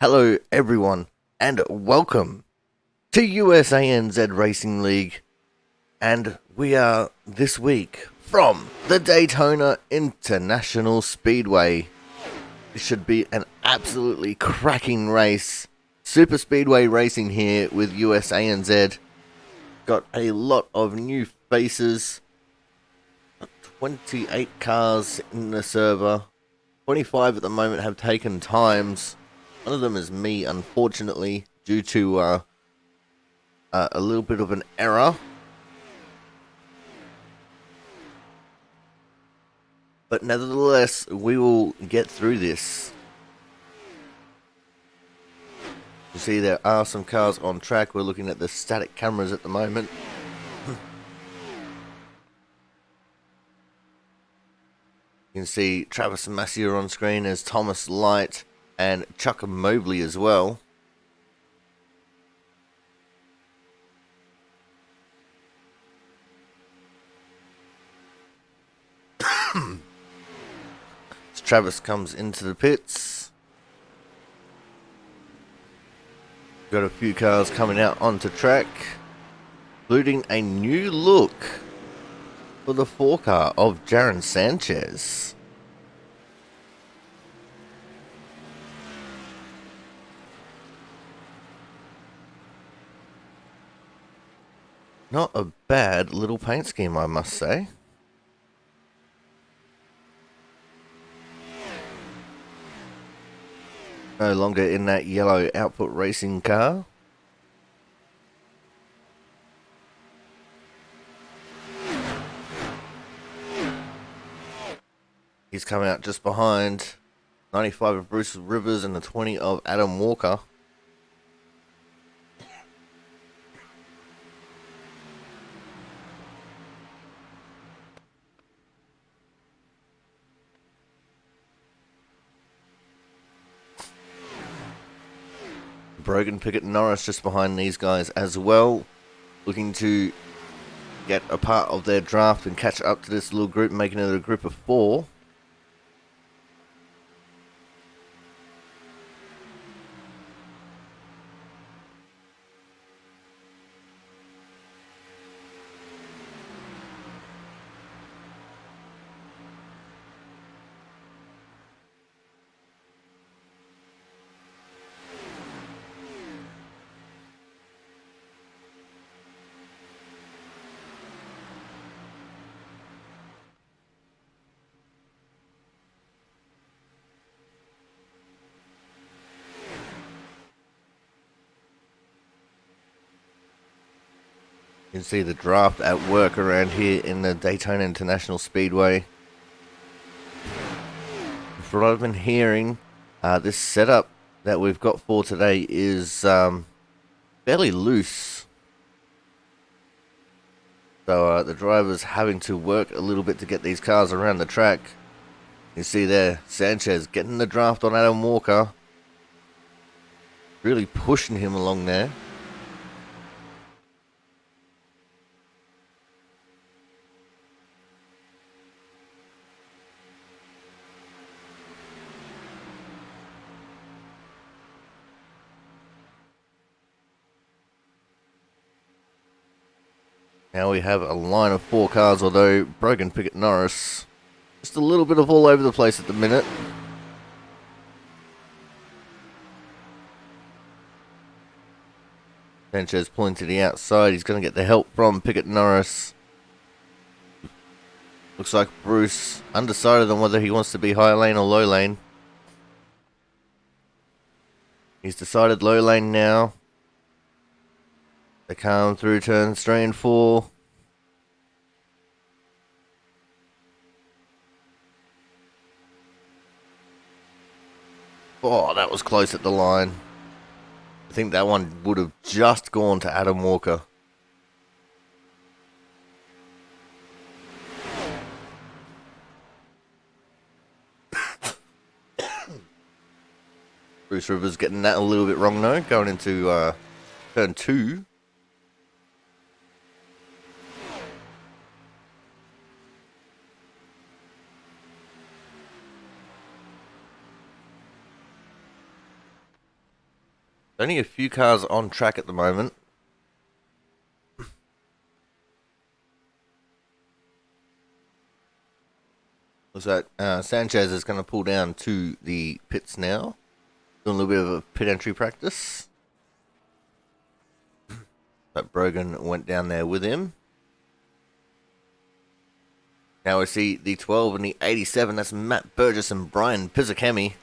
Hello everyone and welcome to USANZ Racing League, and we are this week from the Daytona International Speedway. This should be an absolutely cracking race. Super Speedway racing here with USANZ. Got a lot of new faces. 28 cars in the server. 25 at the moment have taken times. One of them is me, unfortunately, due to a little bit of an error. But nevertheless, we will get through this. You see there are some cars on track. We're looking at the static cameras at the moment. You can see Travis Massier on screen as Thomas Light and Chuck Mobley as well. As Travis comes into the pits. Got a few cars coming out onto track, including a new look for the 4 car of Jaron Sanchez. Not a bad little paint scheme, I must say. No longer in that yellow Output Racing car. He's coming out just behind 95 of Bruce Rivers and the 20 of Adam Walker. Brogan, Pickett, Norris just behind these guys as well, looking to get a part of their draft and catch up to this little group, making it a group of 4. You can see the draft at work around here in the Daytona International Speedway. From what I've been hearing, this setup that we've got for today is fairly loose. So the driver's having to work a little bit to get these cars around the track. You see there, Sanchez getting the draft on Adam Walker. Really pushing him along there. Now we have a line of 4 cars, although Brogan, Pickett, Norris, just a little bit of all over the place at the minute. Sanchez pulling to the outside. He's going to get the help from Pickett, Norris. Looks like Bruce undecided on whether he wants to be high lane or low lane. He's decided low lane now. They come through turns 3 and 4. Oh, that was close at the line. I think that one would have just gone to Adam Walker. Bruce Rivers getting that a little bit wrong though, going into turn 2. Only a few cars on track at the moment. Looks like Sanchez is going to pull down to the pits now. Doing a little bit of a pit entry practice. But Brogan went down there with him. Now we see the 12 and the 87. That's Matt Burgess and Brian Pizzakemi.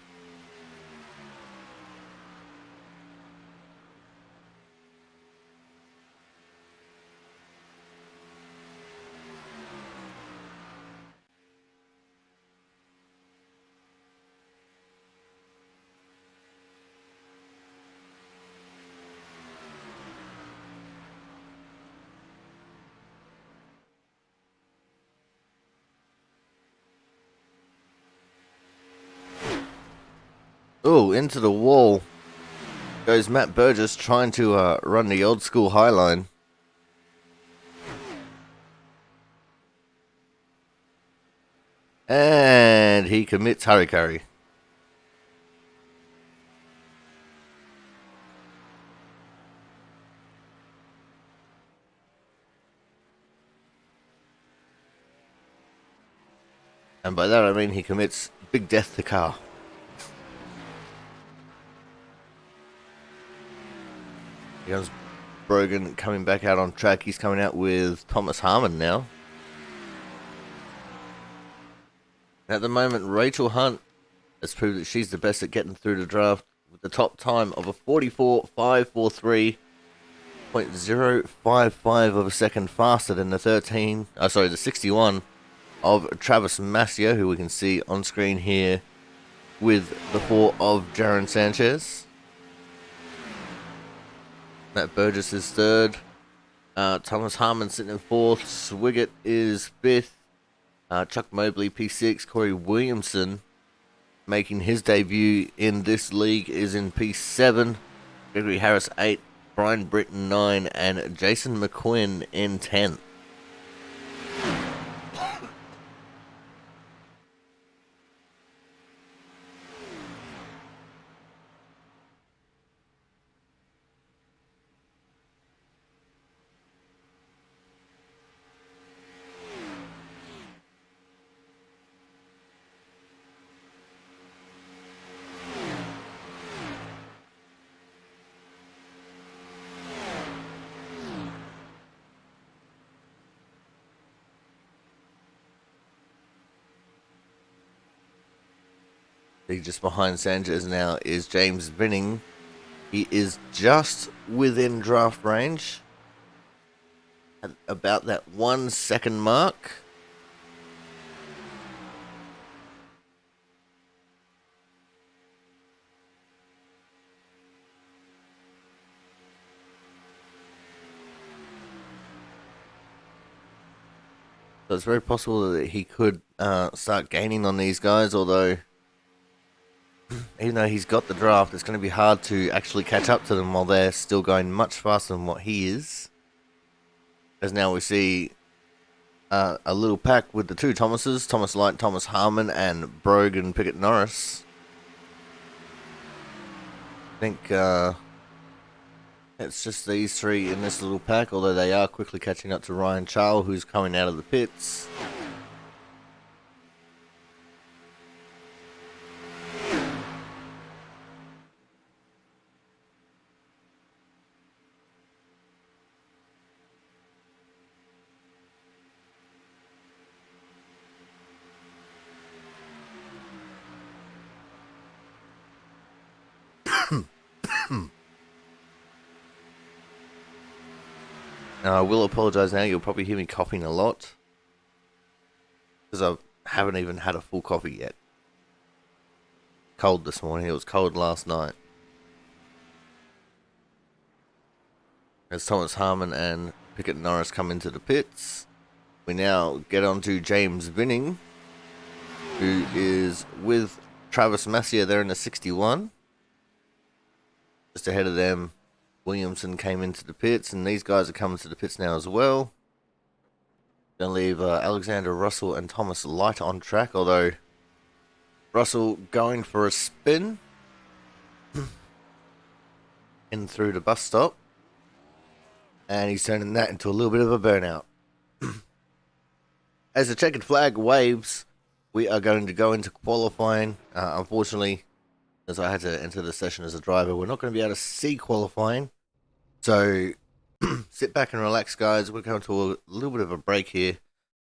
Oh, into the wall goes Matt Burgess trying to run the old school high line. And he commits Harikari. And by that I mean he commits big death to car. Here comes Brogan coming back out on track. He's coming out with Thomas Harmon now. At the moment, Rachel Hunt has proved that she's the best at getting through the draft with the top time of a 44.543.055 of a second faster than the 61 of Travis Massio, who we can see on screen here with the 4 of Jaron Sanchez. Matt Burgess is 3rd. Thomas Harmon sitting in 4th. Swiggett is 5th. Chuck Mobley P6. Corey Williamson making his debut in this league is in P7. Gregory Harris 8. Brian Britton 9. And Jason McQuinn in 10th. Just behind Sanchez now is James Vinning. He is just within draft range at about that 1 second mark. So it's very possible that he could start gaining on these guys, although even though he's got the draft, it's going to be hard to actually catch up to them while they're still going much faster than what he is. As now we see a little pack with the 2 Thomases, Thomas Light, Thomas Harmon, and Brogan Pickett Norris. I think it's just these 3 in this little pack, although they are quickly catching up to Ryan Charles, who's coming out of the pits. Now, I will apologise now, you'll probably hear me coughing a lot. Because I haven't even had a full coffee yet. Cold this morning, it was cold last night. As Thomas Harmon and Pickett Norris come into the pits, we now get on to James Vinning, who is with Travis Massier there in the 61. Just ahead of them, Williamson came into the pits, and these guys are coming to the pits now as well. Gonna leave Alexander Russell and Thomas Light on track, although Russell going for a spin in through the bus stop, and he's turning that into a little bit of a burnout. As the checkered flag waves, we are going to go into qualifying. Unfortunately, as I had to enter the session as a driver, we're not going to be able to see qualifying. So sit back and relax, guys. We're going to a little bit of a break here.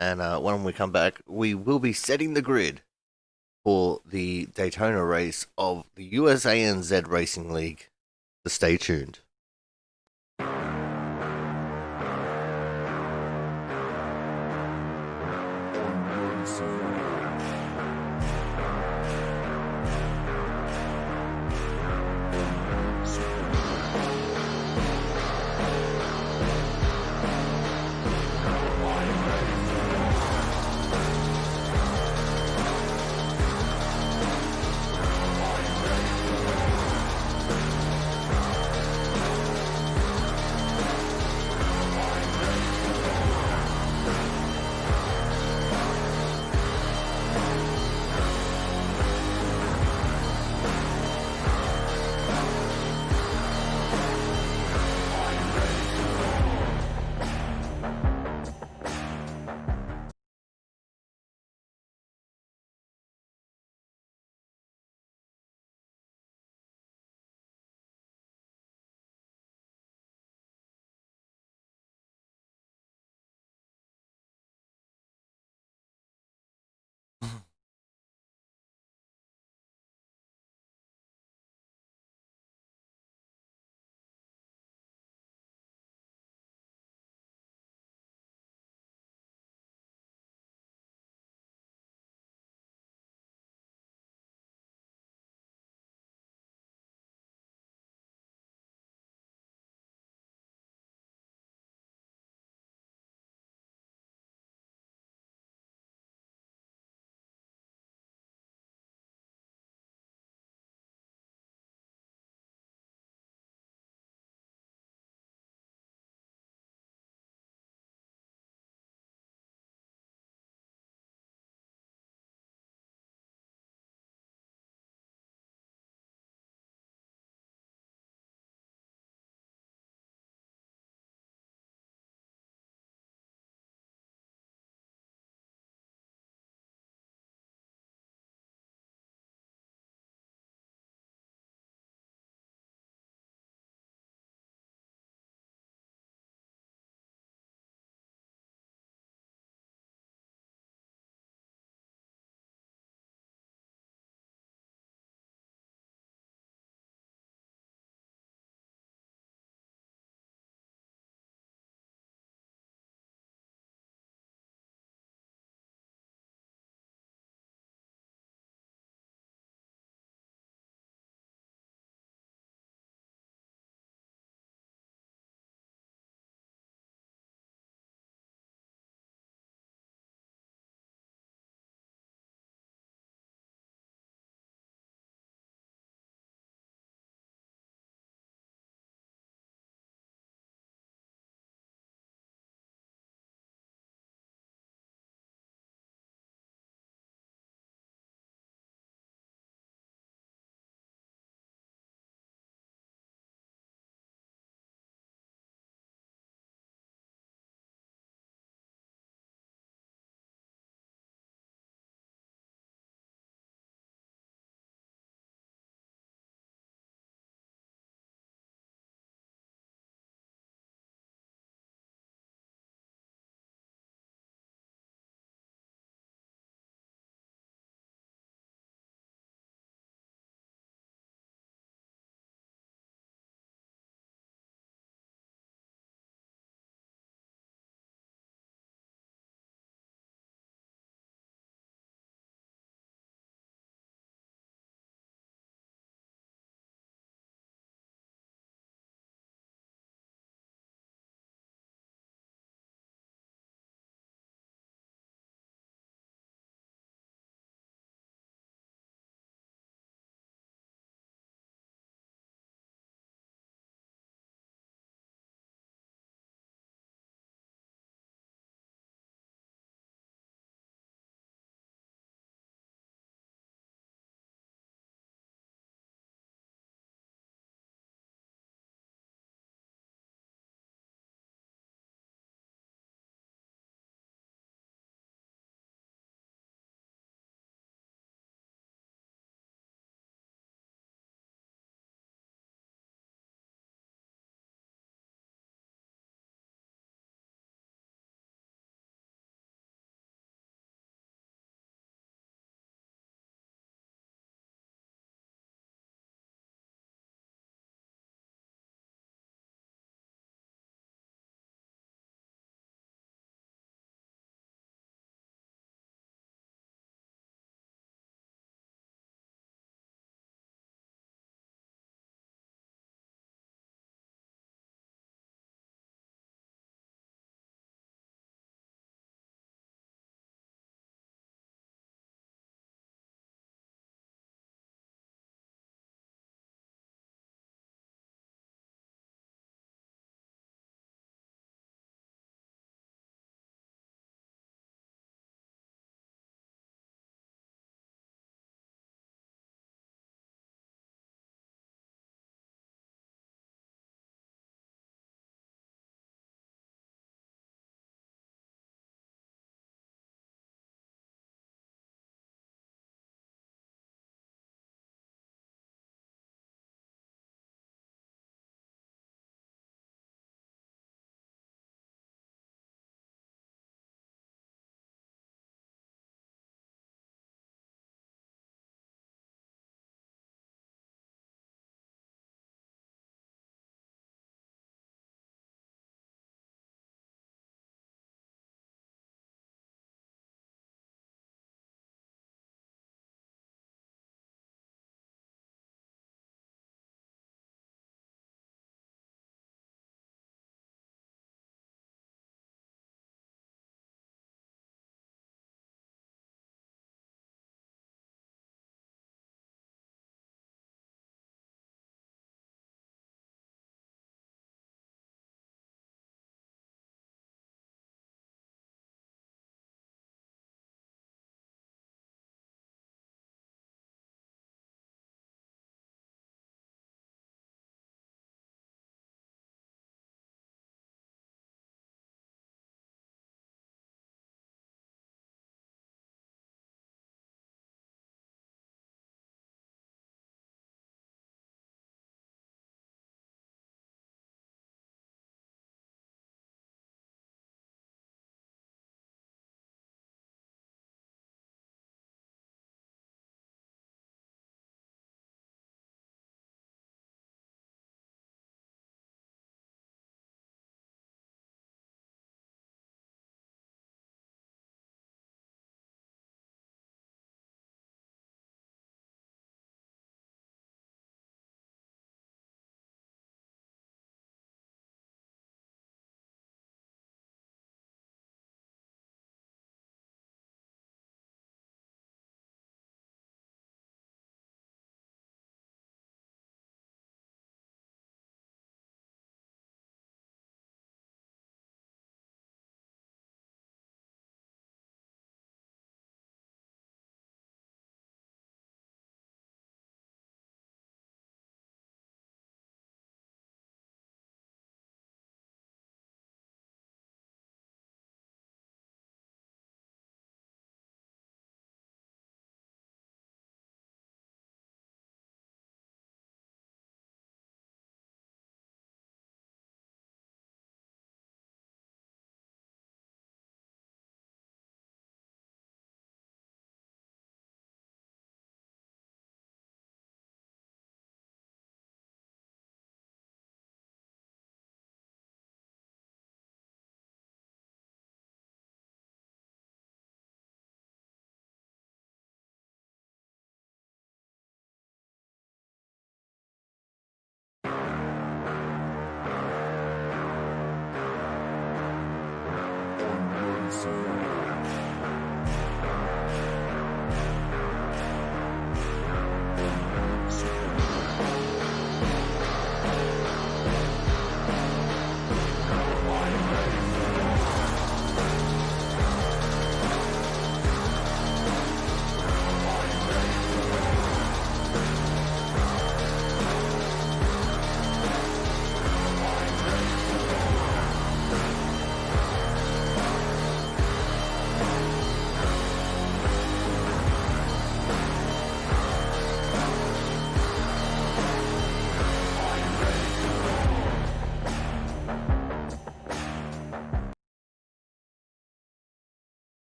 And when we come back, we will be setting the grid for the Daytona race of the USANZ Racing League. So stay tuned.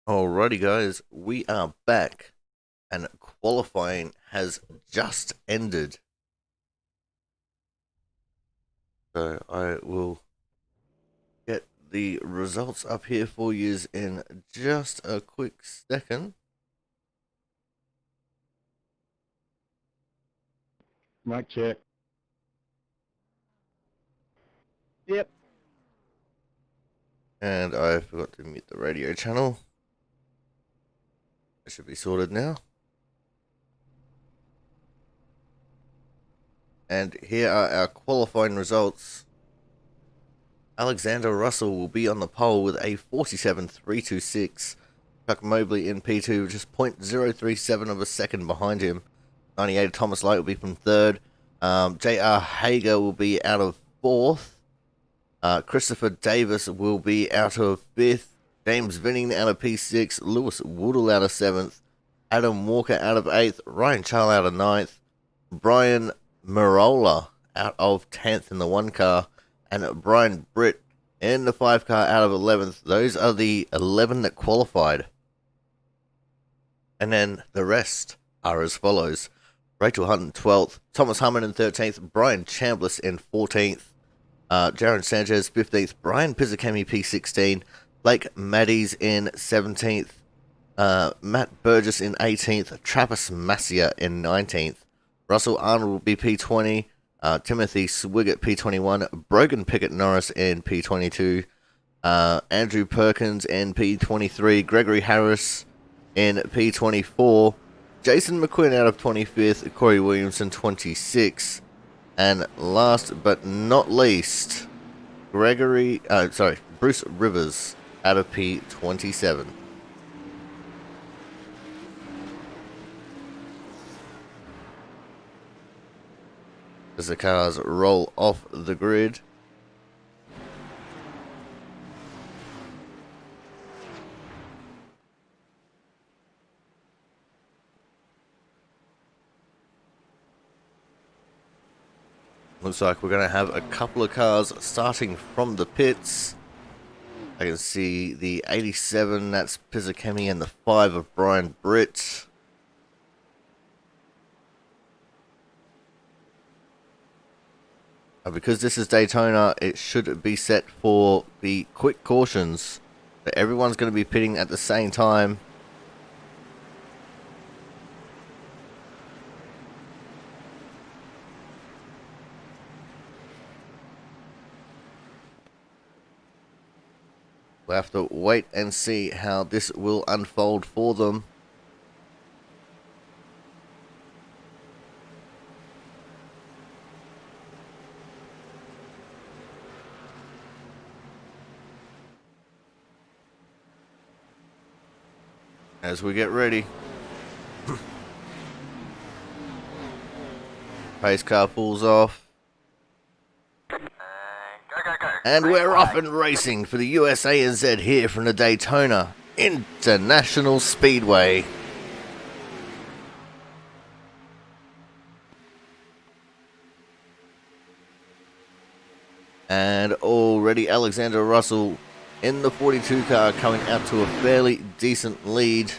Alrighty, guys, we are back, and qualifying has just ended. So I will get the results up here for you in just a quick second. Mic check. Yep. And I forgot to mute the radio channel. It should be sorted now. And here are our qualifying results. Alexander Russell will be on the pole with a 47.326. Chuck Mobley in P2, just 0.037 of a second behind him. 98 Thomas Light will be from third. J.R. Hager will be out of fourth. Christopher Davis will be out of fifth. James Vinning out of P6. Lewis Woodall out of seventh. Adam Walker out of eighth. Ryan Charles out of ninth. Brian Marola out of 10th in the 1 car. And Brian Britt in the 5 car out of 11th. Those are the 11 that qualified. And then the rest are as follows. Rachel Hunt in 12th. Thomas Harmon in 13th. Brian Chambliss in 14th. Jaron Sanchez 15th. Brian Pizzicami P16. Blake Maddies in 17th. Matt Burgess in 18th. Travis Massia in 19th. Russell Arnold will be P20. Timothy Swiggett P21. Brogan Pickett Norris in P22. Andrew Perkins in P23. Gregory Harris in P24. Jason McQuinn out of 25th. Corey Williamson 26. And last but not least, Bruce Rivers out of P27. As the cars roll off the grid. Looks like we're going to have a couple of cars starting from the pits. I can see the 87, that's Pizzicami, and the 5 of Brian Britt. Because this is Daytona, it should be set for the quick cautions. But everyone's going to be pitting at the same time. We'll have to wait and see how this will unfold for them. As we get ready. Pace car pulls off. And we're off and racing for the USANZ here from the Daytona International Speedway. And already Alexander Russell in the 42 car coming out to a fairly decent lead.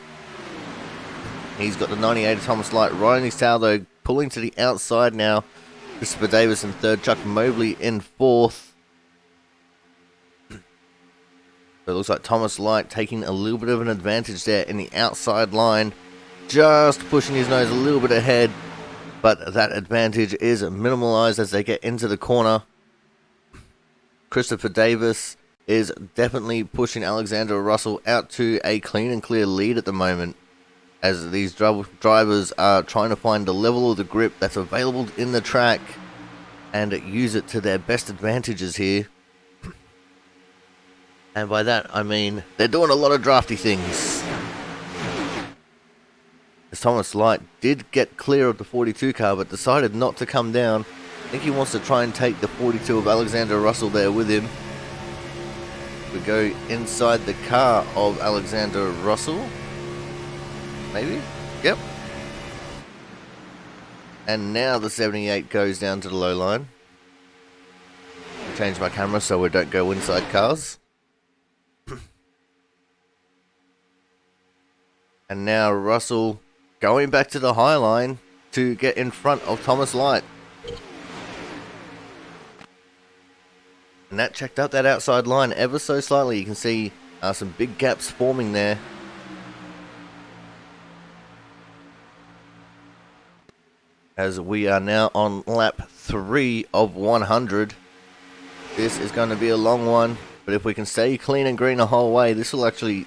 He's got the 98 of Thomas Light riding his tail though, pulling to the outside now. Christopher Davis in third, Chuck Mobley in fourth. So it looks like Thomas Light taking a little bit of an advantage there in the outside line. Just pushing his nose a little bit ahead. But that advantage is minimalized as they get into the corner. Christopher Davis is definitely pushing Alexander Russell out to a clean and clear lead at the moment, as these drivers are trying to find the level of the grip that's available in the track and use it to their best advantages here. And by that, I mean they're doing a lot of drafty things. As Thomas Light did get clear of the 42 car, but decided not to come down. I think he wants to try and take the 42 of Alexander Russell there with him. We go inside the car of Alexander Russell. Maybe? Yep. And now the 78 goes down to the low line. Change my camera so we don't go inside cars. And now Russell going back to the high line to get in front of Thomas Light. And that checked out that outside line ever so slightly. You can see some big gaps forming there. As we are now on lap 3 of 100. This is going to be a long one, but if we can stay clean and green the whole way, this will actually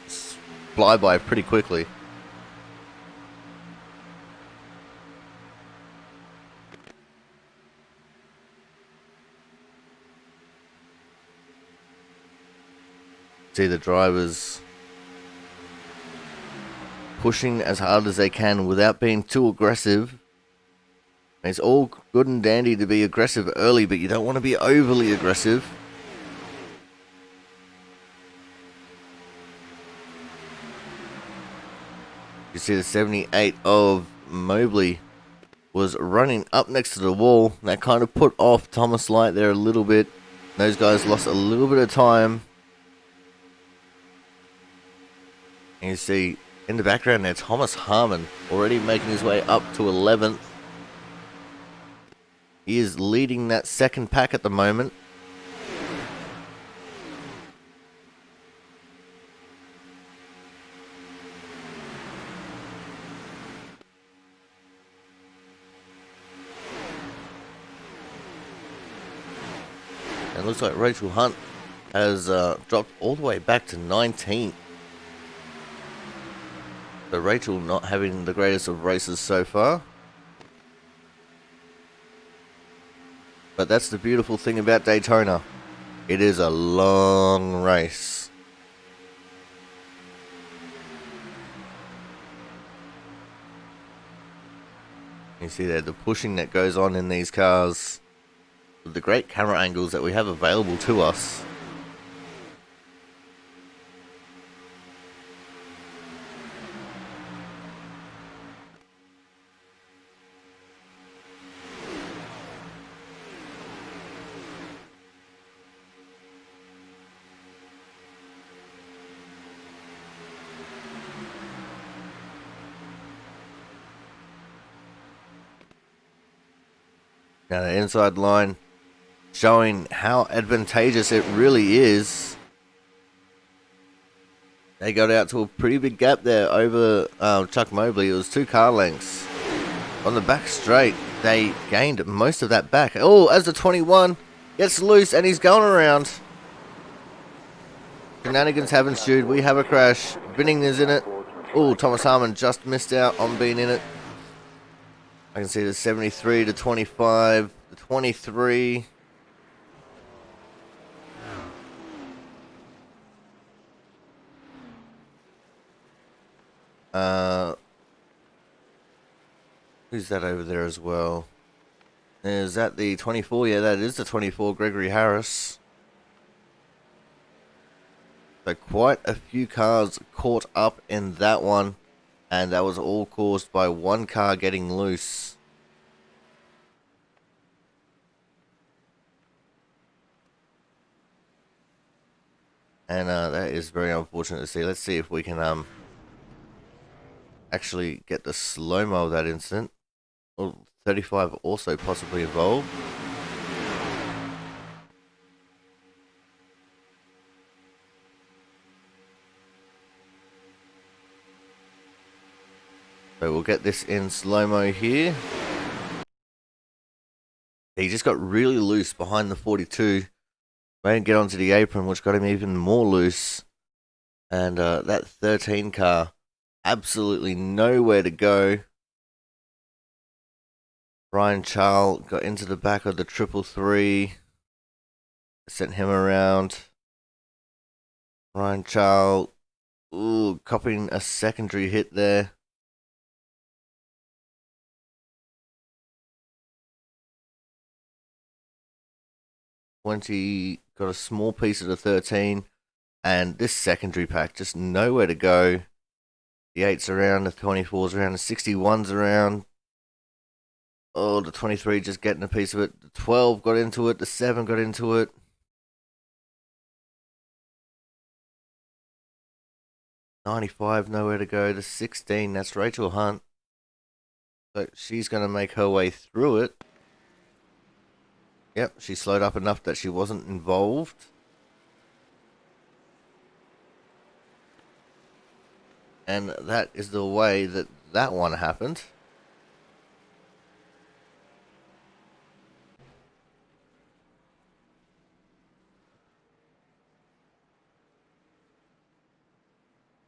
fly by pretty quickly. See the drivers pushing as hard as they can without being too aggressive. It's all good and dandy to be aggressive early, but you don't want to be overly aggressive. You see the 78 of Mobley was running up next to the wall. That kind of put off Thomas Light there a little bit. Those guys lost a little bit of time. And you see in the background there Thomas Harmon already making his way up to 11th. He is leading that second pack at the moment. And it looks like Rachel Hunt has dropped all the way back to 19th. So Rachel not having the greatest of races so far. But that's the beautiful thing about Daytona. It is a long race. You see there the pushing that goes on in these cars. With the great camera angles that we have available to us. Now the inside line showing how advantageous it really is. They got out to a pretty big gap there over Chuck Mobley. It was 2 car lengths. On the back straight, they gained most of that back. Oh, as the 21 gets loose and he's going around. Shenanigans have ensued. We have a crash. Binning is in it. Oh, Thomas Harmon just missed out on being in it. I can see the 73 to 25, the 23. Who's that over there as well? Is that the 24? Yeah, that is the 24, Gregory Harris. So quite a few cars caught up in that one. And that was all caused by one car getting loose. And that is very unfortunate to see. Let's see if we can actually get the slow-mo of that incident. Oh, 35 also possibly involved. So we'll get this in slow-mo here. He just got really loose behind the 42. Made him get onto the apron, which got him even more loose. And that 13 car, absolutely nowhere to go. Ryan Charles got into the back of the 333, sent him around. Ryan Charles, copying a secondary hit there. Got a small piece of the 13, and this secondary pack just nowhere to go. The 8's around, the 24's around, the 61's around. Oh, the 23 just getting a piece of it. The 12 got into it, the 7 got into it. 95, nowhere to go. The 16, that's Rachel Hunt. So she's going to make her way through it. Yep, she slowed up enough that she wasn't involved. And that is the way that that one happened.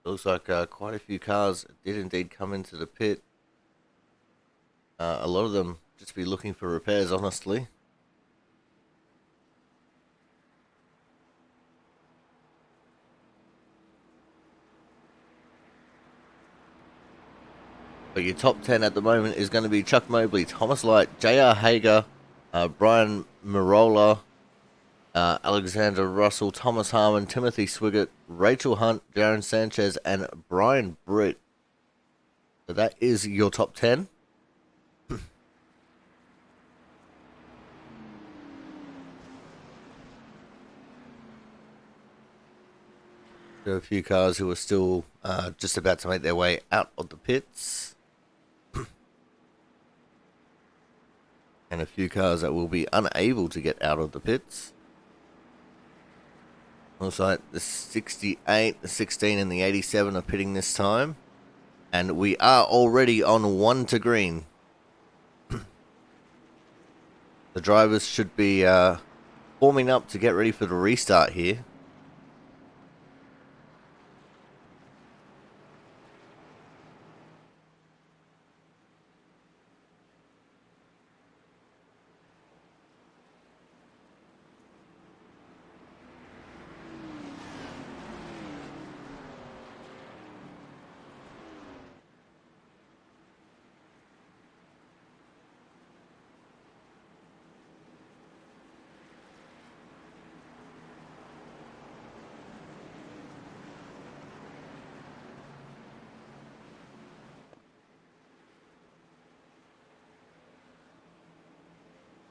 Looks like quite a few cars did indeed come into the pit. A lot of them just be looking for repairs, honestly. But your top 10 at the moment is going to be Chuck Mobley, Thomas Light, J.R. Hager, Brian Marola, Alexander Russell, Thomas Harmon, Timothy Swiggett, Rachel Hunt, Jaron Sanchez, and Brian Britt. So that is your top 10. There are a few cars who are still just about to make their way out of the pits. And a few cars that will be unable to get out of the pits. Looks like the 68, the 16, and the 87 are pitting this time. And we are already on 1 to green. The drivers should be forming up to get ready for the restart here.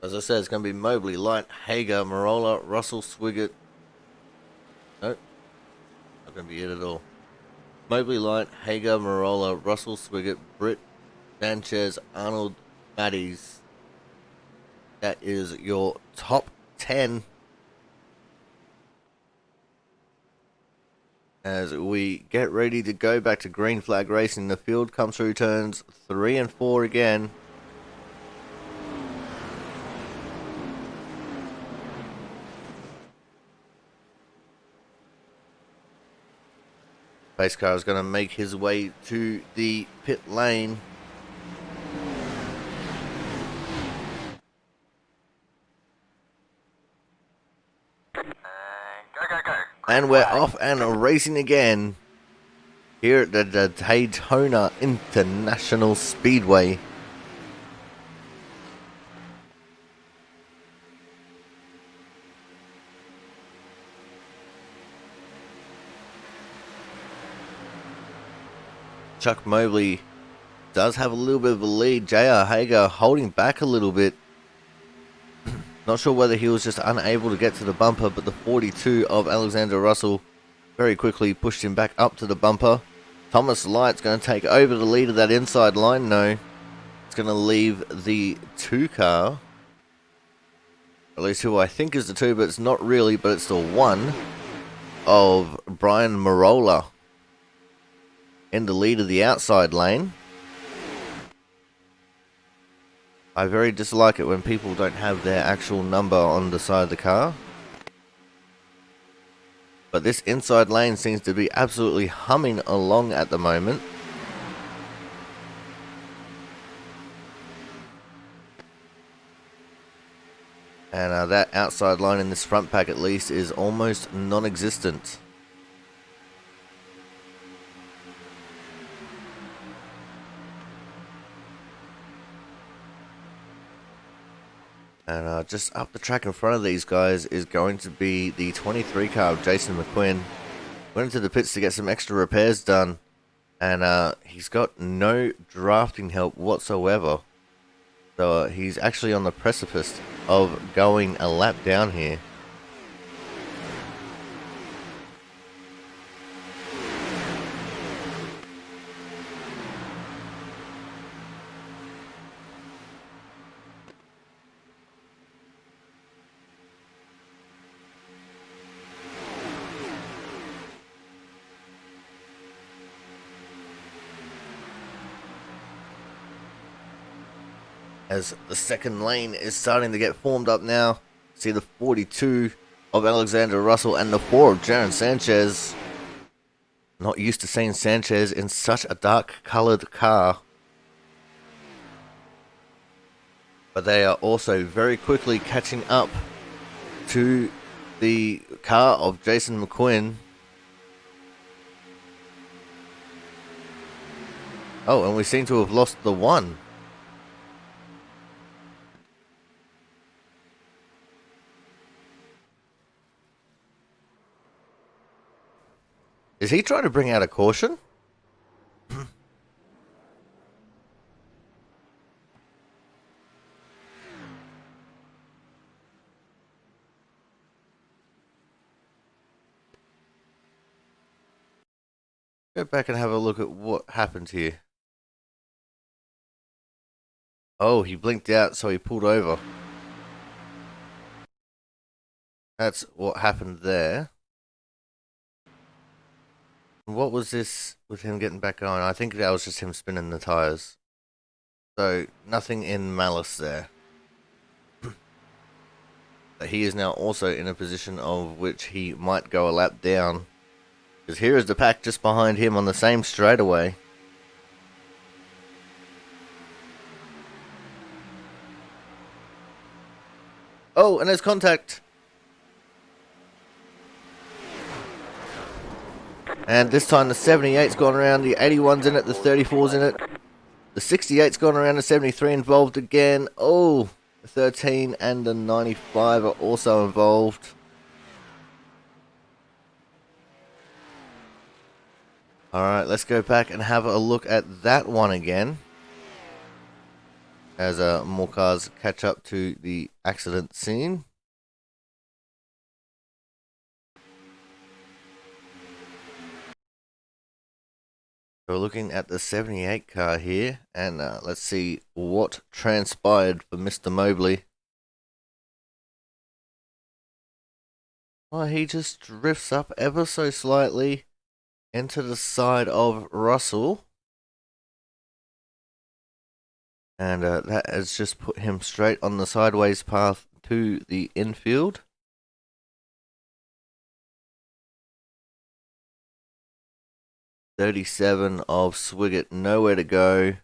As I said, it's going to be Mobley, Light, Hager, Marola, Russell, Swiggett. Nope. Not going to be it at all. Mobley, Light, Hager, Marola, Russell, Swiggett, Britt, Sanchez, Arnold, Matties. That is your top 10. As we get ready to go back to green flag racing, the field comes through turns 3 and 4 again. Pace car is going to make his way to the pit lane. And we're off and racing again here at the Daytona International Speedway. Chuck Mobley does have a little bit of a lead. J.R. Hager holding back a little bit. Not sure whether he was just unable to get to the bumper, but the 42 of Alexander Russell very quickly pushed him back up to the bumper. Thomas Light's going to take over the lead of that inside line. No, it's going to leave the 2 car. At least who I think is the 2, but it's not really, but it's the 1 of Brian Marola in the lead of the outside lane. I very dislike it when people don't have their actual number on the side of the car. But this inside lane seems to be absolutely humming along at the moment. And that outside line in this front pack at least is almost non-existent. And just up the track in front of these guys is going to be the 23 car of Jason McQuinn. Went into the pits to get some extra repairs done. And he's got no drafting help whatsoever. So he's actually on the precipice of going a lap down here. As the second lane is starting to get formed up now. See the 42 of Alexander Russell and the 4 of Jaron Sanchez. Not used to seeing Sanchez in such a dark colored car. But they are also very quickly catching up to the car of Jason McQuinn. Oh, and we seem to have lost the 1. Is he trying to bring out a caution? Go back and have a look at what happened here. Oh, he blinked out, so he pulled over. That's what happened there. What was this with him getting back on? I think that was just him spinning the tires. So, nothing in malice there. But he is now also in a position of which he might go a lap down. Because here is the pack just behind him on the same straightaway. Oh, and there's contact. And this time the 78's gone around, the 81's in it, the 34's in it. The 68's gone around, the 73 involved again. Oh, the 13 and the 95 are also involved. Alright, let's go back and have a look at that one again. As more cars catch up to the accident scene. We're looking at the 78 car here, and let's see what transpired for Mr. Mobley. Oh, he just drifts up ever so slightly into the side of Russell. And that has just put him straight on the sideways path to the infield. .37 of Swiggett, nowhere to go.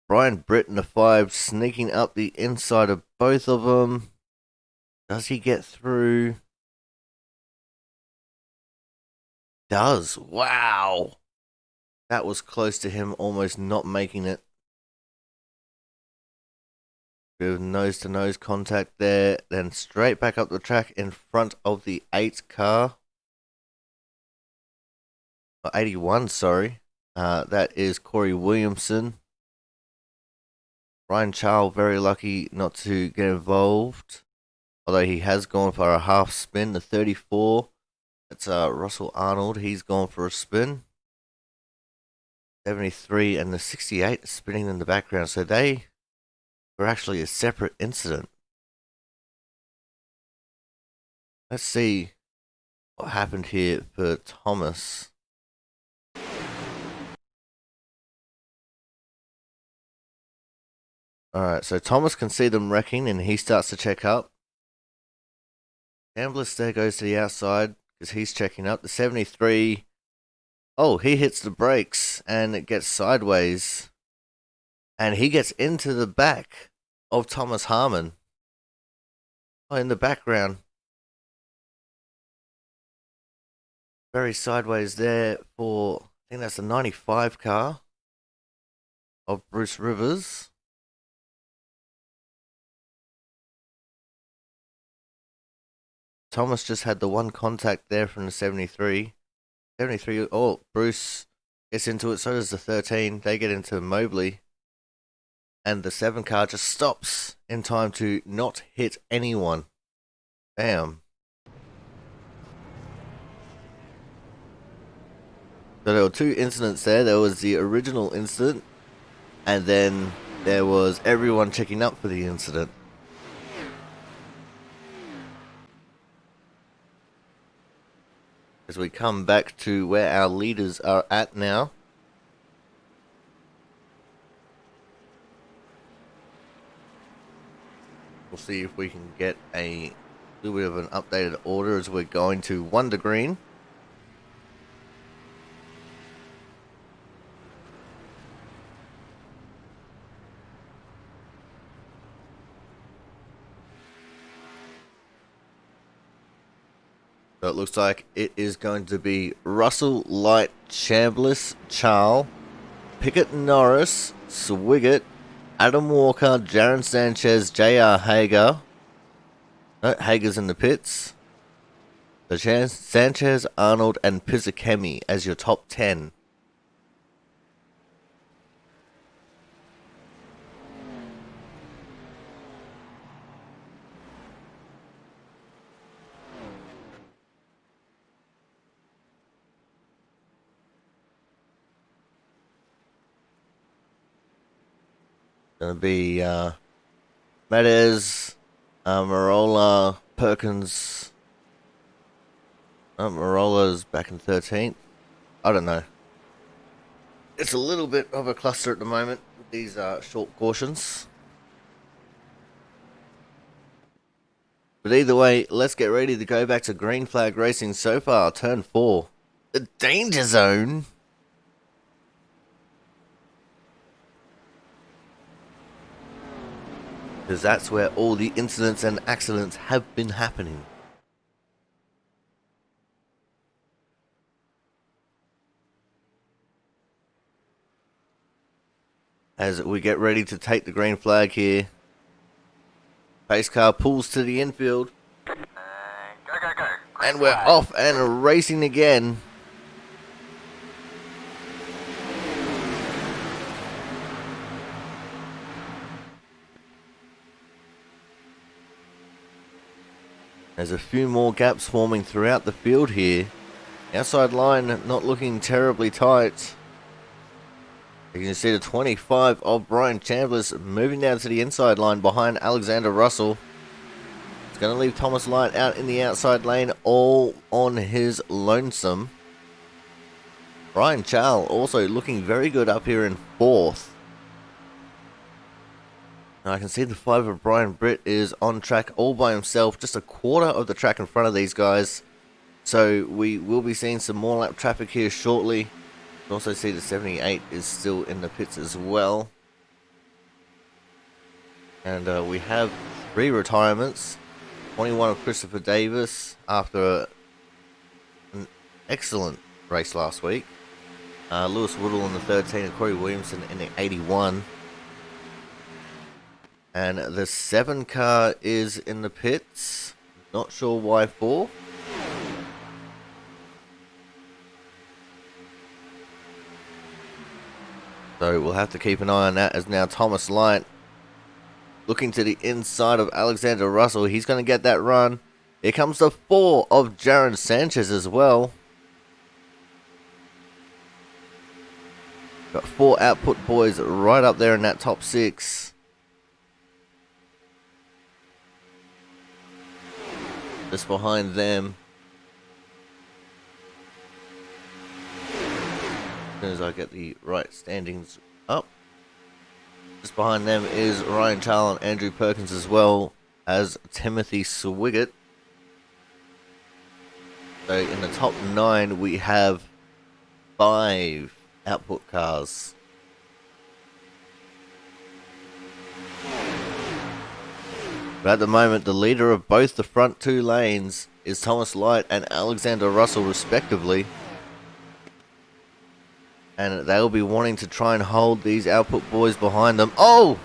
Brian Britt in the 5, sneaking up the inside of both of them. Does he get through? Does. Wow. That was close to him almost not making it. Bit of nose-to-nose contact there. Then straight back up the track in front of the 8 car. 81, sorry. That is Corey Williamson. Ryan Charles very lucky not to get involved. Although he has gone for a half spin. The 34. That's Russell Arnold. He's gone for a spin. 73 and the 68 are spinning in the background. So they were actually a separate incident. Let's see what happened here for Thomas. Alright, so Thomas can see them wrecking and he starts to check up. Gambler there goes to the outside. because he's checking up. The 73, oh, he hits the brakes and it gets sideways. And he gets into the back of Thomas Harmon. Oh, in the background. Very sideways there for, I think that's the 95 car of Bruce Rivers. Thomas just had the one contact there from the 73. 73, oh, Bruce gets into it, so does the 13. They get into Mobley. And the 7 car just stops in time to not hit anyone. Damn. So there were 2 incidents there. There was the original incident, and then there was everyone checking up for the incident. As we come back to where our leaders are at now. We'll see if we can get a little bit of an updated order as we're going to Wonder Green. So it looks like it is going to be Russell, Light, Chambliss, Charles, Pickett, Norris, Swiggett, Adam Walker, Jaron Sanchez, J.R. Hager. No, Hager's in the pits. So Sanchez, Arnold, and Pizzakemi as your top 10. Gonna be Medes, Marola, Perkins. Marola's back in 13th. I don't know. It's a little bit of a cluster at the moment with these short cautions. But either way, let's get ready to go back to green flag racing so far. Turn 4. The danger zone. Because that's where all the incidents and accidents have been happening. As we get ready to take the green flag here. Pace car pulls to the infield. Go, go, go. And we're off and racing again. There's a few more gaps forming throughout the field here. Outside line not looking terribly tight. You can see the 25 of Brian Chambliss moving down to the inside line behind Alexander Russell. It's going to leave Thomas Light out in the outside lane all on his lonesome. Brian Charles also looking very good up here in 4th. Now I can see the 5 of Brian Britt is on track all by himself, just a quarter of the track in front of these guys. So we will be seeing some more lap traffic here shortly. You can also see the 78 is still in the pits as well. And we have 3 retirements. 21 of Christopher Davis after an excellent race last week. Lewis Woodall in the 13 and Corey Williamson in the 81. And the 7 car is in the pits. Not sure why for. So we'll have to keep an eye on that as now Thomas Light looking to the inside of Alexander Russell. He's going to get that run. Here comes the 4 of Jaron Sanchez as well. Got 4 output boys right up there in that top 6. Just behind them. As soon as I get the right standings up. Just behind them is Ryan Charles and Andrew Perkins as well as Timothy Swiggett. So in the top 9, we have 5 output cars. But at the moment, the leader of both the front 2 lanes is Thomas Light and Alexander Russell, respectively. And they'll be wanting to try and hold these output boys behind them. Oh!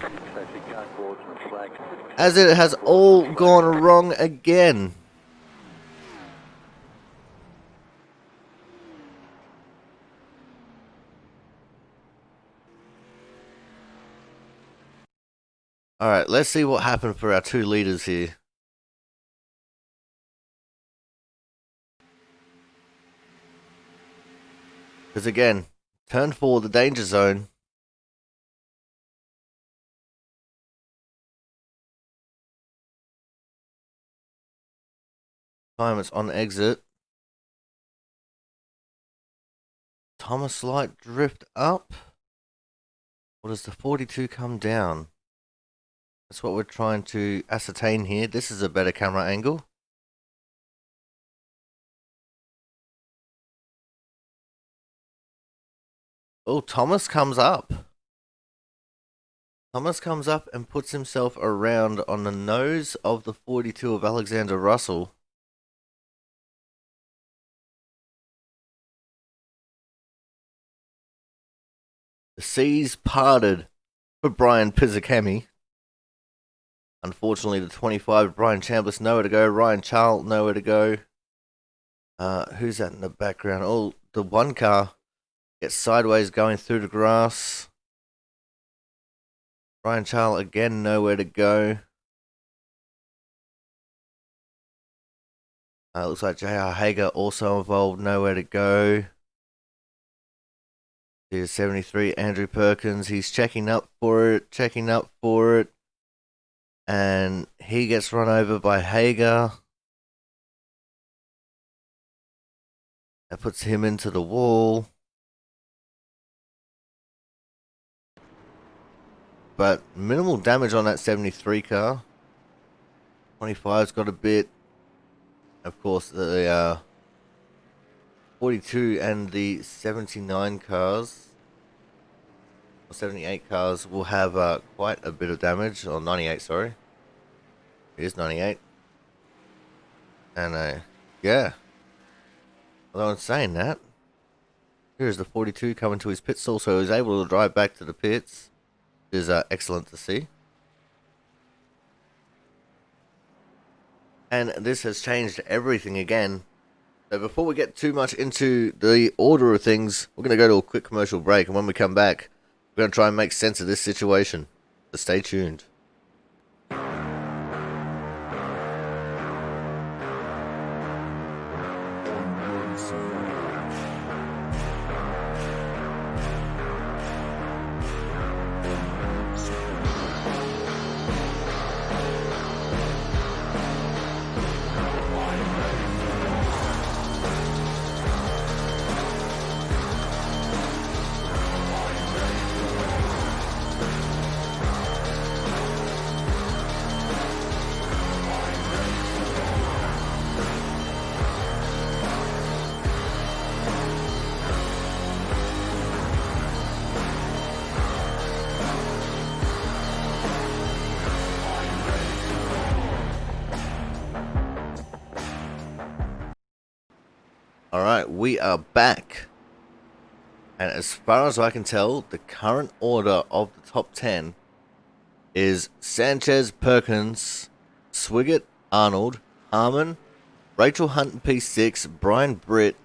As it has all gone wrong again. Alright, let's see what happened for our 2 leaders here. Because again, turn 4, the danger zone. Time it's on exit. Thomas Light drift up? Or does the 42 come down? That's what we're trying to ascertain here. This is a better camera angle. Oh, Thomas comes up. Thomas comes up and puts himself around on the nose of the 42 of Alexander Russell. The seas parted for Brian Pizzicami. Unfortunately, the 25, Brian Chambliss, nowhere to go. Ryan Charles, nowhere to go. Who's that in the background? Oh, the one car gets sideways going through the grass. Ryan Charles, again, nowhere to go. Looks like J.R. Hager also involved, nowhere to go. Here's 73, Andrew Perkins. He's checking up for it. And he gets run over by Hager. That puts him into the wall. But minimal damage on that 73 car. 25's got a bit. Of course, the 42 and the 79 cars, or 78 cars, will have quite a bit of damage. Or 98, sorry. It is 98. And yeah. Although I'm saying that, here's the 42 coming to his pit stall, so he's able to drive back to the pits. It is excellent to see. And this has changed everything again. So before we get too much into the order of things, we're going to go to a quick commercial break, and when we come back, we're going to try and make sense of this situation. So stay tuned. Alright, we are back. And as far as I can tell, the current order of the top 10 is Sanchez, Perkins, Swiggett, Arnold, Harmon, Rachel Hunt P6, Brian Britt,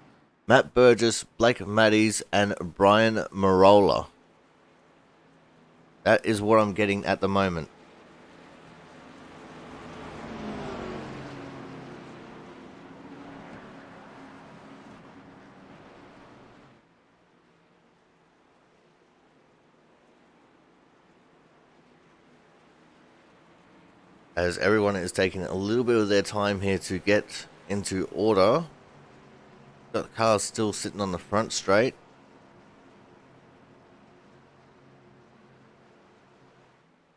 Matt Burgess, Blake Maddies, and Brian Marola. That is what I'm getting at the moment. As everyone is taking a little bit of their time here to get into order. Got the cars still sitting on the front straight.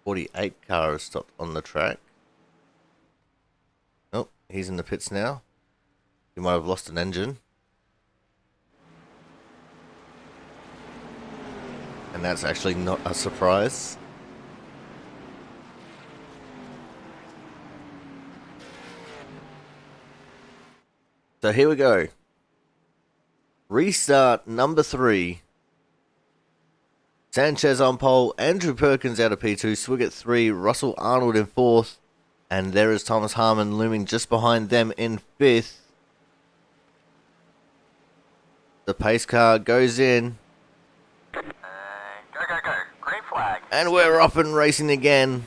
.48 car is stopped on the track. Oh, he's in the pits now. He might have lost an engine. And that's actually not a surprise. So here we go. Restart number 3. Sanchez on pole, Andrew Perkins out of P2, Swiggett 3, Russell Arnold in 4th, and there is Thomas Harmon looming just behind them in 5th. The pace car goes in. Go, go, go. Green flag. And we're up and racing again.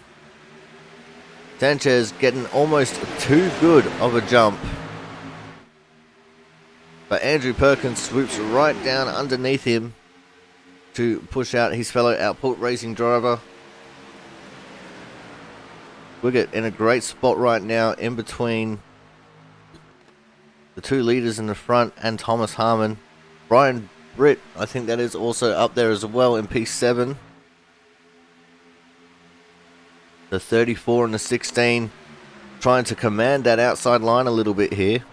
Sanchez getting almost too good of a jump. But Andrew Perkins swoops right down underneath him to push out his fellow Output Racing driver. Wiggett in a great spot right now in between the 2 leaders in the front and Thomas Harmon. Brian Britt, I think that is also up there as well in P7. The 34 and the 16 trying to command that outside line a little bit here.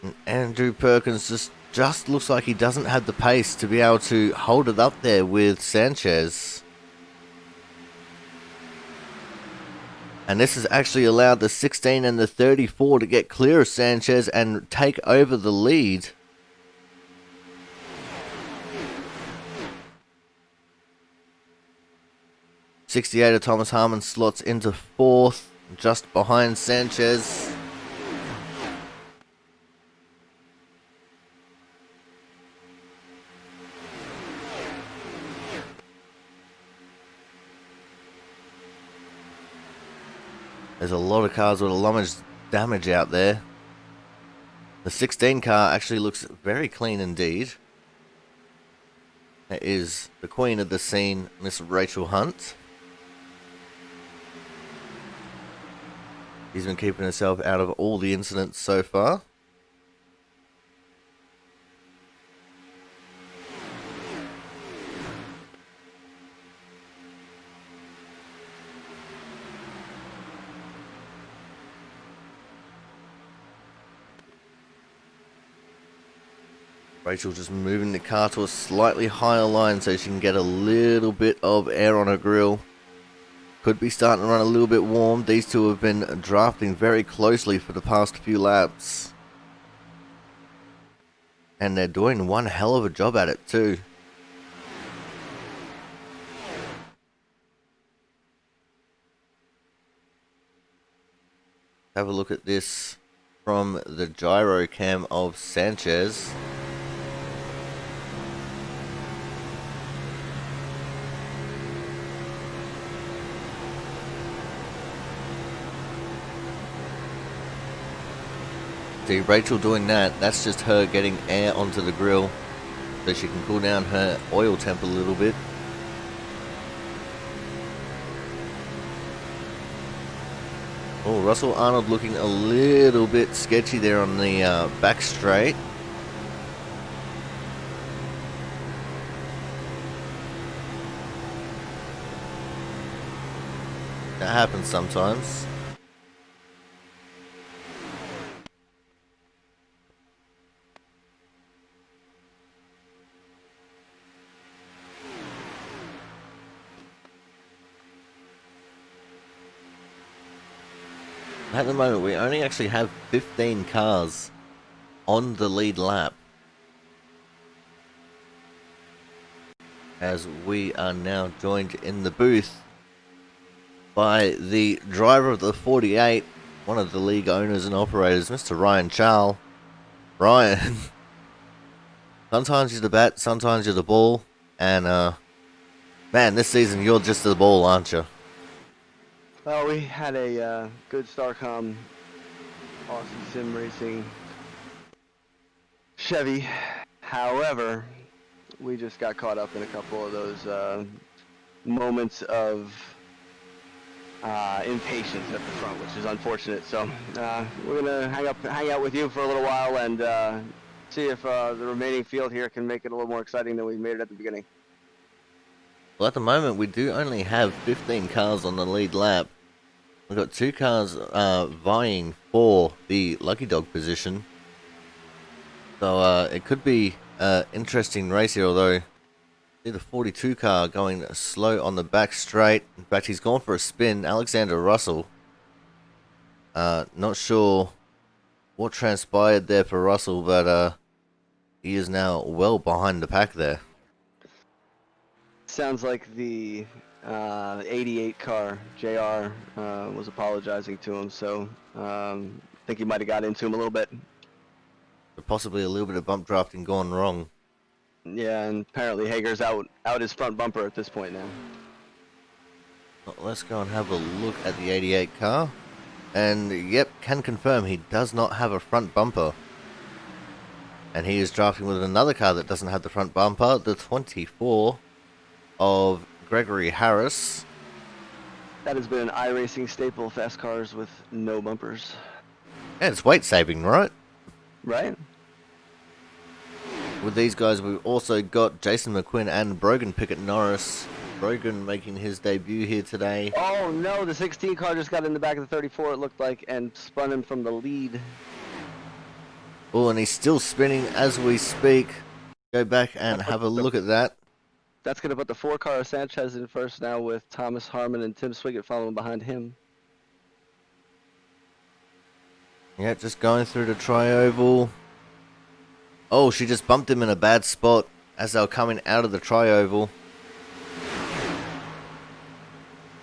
And Andrew Perkins just looks like he doesn't have the pace to be able to hold it up there with Sanchez. And this has actually allowed the 16 and the 34 to get clear of Sanchez and take over the lead. '68 of Thomas Harmon slots into 4th, just behind Sanchez. There's a lot of cars with a lot of damage out there. The 16 car actually looks very clean indeed. That is the queen of the scene, Miss Rachel Hunt. She's been keeping herself out of all the incidents so far. Rachel just moving the car to a slightly higher line so she can get a little bit of air on her grill. Could be starting to run a little bit warm. These two have been drafting very closely for the past few laps. And they're doing one hell of a job at it too. Have a look at this from the gyro cam of Sanchez. See, Rachel doing that, that's just her getting air onto the grill so she can cool down her oil temp a little bit. Oh, Russell Arnold looking a little bit sketchy there on the back straight. That happens sometimes. At the moment, we only actually have 15 cars on the lead lap, as we are now joined in the booth by the driver of the 48, one of the league owners and operators, Mr. Ryan Charles. Ryan, sometimes you're the bat, sometimes you're the ball, and man, this season you're just the ball, aren't you? Well, we had a good Starcom Aussie Sim Racing Chevy. However, we just got caught up in a couple of those moments of impatience at the front, which is unfortunate. So we're gonna hang out with you for a little while and see if the remaining field here can make it a little more exciting than we made it at the beginning. Well, at the moment, we do only have 15 cars on the lead lap. We've got 2 cars vying for the lucky dog position. So it could be an interesting race here, although see the 42 car going slow on the back straight. In fact, he's gone for a spin. Alexander Russell. Not sure what transpired there for Russell, but he is now well behind the pack there. Sounds like the 88 car, JR, was apologizing to him, so I think he might have got into him a little bit. Possibly a little bit of bump drafting gone wrong. Yeah, and apparently Hager's out his front bumper at this point now. Well, let's go and have a look at the 88 car. And yep, can confirm he does not have a front bumper. And he is drafting with another car that doesn't have the front bumper, the 24 of Gregory Harris. That has been an iRacing staple, fast cars with no bumpers. And it's weight saving, right? Right? With these guys, we've also got Jason McQuinn and Brogan Pickett Norris. Brogan making his debut here today. Oh no, the 16 car just got in the back of the 34, it looked like, and spun him from the lead. Oh, and he's still spinning as we speak. Go back and have a look at that. That's going to put the 4 car of Sanchez in first now, with Thomas Harmon and Tim Swiggett following behind him. Yeah, just going through the tri-oval. Oh, she just bumped him in a bad spot as they were coming out of the tri-oval.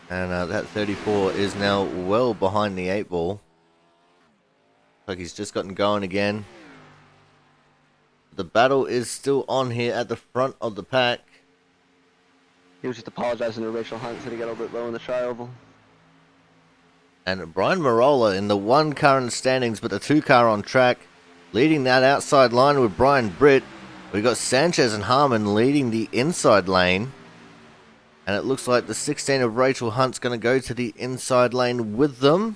And that 34 is now well behind the 8 ball. Like he's just gotten going again. The battle is still on here at the front of the pack. He was just apologizing to Rachel Hunt, said he got a little bit low in the tri-oval. And Brian Marola in the 1 car in the standings, but the 2 car on track. Leading that outside line with Brian Britt. We've got Sanchez and Harmon leading the inside lane. And it looks like the 16 of Rachel Hunt's going to go to the inside lane with them.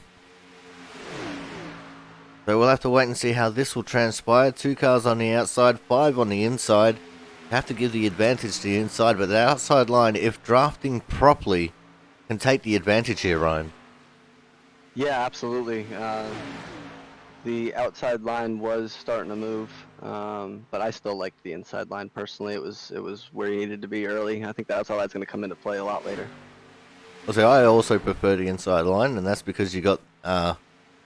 So we'll have to wait and see how this will transpire. 2 cars on the outside, 5 on the inside. Have to give the advantage to the inside, but the outside line, if drafting properly, can take the advantage here, Ryan. Yeah, absolutely. The outside line was starting to move, but I still liked the inside line personally. It was where he needed to be early. I think the outside line's going to come into play a lot later. So I also prefer the inside line, and that's because you got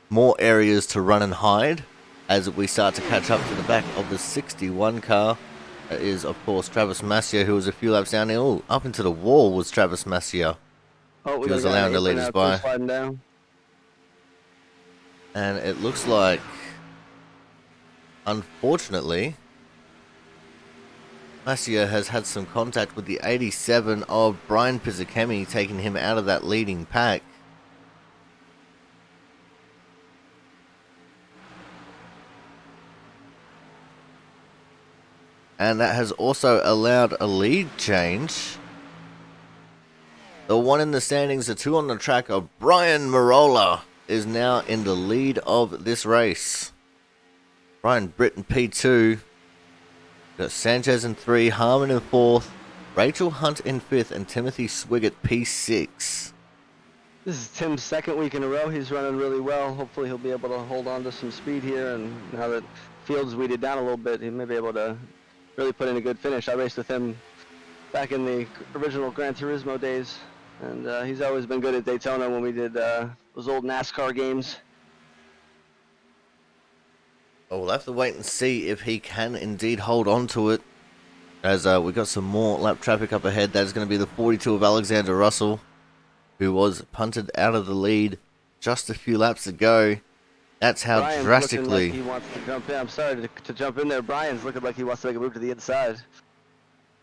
more areas to run and hide as we start to catch up to the back of the 61 car. That is, of course, Travis Massier, who was a few laps down there. Oh, up into the wall was Travis Massier. Oh, He was allowing the leaders by. Sliding down. And it looks like, unfortunately, Massier has had some contact with the 87 of Brian Pizzakemi, taking him out of that leading pack. And that has also allowed a lead change. The 1 in the standings, the 2 on the track of Brian Marola is now in the lead of this race. Brian Britt in P2. Got Sanchez in 3, Harmon in 4th, Rachel Hunt in 5th, and Timothy Swiggett P6. This is Tim's 2nd week in a row. He's running really well. Hopefully he'll be able to hold on to some speed here, and now that Fields weeded down a little bit, he may be able to really put in a good finish. I raced with him back in the original Gran Turismo days, and he's always been good at Daytona when we did those old NASCAR games. Well, we'll have to wait and see if he can indeed hold on to it, as we got some more lap traffic up ahead. That is going to be the 42 of Alexander Russell, who was punted out of the lead just a few laps ago. That's how Brian's drastically... looking like he wants to jump in. I'm sorry to jump in there. Brian's looking like he wants to make a move to the inside.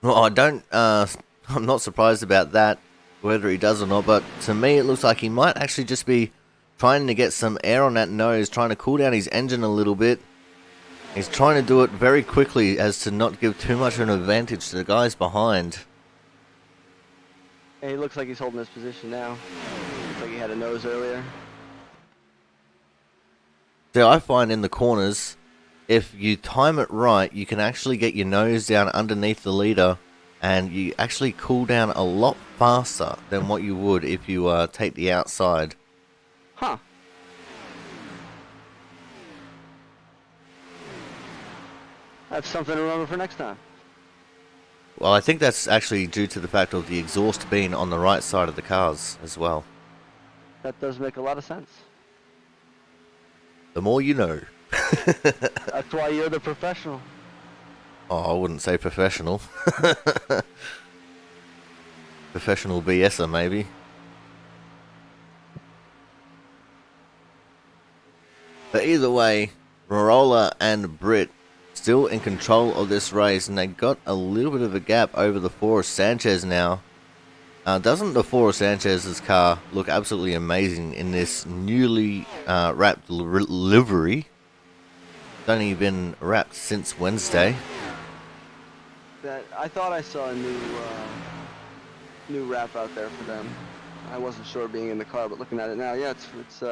Well, I'm not surprised about that, whether he does or not, but to me it looks like he might actually just be trying to get some air on that nose, trying to cool down his engine a little bit. He's trying to do it very quickly as to not give too much of an advantage to the guys behind. And he looks like he's holding his position now. Looks like he had a nose earlier. So I find in the corners, if you time it right, you can actually get your nose down underneath the leader, and you actually cool down a lot faster than what you would if you take the outside. Huh. That's something to remember for next time. Well, I think that's actually due to the fact of the exhaust being on the right side of the cars as well. That does make a lot of sense. The more you know. That's why you're the professional. Oh, I wouldn't say professional. Professional BSer, maybe. But either way, Marola and Britt still in control of this race, and they got a little bit of a gap over the Forest Sanchez now. Doesn't the Forest Sanchez's car look absolutely amazing in this newly wrapped livery? It's only been wrapped since Wednesday. That I thought I saw a new wrap out there for them. I wasn't sure being in the car, but looking at it now, yeah, it's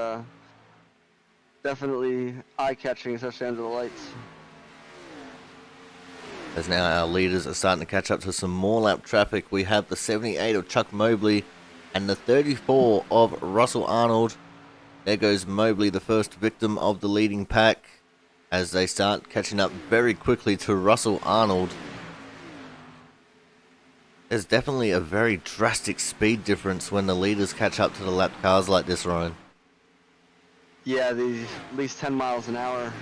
definitely eye-catching, especially under the lights. As now our leaders are starting to catch up to some more lap traffic, we have the 78 of Chuck Mobley and the 34 of Russell Arnold. There goes Mobley, the first victim of the leading pack, as they start catching up very quickly to Russell Arnold. There's definitely a very drastic speed difference when the leaders catch up to the lap cars like this, Ryan. Yeah, at least 10 miles an hour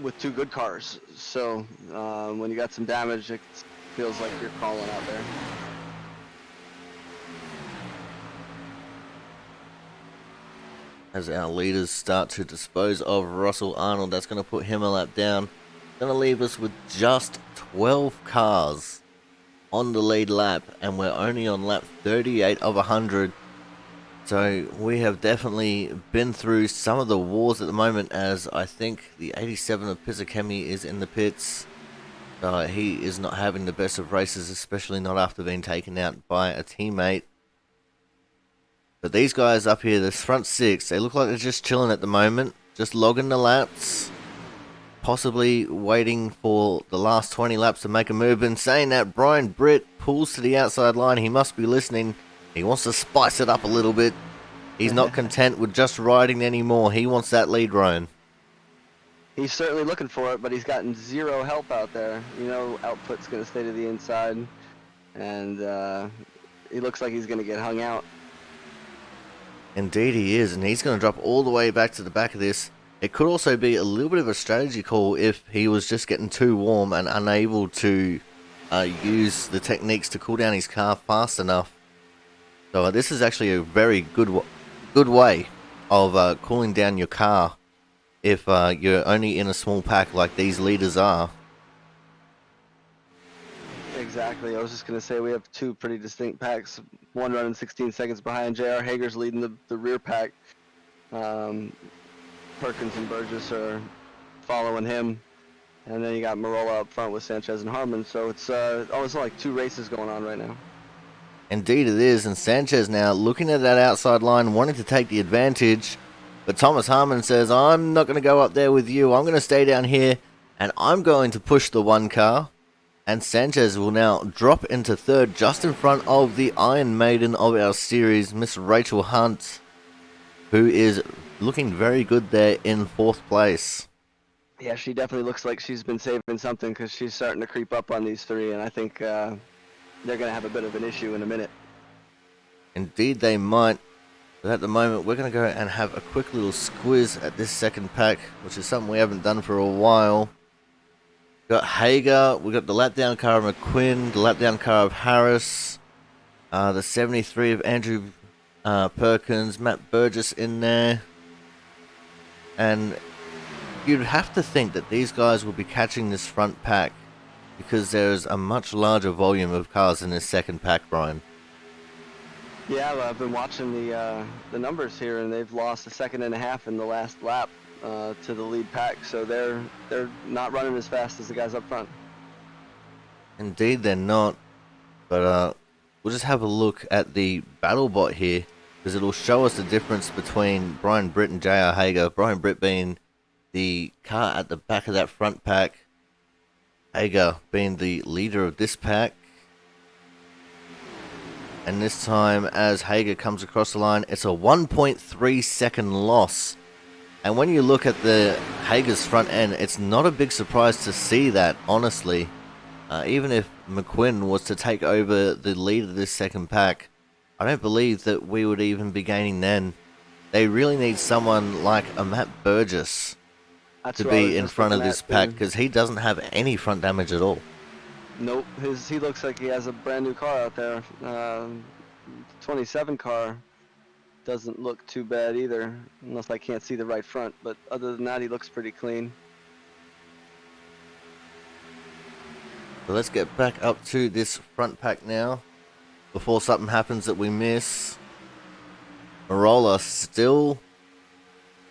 with two good cars. So when you got some damage, it feels like you're crawling out there. As our leaders start to dispose of Russell Arnold, that's going to put him a lap down. Going to leave us with just 12 cars on the lead lap, and we're only on lap 38 of 100. So we have definitely been through some of the wars at the moment, as I think the 87 of Pisakemi is in the pits. He is not having the best of races, especially not after being taken out by a teammate. But these guys up here, this front six, they look like they're just chilling at the moment, just logging the laps, possibly waiting for the last 20 laps to make a move. And saying that, Brian Britt pulls to the outside line. He must be listening. He wants to spice it up a little bit. He's not content with just riding anymore. He wants that lead, Ryan. He's certainly looking for it, but he's gotten zero help out there. You know, output's going to stay to the inside, and he looks like he's going to get hung out. Indeed he is, and he's going to drop all the way back to the back of this. It could also be a little bit of a strategy call if he was just getting too warm and unable to use the techniques to cool down his car fast enough. So this is actually a very good way of cooling down your car if you're only in a small pack like these leaders are. Exactly. I was just going to say we have two pretty distinct packs. One running 16 seconds behind. J.R. Hager's leading the rear pack. Perkins and Burgess are following him. And then you got Marola up front with Sanchez and Harmon. So it's almost like two races going on right now. Indeed it is, and Sanchez now looking at that outside line, wanting to take the advantage. But Thomas Harmon says, I'm not going to go up there with you. I'm going to stay down here, and I'm going to push the one car. And Sanchez will now drop into third, just in front of the Iron Maiden of our series, Miss Rachel Hunt, who is looking very good there in fourth place. Yeah, she definitely looks like she's been saving something, because she's starting to creep up on these three, and I think they're going to have a bit of an issue in a minute. Indeed they might. But at the moment, we're going to go and have a quick little squiz at this second pack, which is something we haven't done for a while. We've got Hager, we've got the lap down car of McQuinn, the lap down car of Harris, the 73 of Andrew Perkins, Matt Burgess in there. And you'd have to think that these guys will be catching this front pack, because there's a much larger volume of cars in this second pack, Brian. Yeah, well, I've been watching the numbers here, and they've lost a second and a half in the last lap to the lead pack, so they're not running as fast as the guys up front. Indeed they're not, but we'll just have a look at the battle bot here, because it'll show us the difference between Brian Britt and J.R. Hager. Brian Britt being the car at the back of that front pack, Hager being the leader of this pack. And this time, as Hager comes across the line, it's a 1.3 second loss And when you look at the Hager's front end, it's not a big surprise to see that, honestly. Even if McQuinn was to take over the lead of this second pack, I don't believe that we would even be gaining then. They really need someone like a Matt Burgess That's to what I was be in just front of looking this at, pack, too. because he doesn't have any front damage at all. Nope, he looks like he has a brand new car out there. 27 car doesn't look too bad either, unless I can't see the right front. But other than that, he looks pretty clean. So let's get back up to this front pack now, before something happens that we miss. Marola still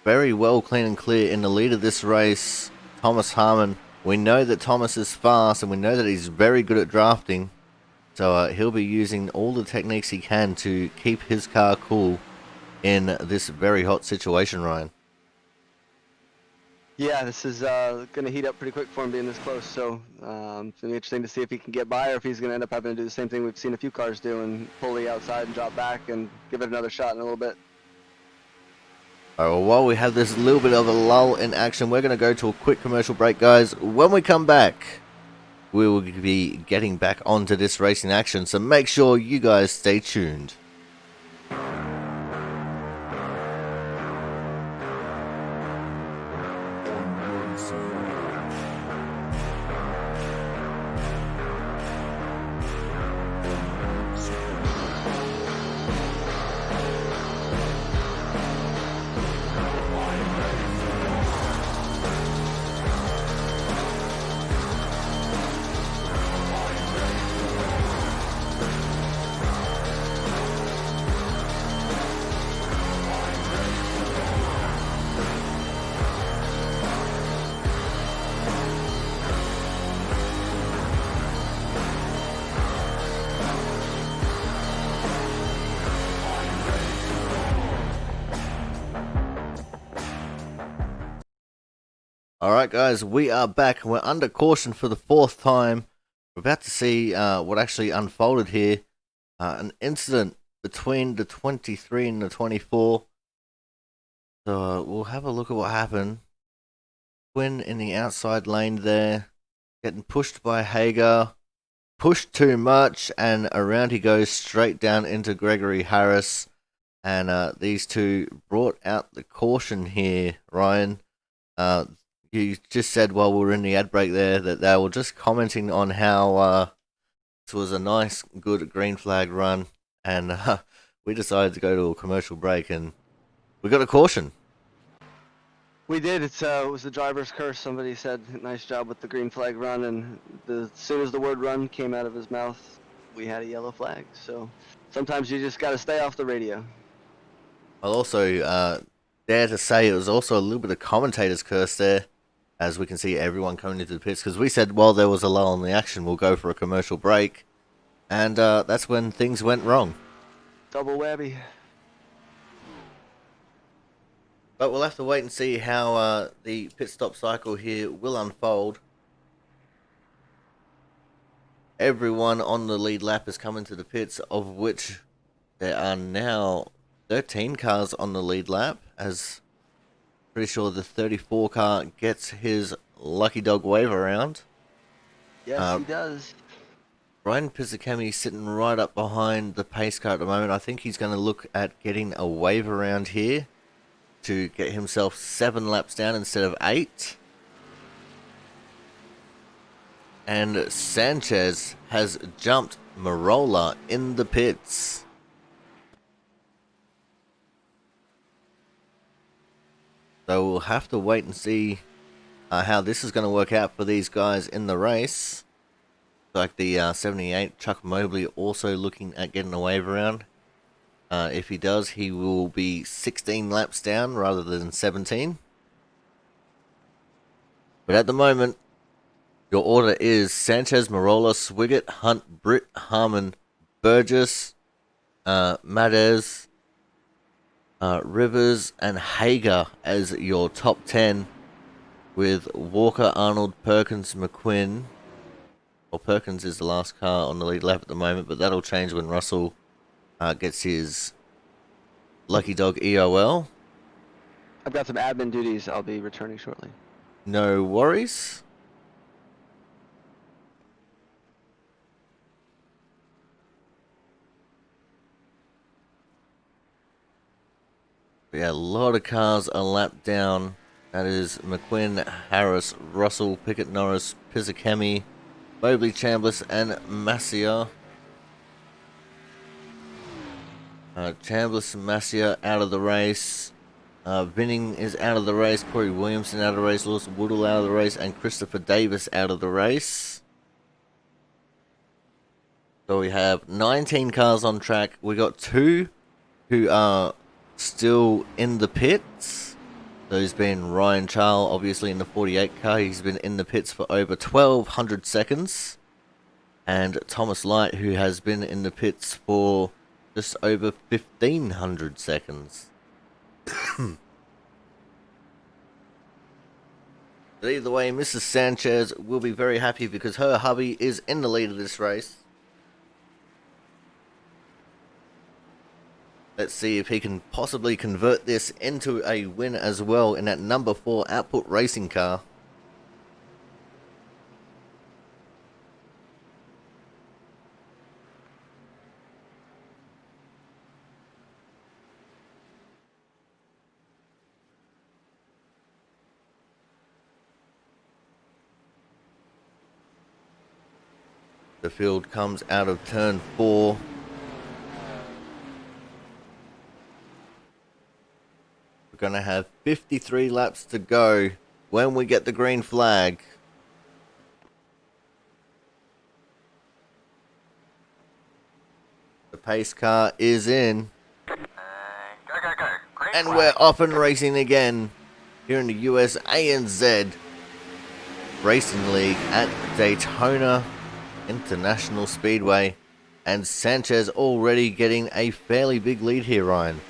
very well clean and clear in the lead of this race. Thomas Harmon, we know that Thomas is fast and we know that he's very good at drafting. So he'll be using all the techniques he can to keep his car cool in this very hot situation, Ryan. Yeah, this is going to heat up pretty quick for him being this close. So it's going to be interesting to see if he can get by or if he's going to end up having to do the same thing we've seen a few cars do and pull the outside and drop back and give it another shot in a little bit. Alright, well, while we have this little bit of a lull in action, we're going to go to a quick commercial break, guys. When we come back, we will be getting back onto this racing action, so make sure you guys stay tuned. Alright guys, we are back. We're under caution for the fourth time. We're about to see what actually unfolded here. An incident between the 23 and the 24. So we'll have a look at what happened. Quinn in the outside lane there, getting pushed by Hager. Pushed too much, and around he goes straight down into Gregory Harris. And these two brought out the caution here, Ryan. You just said while we were in the ad break there that they were just commenting on how this was a nice, good green flag run, and we decided to go to a commercial break, and we got a caution. We did. It was the driver's curse. Somebody said, nice job with the green flag run, and as soon as the word run came out of his mouth, we had a yellow flag. So sometimes you just got to stay off the radio. I'll also dare to say it was also a little bit of commentator's curse there, as we can see everyone coming into the pits, because we said while there was a lull in the action, we'll go for a commercial break, and that's when things went wrong. Double whammy. But we'll have to wait and see how the pit stop cycle here will unfold. Everyone on the lead lap is coming to the pits, of which there are now 13 cars on the lead lap, as pretty sure the 34 car gets his lucky dog wave around. Yes, he does. Ryan Pizzicami sitting right up behind the pace car at the moment. I think he's going to look at getting a wave around here to get himself 7 laps down instead of 8. And Sanchez has jumped Marola in the pits. So we'll have to wait and see how this is going to work out for these guys in the race. Like the 78, Chuck Mobley also looking at getting a wave around. If he does, he will be 16 laps down rather than 17. But at the moment, your order is Sanchez, Marola, Swiggett, Hunt, Britt, Harmon, Burgess, Madez, Rivers, and Hager as your top 10, with Walker, Arnold, Perkins, McQuinn. Well, Perkins is the last car on the lead lap at the moment, but that'll change when Russell gets his lucky dog EOL. I've got some admin duties. I'll be returning shortly. No worries. Yeah, a lot of cars are lapped down. That is McQuinn, Harris, Russell, Pickett, Norris, Pizzakemi, Mobley, Chambliss, and Massier. Chambliss and Massier out of the race. Vinning is out of the race. Corey Williamson out of the race. Lewis Woodall out of the race. And Christopher Davis out of the race. So we have 19 cars on track. We got 2 who are still in the pits. So he's been Ryan Charles, obviously in the 48 car. He's been in the pits for over 1,200 seconds. And Thomas Light, who has been in the pits for just over 1,500 seconds. But either way, Mrs. Sanchez will be very happy because her hubby is in the lead of this race. Let's see if he can possibly convert this into a win as well in that number 4 Output Racing car. The field comes out of turn 4. We're going to have 53 laps to go when we get the green flag. The pace car is in. Go, go, go. Green And flag. we're off and racing again here in the USANZ Racing League at Daytona International Speedway. And Sanchez already getting a fairly big lead here, Ryan.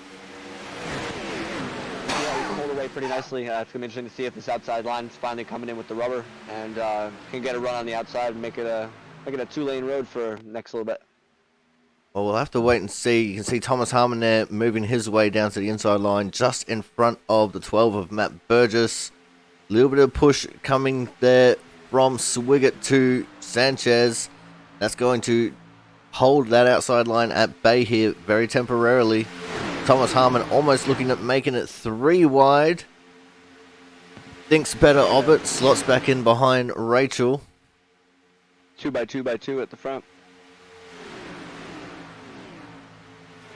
Yeah, we pulled away pretty nicely. It's going to be interesting to see if this outside line's finally coming in with the rubber and can get a run on the outside and make it a 2-lane road for next little bit. Well, we'll have to wait and see. You can see Thomas Harmon there moving his way down to the inside line just in front of the 12 of Matt Burgess. A little bit of push coming there from Swiggett to Sanchez. That's going to hold that outside line at bay here very temporarily. Thomas Harmon almost looking at making it 3 wide. Thinks better of it. Slots back in behind Rachel. 2x2x2 at the front.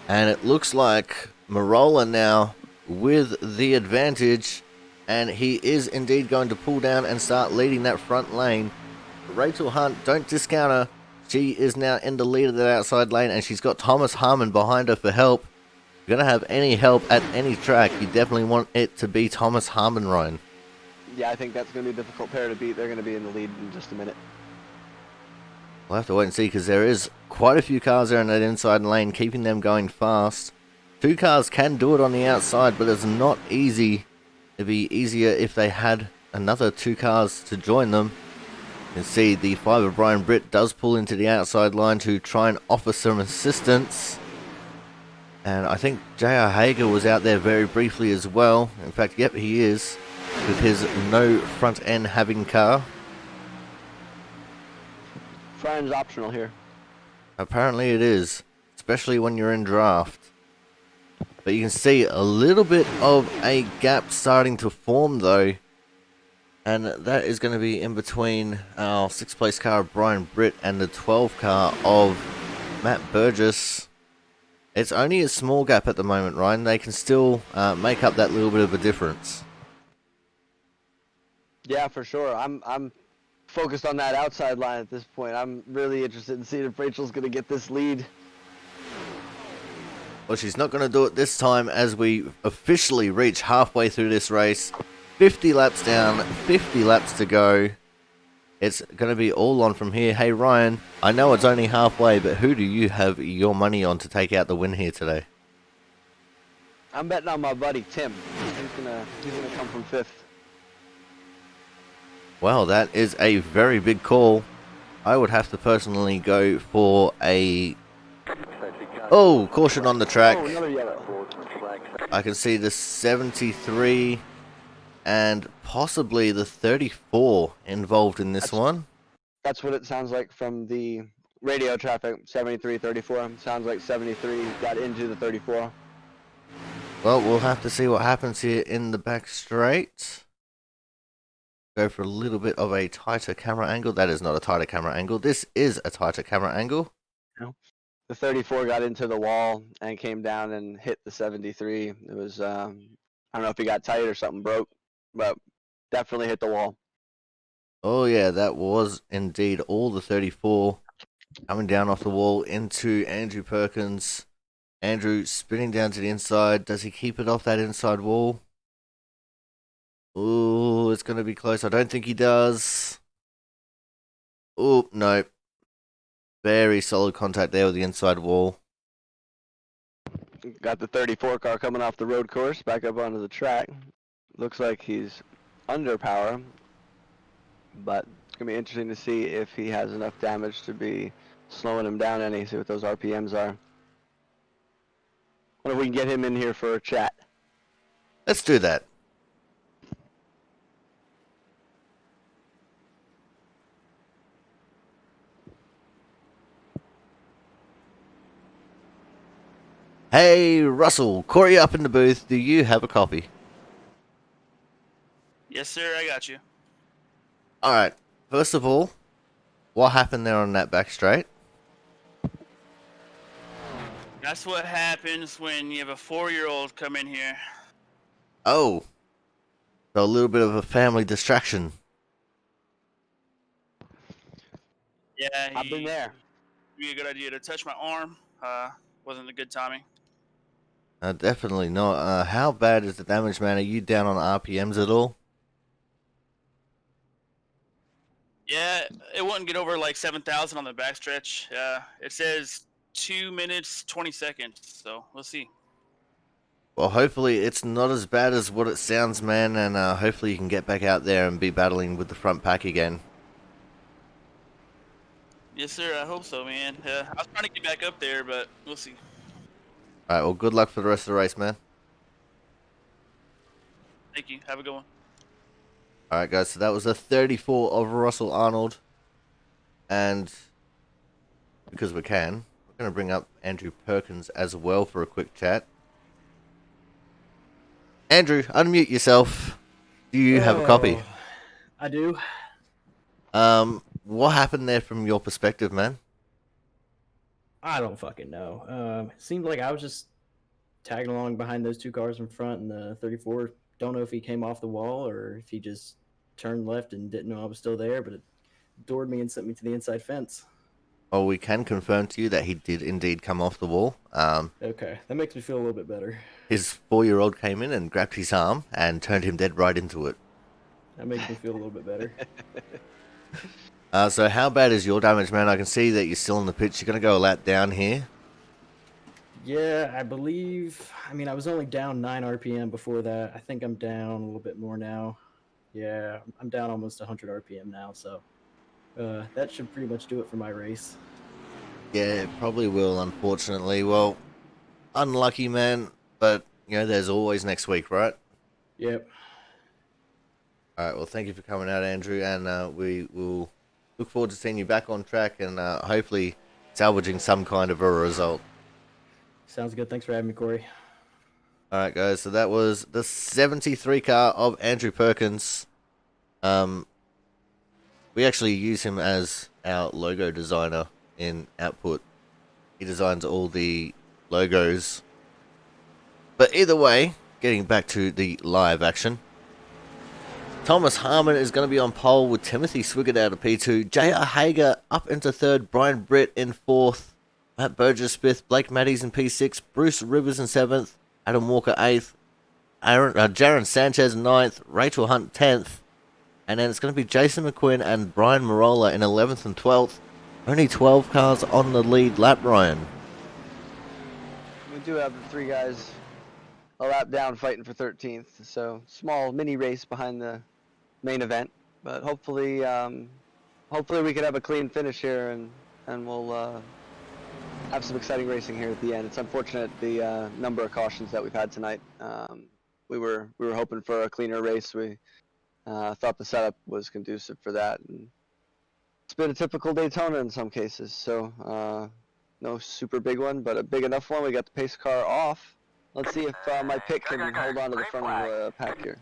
And it looks like Marola now with the advantage. And he is indeed going to pull down and start leading that front lane. Rachel Hunt, don't discount her. She is now in the lead of that outside lane. And she's got Thomas Harmon behind her for help. If you're going to have any help at any track, you definitely want it to be Thomas Harmon, Ryan. Yeah, I think that's going to be a difficult pair to beat. They're going to be in the lead in just a minute. We'll have to wait and see because there is quite a few cars there in that inside lane, keeping them going fast. 2 cars can do it on the outside, but it's not easy. It'd be easier if they had another 2 cars to join them. You can see the 5 of Brian Britt does pull into the outside line to try and offer some assistance. And I think J.R. Hager was out there very briefly as well. In fact, yep, he is, with his no front end having car. Frying's optional here. Apparently it is, especially when you're in draft. But you can see a little bit of a gap starting to form though. And that is going to be in between our 6th place car of Brian Britt and the 12 car of Matt Burgess. It's only a small gap at the moment, Ryan. They can still make up that little bit of a difference. Yeah, for sure. I'm focused on that outside line at this point. I'm really interested in seeing if Rachel's going to get this lead. Well, she's not going to do it this time as we officially reach halfway through this race. 50 laps down, 50 laps to go. It's going to be all on from here. Hey, Ryan, I know it's only halfway, but who do you have your money on to take out the win here today? I'm betting on my buddy Tim. He's gonna come from 5th. Well, that is a very big call. I would have to personally go for a Oh, caution on the track. Oh, another yellow. I can see the 73 and possibly the 34 involved in this one. That's what it sounds like from the radio traffic. 73, 34. Sounds like 73 got into the 34. Well, we'll have to see what happens here in the back straight. Go for a little bit of a tighter camera angle. That is not a tighter camera angle. This is a tighter camera angle. The 34 got into the wall and came down and hit the 73. It was, I don't know if he got tight or something broke, but definitely hit the wall. Oh yeah, that was indeed all the 34 coming down off the wall into Andrew Perkins. Andrew spinning down to the inside. Does he keep it off that inside wall? Ooh, it's going to be close. I don't think he does. Oh, no. Very solid contact there with the inside wall. Got the 34 car coming off the road course back up onto the track. Looks like he's under power, but it's going to be interesting to see if he has enough damage to be slowing him down any, see what those RPMs are. Wonder if we can get him in here for a chat. Let's do that. Hey, Russell, Corey up in the booth. Do you have a copy? Yes, sir, I got you. Alright, first of all, what happened there on that back straight? That's what happens when you have a 4-year-old come in here. Oh, so a little bit of a family distraction. Yeah, I've been there. It'd be a good idea to touch my arm. Wasn't a good timing. Definitely not. How bad is the damage, man? Are you down on RPMs at all? Yeah, it wouldn't get over like 7,000 on the backstretch. It says 2 minutes, 20 seconds, so we'll see. Well, hopefully it's not as bad as what it sounds, man, and hopefully you can get back out there and be battling with the front pack again. Yes, sir, I hope so, man. I was trying to get back up there, but we'll see. Alright, well, good luck for the rest of the race, man. Thank you. Have a good one. Alright, guys, so that was a 34 of Russell Arnold. And because we can, we're going to bring up Andrew Perkins as well for a quick chat. Andrew, unmute yourself. Do you have a copy? I do. What happened there from your perspective, man? I don't fucking know. It seemed like I was just tagging along behind those two cars in front, and the 34. Don't know if he came off the wall or if he just turned left and didn't know I was still there, but it doored me and sent me to the inside fence. Well, we can confirm to you that he did indeed come off the wall. Okay, that makes me feel a little bit better. His 4-year-old came in and grabbed his arm and turned him dead right into it. That makes me feel a little bit better. So how bad is your damage, man? I can see that you're still in the pits. You're going to go a lap down here. Yeah, I believe. I mean, I was only down 9 RPM before that. I think I'm down a little bit more now. Yeah, I'm down almost 100 RPM now, so that should pretty much do it for my race. Yeah, it probably will, unfortunately. Well, unlucky, man. But, you know, there's always next week, right? Yep. All right, well, thank you for coming out, Andrew. And we will look forward to seeing you back on track and hopefully salvaging some kind of a result. Sounds good. Thanks for having me, Corey. All right, guys. So that was the 73 car of Andrew Perkins. We actually use him as our logo designer in Output. He designs all the logos. But either way, getting back to the live action. Thomas Harmon is going to be on pole with Timothy Swigert out of P2. J.R. Hager up into third. Brian Britt in fourth. Matt Burgess fifth. Blake Matties in P6. Bruce Rivers in seventh. Adam Walker eighth. Jaron Sanchez ninth. Rachel Hunt 10th. And then it's going to be Jason McQuinn and Brian Marola in 11th and 12th. Only 12 cars on the lead lap, Ryan. We do have the 3 guys a lap down fighting for 13th, so small mini race behind the main event. But hopefully we can have a clean finish here, and we'll have some exciting racing here at the end. It's unfortunate the number of cautions that we've had tonight. We were hoping for a cleaner race. We thought the setup was conducive for that, and it's been a typical Daytona in some cases. So no super big one, but a big enough one. We got the pace car off. Let's see if my pick can hold on to the front of the pack here.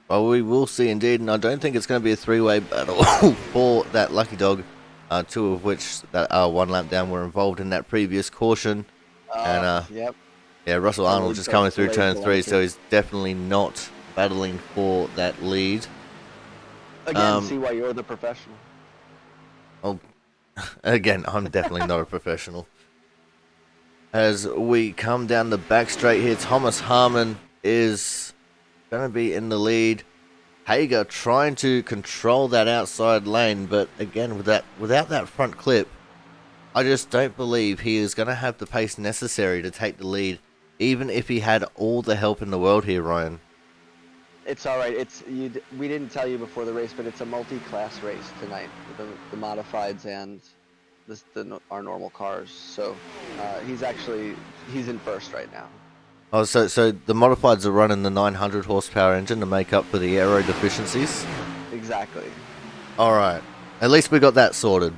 Well, we will see indeed, and I don't think it's going to be a three-way battle for that lucky dog. Two of which that are one lap down were involved in that previous caution. And Yep. yeah, Russell That Arnold really just does coming through delay turn the 3, line so too. he's definitely not battling for that lead. Again, see why you're the professional. Oh, again, I'm definitely not a professional. As we come down the back straight here, Thomas Harmon is going to be in the lead. Hager trying to control that outside lane, but again, without that front clip, I just don't believe he is going to have the pace necessary to take the lead, even if he had all the help in the world here, Ryan. It's all right. We didn't tell you before the race, but it's a multi-class race tonight with the modifieds and our normal cars. So he's in first right now. Oh, so the modifieds are running the 900 horsepower engine to make up for the aero deficiencies? Exactly. Alright, at least we got that sorted.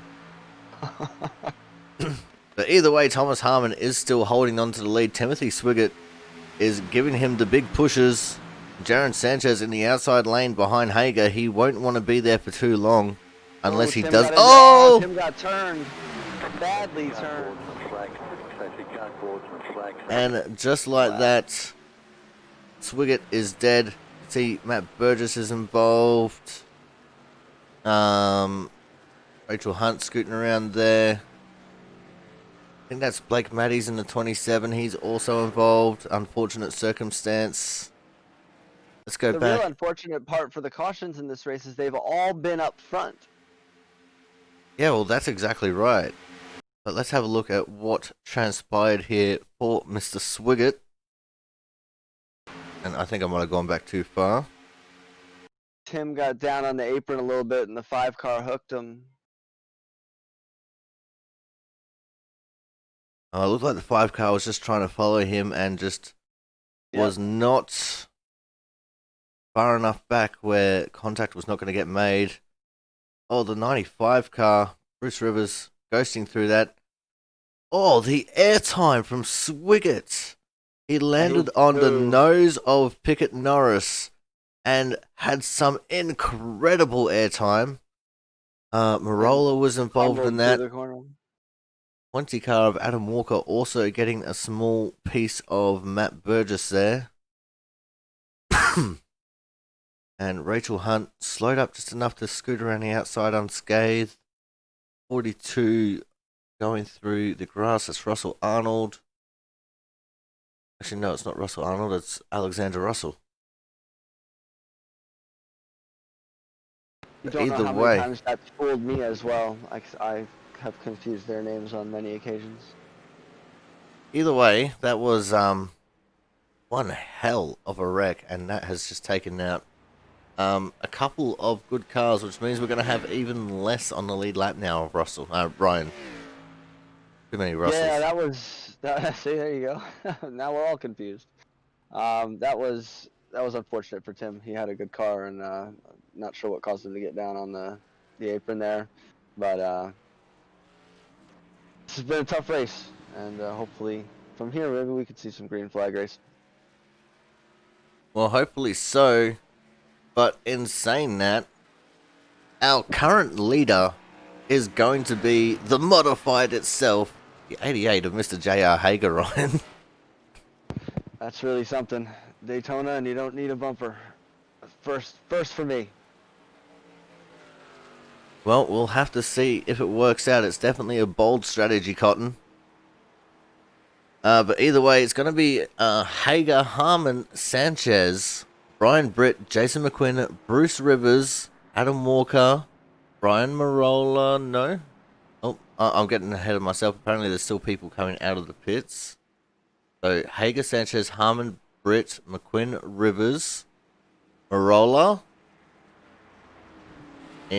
But either way, Thomas Harmon is still holding on to the lead. Timothy Swiggett is giving him the big pushes. Jaron Sanchez in the outside lane behind Hager. He won't want to be there for too long unless he does. Oh! Tim got turned. Badly turned. And just like that, Swiggett is dead. See, Matt Burgess is involved. Rachel Hunt scooting around there. I think that's Blake Matties in the 27. He's also involved. Unfortunate circumstance. Let's go The back. real unfortunate part for the cautions in this race is they've all been up front. Yeah, well, that's exactly right. But let's have a look at what transpired here for Mr. Swiggett. And I think I might have gone back too far. Tim got down on the apron a little bit and the 5 car hooked him. It looked like the 5 car was just trying to follow him and just was not far enough back where contact was not going to get made. Oh, the 95 car, Bruce Rivers ghosting through that. Oh, the airtime from Swiggett. He landed on the nose of Pickett Norris and had some incredible airtime. Marola was involved in that. 20 car of Adam Walker also getting a small piece of Matt Burgess there. And Rachel Hunt slowed up just enough to scoot around the outside unscathed. 42 going through the grass. That's Russell Arnold. Actually, no, it's not Russell Arnold. It's Alexander Russell. You don't know how many times that's fooled me as well. I have confused their names on many occasions. Either way, that was one hell of a wreck, and that has just taken out a couple of good cars, which means we're going to have even less on the lead lap now of Ryan. Too many Russells. Yeah, that was. See, there you go. Now we're all confused. That was unfortunate for Tim. He had a good car, and not sure what caused him to get down on the apron there, but this has been a tough race, and hopefully from here maybe we could see some green flag race. Well, hopefully so. But in saying that, our current leader is going to be the modified itself, the 88 of Mr. J.R. Hager, Ryan. That's really something. Daytona, and you don't need a bumper. First for me. Well, we'll have to see if it works out. It's definitely a bold strategy, Cotton. But either way, it's going to be Hager, Harmon, Sanchez, Brian Britt, Jason McQuinn, Bruce Rivers, Adam Walker, Brian Marola. No? Oh, I'm getting ahead of myself. Apparently there's still people coming out of the pits. So Hager, Sanchez, Harmon, Britt, McQuinn, Rivers, Marola.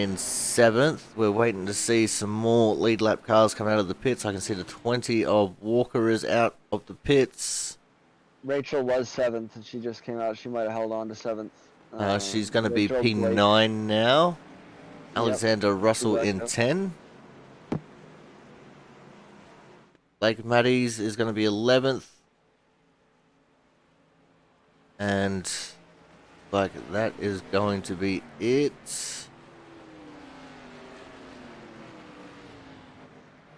in 7th. We're waiting to see some more lead lap cars come out of the pits. I can see the 20 of Walker is out of the pits. Rachel was 7th, and she just came out. She might have held on to 7th. She's going to be Rachel, Blake. P9 now. Yep. Alexander Russell in Yep. 10. Blake Matties is going to be 11th. And like that is going to be it.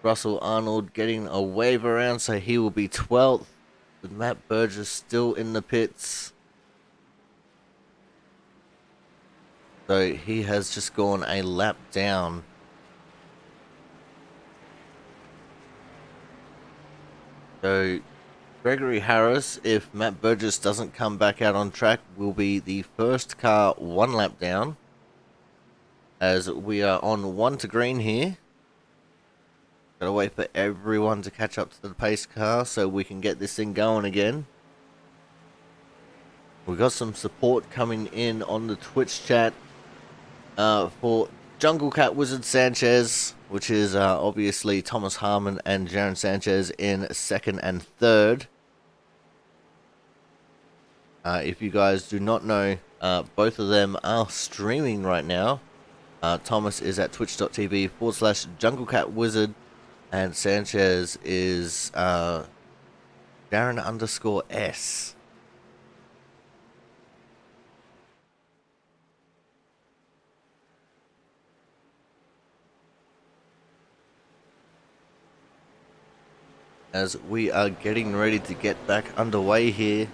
Russell Arnold getting a wave around, so he will be 12th. With Matt Burgess still in the pits. So he has just gone a lap down. So Gregory Harris, if Matt Burgess doesn't come back out on track, will be the first car 1 lap down. As we are on 1 to green here. Gotta wait for everyone to catch up to the pace car so we can get this thing going again. We've got some support coming in on the Twitch chat for Jungle Cat Wizard Sanchez, which is obviously Thomas Harmon and Jaron Sanchez in 2nd and 3rd. If you guys do not know, both of them are streaming right now. Thomas is at twitch.tv/JungleCatWizard, and Sanchez is Darren_S. As we are getting ready to get back underway here.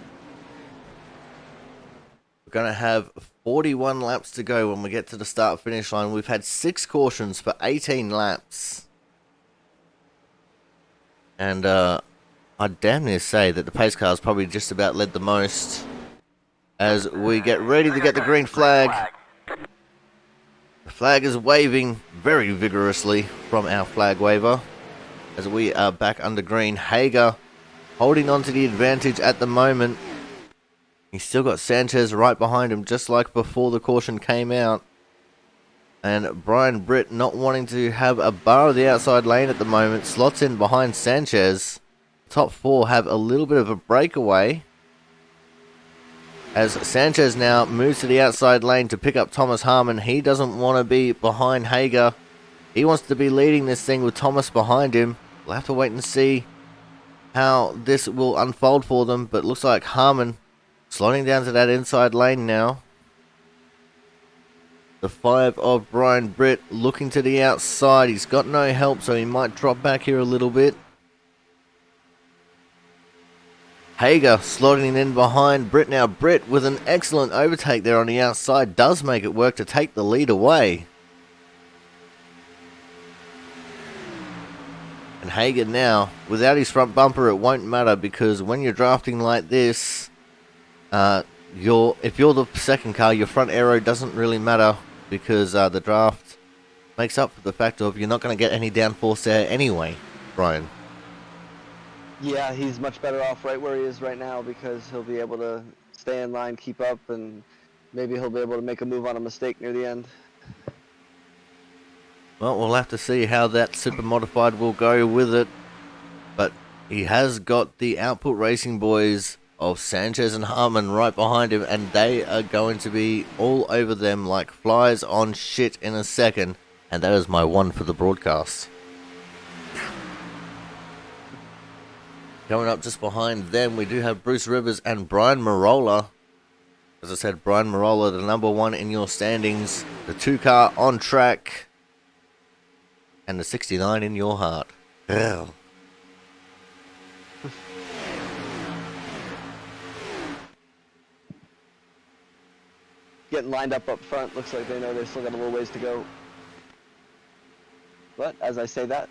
We're going to have 41 laps to go when we get to the start finish line. We've had 6 cautions for 18 laps. And I'd damn near say that the pace cars probably just about led the most. As we get ready to get the green flag. The flag is waving very vigorously from our flag waver. As we are back under green. Hager holding on to the advantage at the moment. He's still got Sanchez right behind him, just like before the caution came out. And Brian Britt, not wanting to have a bar of the outside lane at the moment, slots in behind Sanchez. Top 4 have a little bit of a breakaway. As Sanchez now moves to the outside lane to pick up Thomas Harmon. He doesn't want to be behind Hager. He wants to be leading this thing with Thomas behind him. We'll have to wait and see how this will unfold for them. But looks like Harmon sliding down to that inside lane now. The 5 of Brian Britt looking to the outside. He's got no help, so he might drop back here a little bit. Hager slotting in behind Britt now. Britt with an excellent overtake there on the outside. Does make it work to take the lead away. And Hager now, without his front bumper, it won't matter, because when you're drafting like this, if you're the second car, your front aero doesn't really matter, because the draft makes up for the fact of you're not going to get any downforce there anyway, Brian. Yeah, he's much better off right where he is right now, because he'll be able to stay in line, keep up, and maybe he'll be able to make a move on a mistake near the end. Well, we'll have to see how that super modified will go with it. But he has got the Output Racing boys of Sanchez and Harmon right behind him, and they are going to be all over them like flies on shit in a second. And that is my one for the broadcast. Coming up just behind them, we do have Bruce Rivers and Brian Marola. As I said, Brian Marola, the number 1 in your standings, the 2 car on track, and the 69 in your heart. Ugh. Getting lined up front, looks like they know they still got a little ways to go. But as I say that,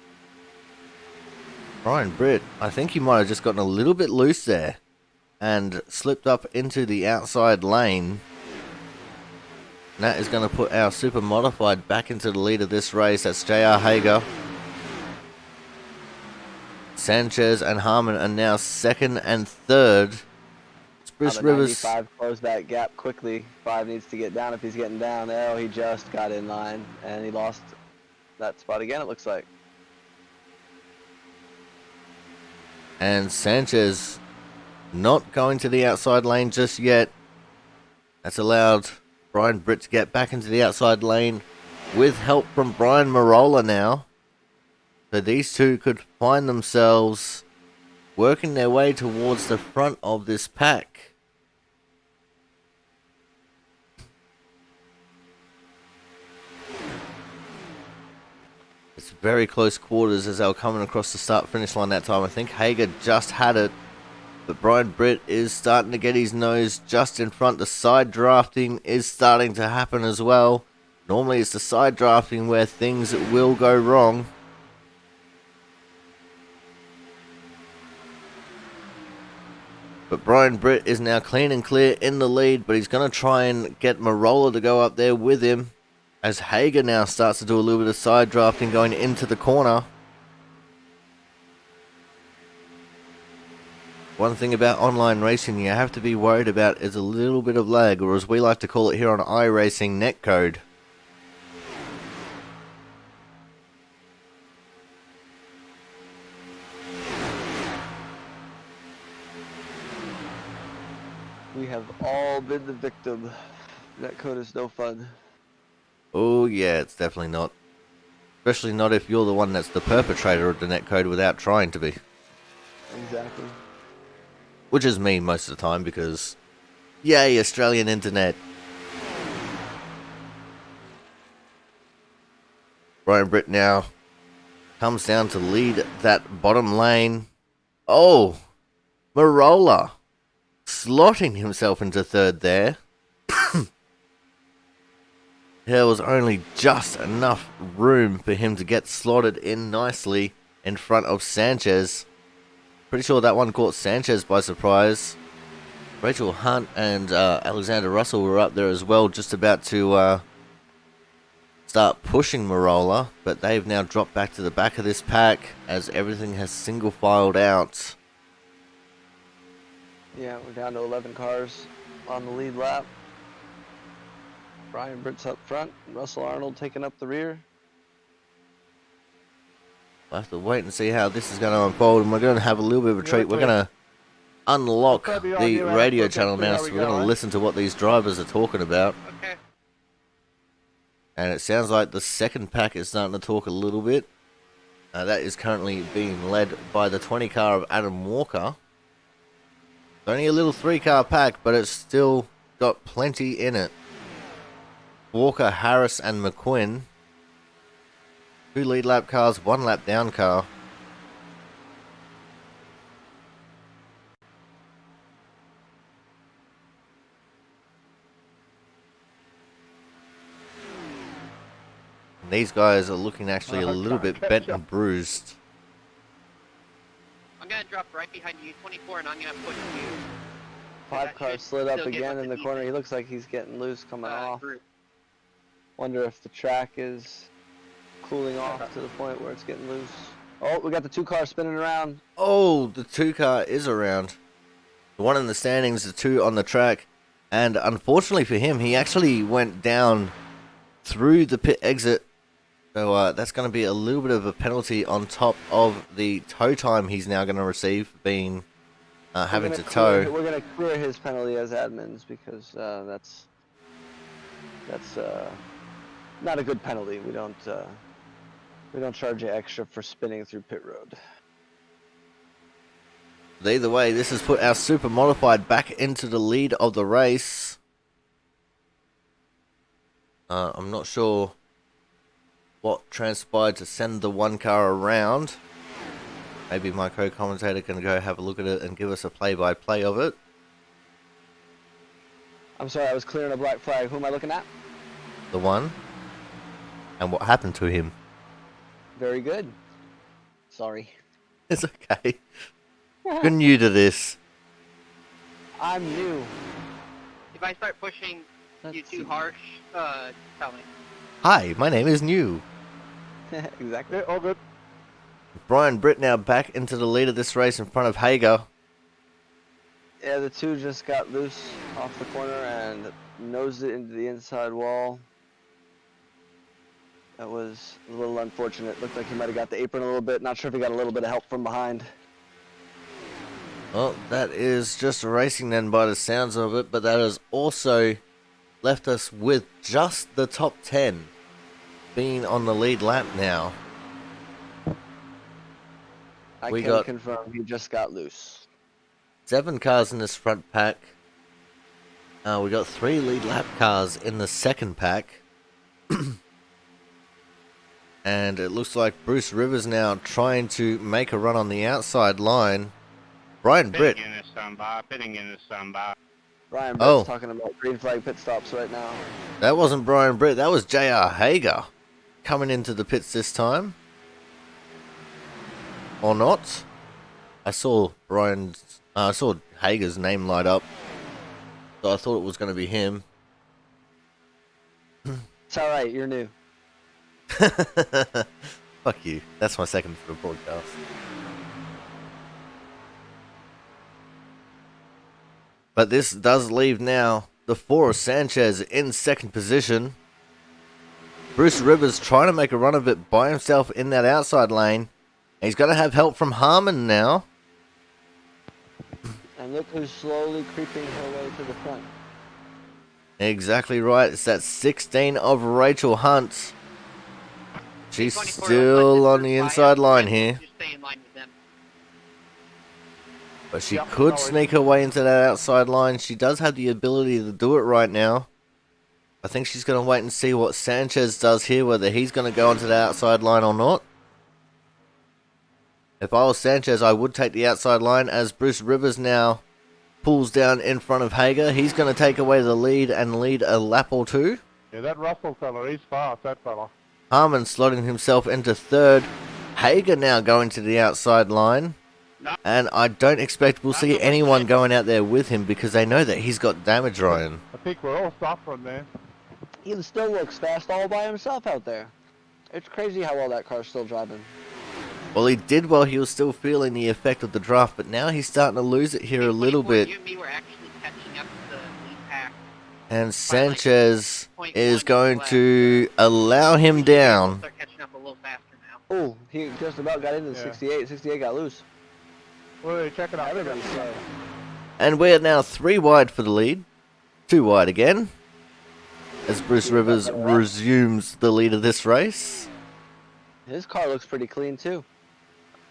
Brian Britt, I think he might have just gotten a little bit loose there and slipped up into the outside lane. And that is going to put our super modified back into the lead of this race. That's JR Hager. Sanchez and Harmon are now 2nd and 3rd. Chris the Rivers. 95 closed that gap quickly. 5 needs to get down if he's getting down. Oh, he just got in line, and he lost that spot again, it looks like. And Sanchez not going to the outside lane just yet. That's allowed Brian Britt to get back into the outside lane with help from Brian Marola now. So these two could find themselves working their way towards the front of this pack. It's very close quarters as they were coming across the start-finish line that time. I think Hager just had it, but Brian Britt is starting to get his nose just in front. The side drafting is starting to happen as well. Normally it's the side drafting where things will go wrong. But Brian Britt is now clean and clear in the lead, but he's going to try and get Marola to go up there with him, as Hager now starts to do a little bit of side drafting going into the corner. One thing about online racing you have to be worried about is a little bit of lag, or as we like to call it here on iRacing, netcode. We have all been the victim. That code is no fun. Oh yeah, it's definitely not. Especially not if you're the one that's the perpetrator of the netcode without trying to be. Exactly. Which is me most of the time because, yay, Australian internet. Brian Britt now comes down to lead that bottom lane. Oh, Marola slotting himself into third there. There was only just enough room for him to get slotted in nicely in front of Sanchez. Pretty sure that one caught Sanchez by surprise. Rachel Hunt and Alexander Russell were up there as well, just about to start pushing Marola, but they've now dropped back to the back of this pack as everything has single filed out. Yeah, we're down to 11 cars on the lead lap. Brian Britt's up front, Russell Arnold taking up the rear. We'll have to wait and see how this is going to unfold, and we're going to have a little bit of a treat. We're going to unlock the radio channel now, so we're going to listen to what these drivers are talking about. Okay. And it sounds like the second pack is starting to talk a little bit. That is currently being led by the 20 car of Adam Walker. It's only a little 3-car pack, but it's still got plenty in it. Walker, Harris, and McQuinn. 2 lead lap cars, 1 lap down car. And these guys are looking actually a little bit bent and bruised. I'm gonna drop right behind you, 24, and I'm gonna push you. 5 cars slid up again in the corner. He looks like he's getting loose coming off. Group. Wonder if the track is cooling off to the point where it's getting loose. Oh, we got the 2 cars spinning around. Oh, the 2 car is around. The one in the standings, the 2 on the track. And unfortunately for him, he actually went down through the pit exit. So that's going to be a little bit of a penalty on top of the tow time he's now going to receive, being having to tow. We're going to clear his penalty as admins because that's not a good penalty. We don't charge you extra for spinning through pit road. Either way, this has put our super modified back into the lead of the race. I'm not sure what transpired to send the 1 car around. Maybe my co-commentator can go have a look at it and give us a play-by-play of it. I'm sorry, I was clearing a black flag. Who am I looking at? The 1. And what happened to him. Very good. Sorry. It's okay. You're new to this. I'm new. If I start pushing you too harsh, tell me. Hi, my name is New. Exactly. Yeah, all good. Brian Britt now back into the lead of this race in front of Hager. Yeah, the two just got loose off the corner and nosed it into the inside wall. That was a little unfortunate. Looked like he might have got the apron a little bit. Not sure if he got a little bit of help from behind. Well, that is just racing then by the sounds of it, but that has also left us with just the top 10 being on the lead lap now. I We can got- confirm he just got loose. 7 cars in this front pack. We got 3 lead lap cars in the second pack. And it looks like Bruce Rivers now trying to make a run on the outside line. Brian Britt. Pitting in this sunbar, pitting in this sunbar. Brian Oh. Britt's talking about green flag pit stops right now. That wasn't Brian Britt, that was JR Hager coming into the pits this time. Or not. I saw Hager's name light up. So I thought it was going to be him. It's alright, you're new. Fuck you. That's my second for the broadcast. But this does leave now the 4 of Sanchez in second position. Bruce Rivers trying to make a run of it by himself in that outside lane. He's going to have help from Harmon now. And look who's slowly creeping her way to the front. Exactly right. It's that 16 of Rachel Hunt. She's 24 still left on the in inside five, line and here. Just stay in line with them. But she Yep, could sorry. sneak her way into that outside line. She does have the ability to do it right now. I think she's going to wait and see what Sanchez does here, whether he's going to go onto the outside line or not. If I was Sanchez, I would take the outside line as Bruce Rivers now pulls down in front of Hager. He's going to take away the lead and lead a lap or two. Yeah, that Russell fella, he's fast, that fella. Harmon slotting himself into third. Hager now going to the outside line. And I don't expect we'll see anyone going out there with him because they know that he's got damage, Ryan. I think we're all suffering there. He still looks fast all by himself out there. It's crazy how well that car's still driving. Well, he did while he was still feeling the effect of the draft, but now he's starting to lose it here a little 24, bit. You and me were actually catching up to the lead pack. And Sanchez .1 is going left, to allow him down. Start catching up a little faster now. Oh, he just about got into the Yeah. 68. 68 got loose. Well, check it out. Everybody's slow. And we're now 3 wide for the lead. 2 wide again. As Bruce Rivers resumes the lead of this race. His car looks pretty clean too.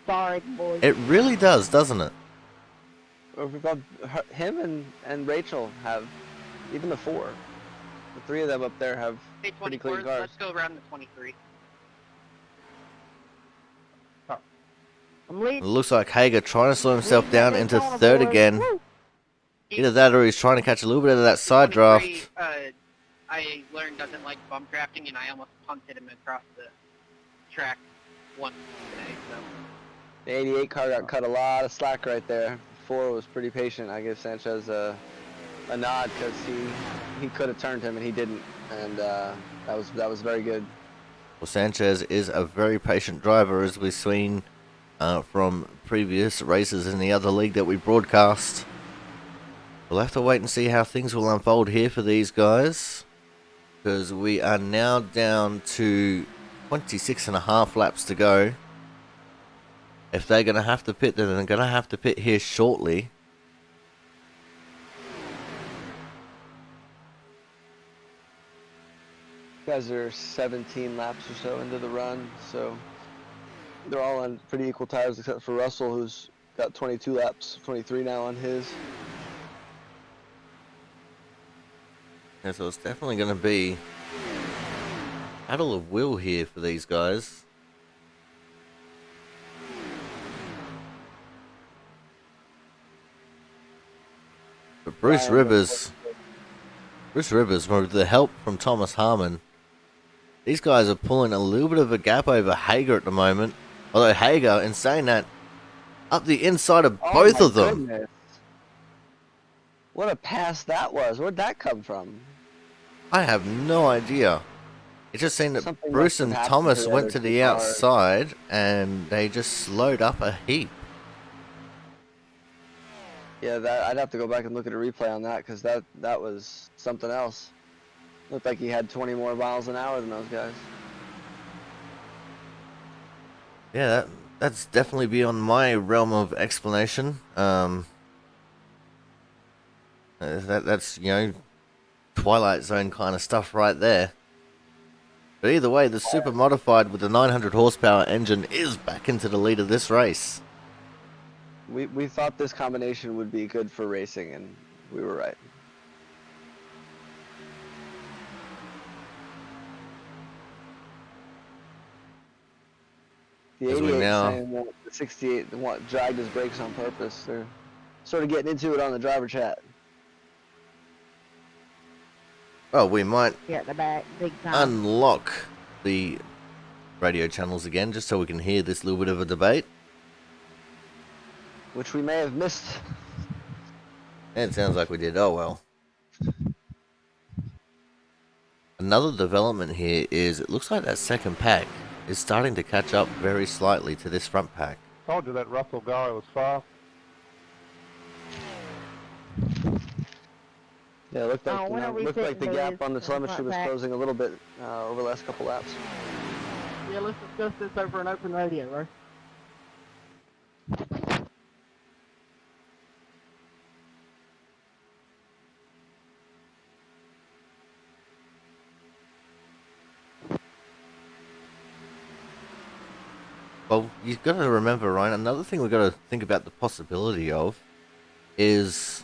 Sorry, boy. It really does, doesn't it? We've got him and Rachel have, even the 4. The 3 of them up there have Hey, pretty 24, clean cars. let's go around the 23. I'm It leaving. looks like Hager trying to slow himself down into third again. Either that or he's trying to catch a little bit of that side 23, draft. I learned doesn't like bump drafting, and I almost punted him across the track once today, so. The 88 car got cut a lot of slack right there. 4 was pretty patient. I give Sanchez a nod because he could have turned him and he didn't, and that was very good. Well, Sanchez is a very patient driver, as we've seen from previous races in the other league that we broadcast. We'll have to wait and see how things will unfold here for these guys, because we are now down to 26.5 laps to go. If they're going to have to pit, then they're going to have to pit here shortly. You guys are 17 laps or so into the run, so they're all on pretty equal tires except for Russell, who's got 22 laps, 23 now on his. Yeah, so it's definitely going to be battle of will here for these guys. But Bruce Rivers, with the help from Thomas Harmon, these guys are pulling a little bit of a gap over Hager at the moment. Although Hager, in saying that, up the inside of both my of them. goodness. What a pass that was. Where'd that come from? I have no idea. It just seemed that Something Bruce must have and happened Thomas to the went other to two the cars. outside and they just slowed up a heap. Yeah, that I'd have to go back and look at a replay on that because that was something else. Looked like he had 20 more miles an hour than those guys. Yeah, that's definitely beyond my realm of explanation. That's Twilight Zone kind of stuff right there. But either way, the super modified with the 900 horsepower engine is back into the lead of this race. We thought this combination would be good for racing, and we were right. The As we 88 now- saying that the 68 dragged his brakes on purpose. They're sort of getting into it on the driver chat. Well, we might Here at the back, big time. unlock the radio channels again just so we can hear this little bit of a debate. Which we may have missed. It sounds like we did. Oh well. Another development here is it looks like that second pack is starting to catch up very slightly to this front pack. Told you that Russell guy was fast. Yeah, it looked like, when are we looked like the sitting gap those on the telemetry front was pack? closing a little bit over the last couple laps. Yeah, let's discuss this over an open radio, right? Well, you've got to remember, Ryan, another thing we've got to think about the possibility of is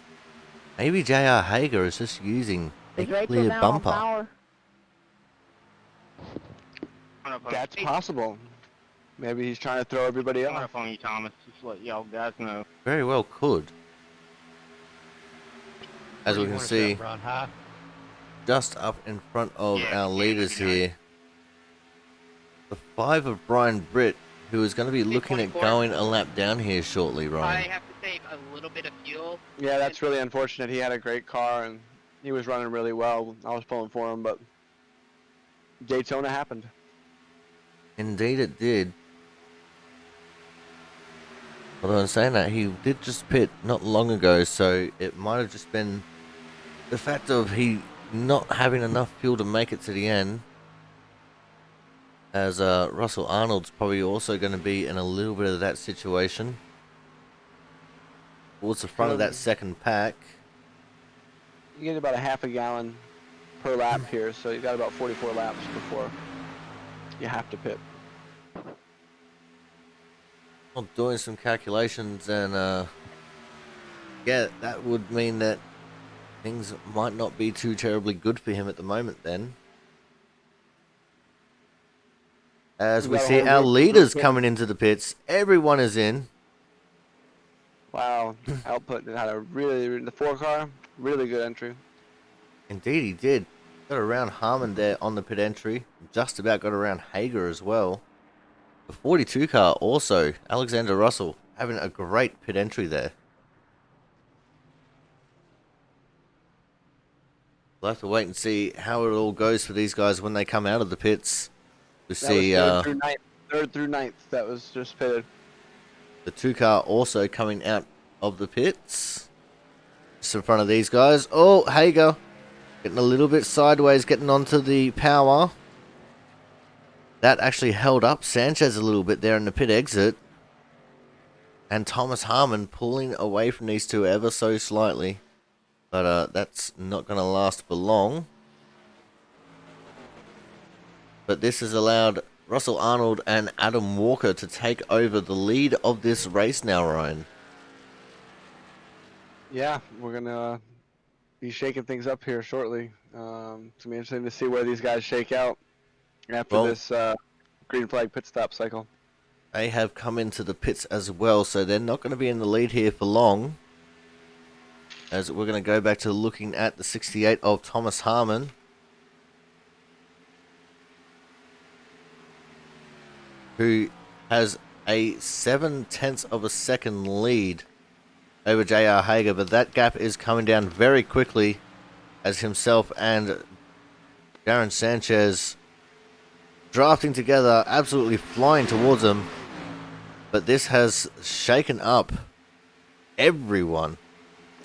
maybe J.R. Hager is just using a Is Rachel clear down on bumper. power? That's possible. Maybe he's trying to throw everybody I'm off. on you, Thomas. Just let y'all guys know. Very well could. As we can see, just up in front of Yeah, our yeah, leaders that'd be here, the 5 of Brian Britt, who is going to be looking at 24. going a lap down here shortly, I Ryan. have to save a little bit of fuel. Yeah, that's really unfortunate. He had a great car and he was running really well. I was pulling for him, but Daytona happened. Indeed it did. Although in saying that, he did just pit not long ago, so it might have just been the fact of he not having enough fuel to make it to the end. As Russell Arnold's probably also going to be in a little bit of that situation. Towards the front of that second pack. You get about a half a gallon per lap here, so you got about 44 laps before you have to pit. Well, doing some calculations, and yeah, that would mean that things might not be too terribly good for him at the moment then. As We we got a see whole our group- leaders group- coming into the pits, everyone is in. Wow, output had a really, the 4 car, really good entry. Indeed he did. Got around Harmon there on the pit entry. Just about got around Hager as well. The 42 car also, Alexander Russell, having a great pit entry there. We'll have to wait and see how it all goes for these guys when they come out of the pits. We That see was third through ninth. That was just pitted. the 2 car also coming out of the pits. Just in front of these guys. Oh, Hager getting a little bit sideways, getting onto the power. That actually held up Sanchez a little bit there in the pit exit. And Thomas Harmon pulling away from these two ever so slightly. But that's not going to last for long. But this has allowed Russell Arnold and Adam Walker to take over the lead of this race now, Ryan. Yeah, we're gonna be shaking things up here shortly. It's gonna be interesting to see where these guys shake out after Well- this green flag pit stop cycle. They have come into the pits as well, so they're not going to be in the lead here for long. As we're going to go back to looking at the 68 of Thomas Harmon. Who has a 7/10 of a second lead over J.R. Hager, but that gap is coming down very quickly as himself and Darren Sanchez drafting together, absolutely flying towards him. But this has shaken up everyone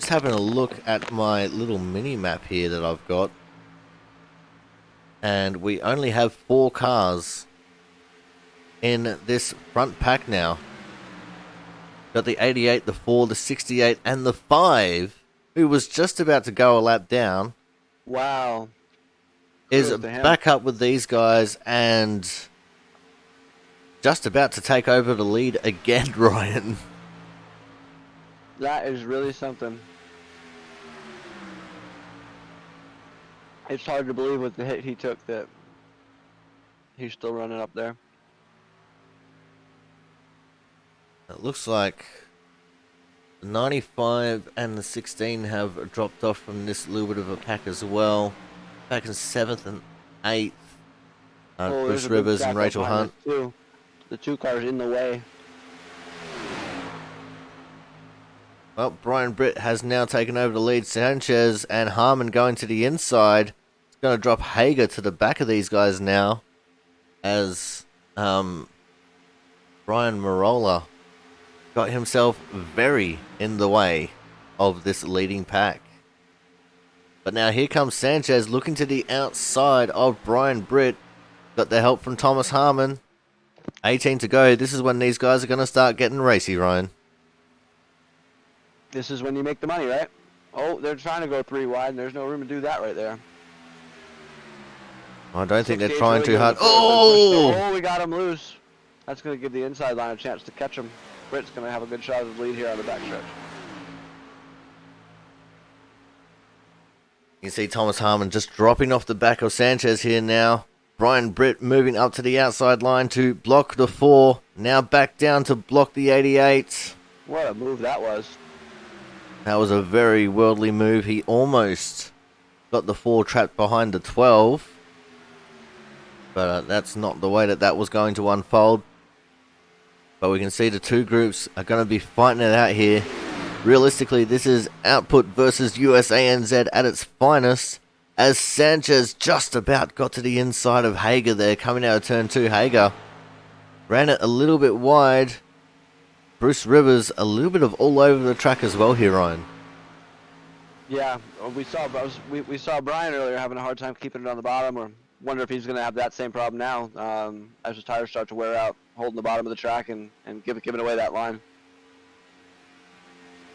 Just having a look at my little mini map here that I've got. And we only have 4 cars in this front pack now. Got the 88, the 4, the 68, and the 5, who was just about to go a lap down, Wow. is Kudos to him. back up with these guys and just about to take over the lead again, Ryan. That is really something. It's hard to believe with the hit he took that he's still running up there. It looks like the 95 and the 16 have dropped off from this little bit of a pack as well. Back in 7th and 8th. There's Bruce a big Rivers and gap Rachel behind Hunt. us, too. The 2 cars in the way. Well, Brian Britt has now taken over the lead. Sanchez and Harmon going to the inside. It's going to drop Hager to the back of these guys now. As Brian Marola got himself very in the way of this leading pack. But now here comes Sanchez looking to the outside of Brian Britt. Got the help from Thomas Harmon. 18 to go. This is when these guys are going to start getting racy, Ryan. This is when you make the money, right? Oh, they're trying to go 3 wide, and there's no room to do that right there. I don't think they're 68's trying really too good hard. before, but Oh! we got him loose. That's going to give the inside line a chance to catch him. Britt's going to have a good shot at the lead here on the backstretch. You can see Thomas Harmon just dropping off the back of Sanchez here now. Brian Britt moving up to the outside line to block the 4. Now back down to block the 88. What a move that was. That was a very worldly move. He almost got the 4 trapped behind the 12. But that's not the way that was going to unfold. But we can see the 2 groups are going to be fighting it out here. Realistically, this is Output versus USANZ at its finest. As Sanchez just about got to the inside of Hager there, coming out of turn 2. Hager ran it a little bit wide. Bruce Rivers a little bit of all over the track as well here, Ryan. Yeah, we saw Brian earlier having a hard time keeping it on the bottom. Or wonder if he's going to have that same problem now as his tires start to wear out, holding the bottom of the track and giving away that line.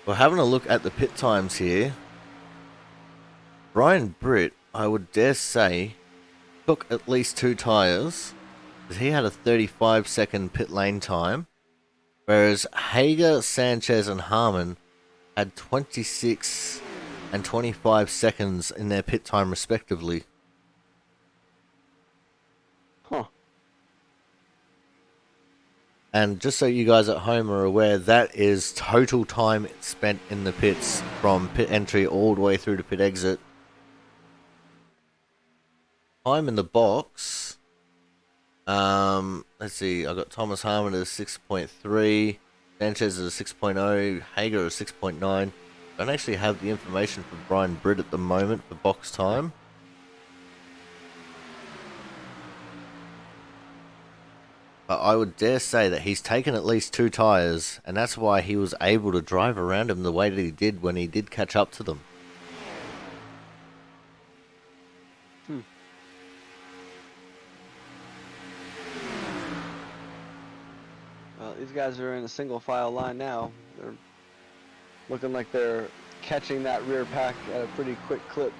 Well, having a look at the pit times here, Brian Britt, I would dare say, took at least 2 tires. He had a 35-second pit lane time. Whereas Hager, Sanchez, and Harmon had 26 and 25 seconds in their pit time respectively. Huh. And just so you guys at home are aware, that is total time spent in the pits from pit entry all the way through to pit exit. Time in the box. Let's see, I got Thomas Harmon at a 6.3, Sanchez at a 6.0, Hager at a 6.9. Don't actually have the information for Brian Britt at the moment for box time. But I would dare say that he's taken at least 2 tires, and that's why he was able to drive around him the way that he did when he did catch up to them. Well, these guys are in a single file line now. They're looking like they're catching that rear pack at a pretty quick clip.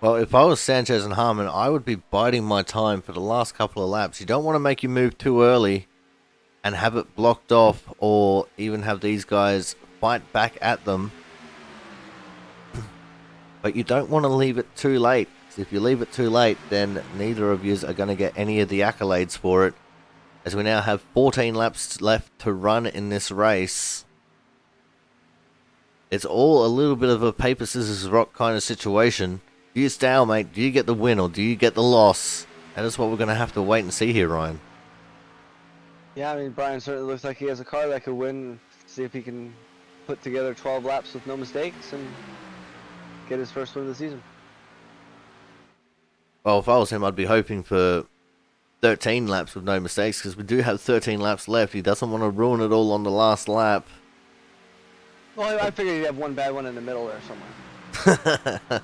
Well, if I was Sanchez and Harmon, I would be biding my time for the last couple of laps. You don't want to make your move too early and have it blocked off, or even have these guys fight back at them. But you don't want to leave it too late. If you leave it too late, then neither of you are going to get any of the accolades for it. As we now have 14 laps left to run in this race. It's all a little bit of a paper, scissors, rock kind of situation. Do you stalemate? Do you get the win, or do you get the loss? That is what we're going to have to wait and see here, Ryan. Yeah, I mean, Brian certainly looks like he has a car that could win. See if he can put together 12 laps with no mistakes and get his first win of the season. Well, if I was him, I'd be hoping for 13 laps with no mistakes, because we do have 13 laps left. He doesn't want to ruin it all on the last lap. Well, I figured you'd have one bad one in the middle there somewhere.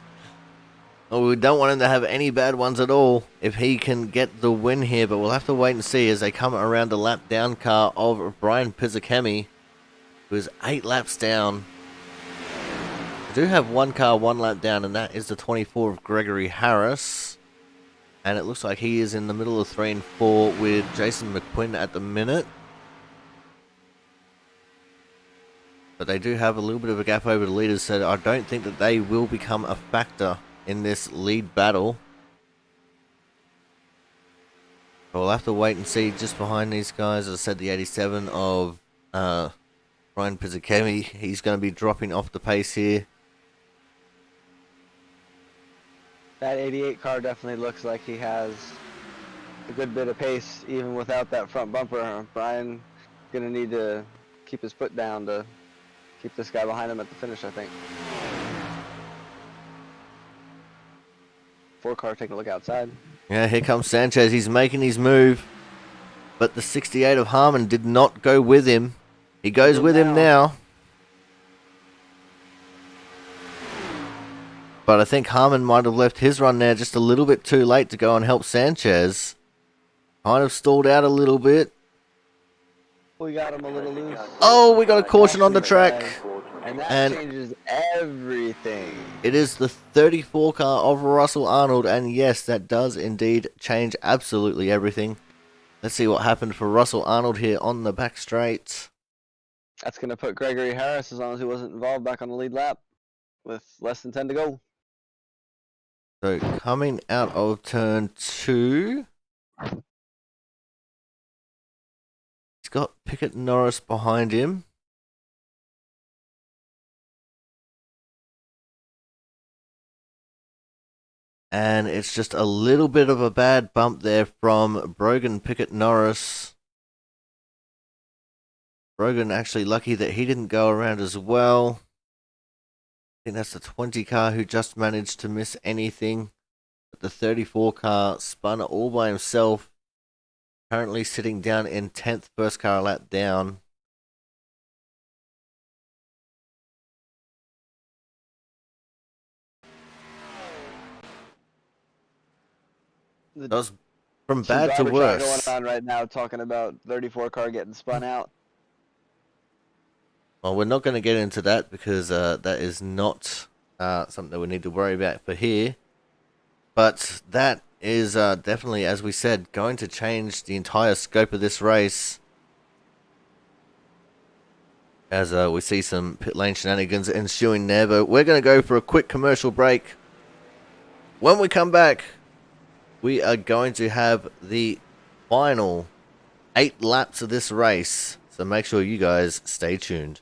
Well, we don't want him to have any bad ones at all if he can get the win here, but we'll have to wait and see as they come around the lap down car of Brian Pizzakemi, who is 8 laps down. We do have one car 1 lap down, and that is the 24 of Gregory Harris. And it looks like he is in the middle of 3 and 4 with Jason McQuinn at the minute. But they do have a little bit of a gap over the leaders, so I don't think that they will become a factor in this lead battle. But we'll have to wait and see just behind these guys. As I said, the 87 of Brian Pizzakemi, he's going to be dropping off the pace here. That 88 car definitely looks like he has a good bit of pace even without that front bumper. Brian gonna need to keep his foot down to keep this guy behind him at the finish, I think. 4 car taking a look outside. Yeah, here comes Sanchez. He's making his move. But the 68 of Harmon did not go with him. He goes with him now. But I think Harmon might have left his run there just a little bit too late to go and help Sanchez. Kind of stalled out a little bit. We got him a little loose. Oh, we got a caution on the track. And that And changes everything. it is the 34 car of Russell Arnold. And yes, that does indeed change absolutely everything. Let's see what happened for Russell Arnold here on the back straight. That's going to put Gregory Harris, as long as he wasn't involved, back on the lead lap with less than 10 to go. So coming out of turn 2, he's got Pickett Norris behind him. And it's just a little bit of a bad bump there from Brogan Pickett Norris. Brogan actually lucky that he didn't go around as well. I think that's the 20 car who just managed to miss anything. But the 34 car spun all by himself. Currently sitting down in 10th, first car lap down. That was from bad to worse. Going on right now, talking about 34 car getting spun out. Well, we're not going to get into that because that is not something that we need to worry about for here. But that is definitely, as we said, going to change the entire scope of this race. As we see some pit lane shenanigans ensuing there. But we're going to go for a quick commercial break. When we come back, we are going to have the final 8 laps of this race. So make sure you guys stay tuned.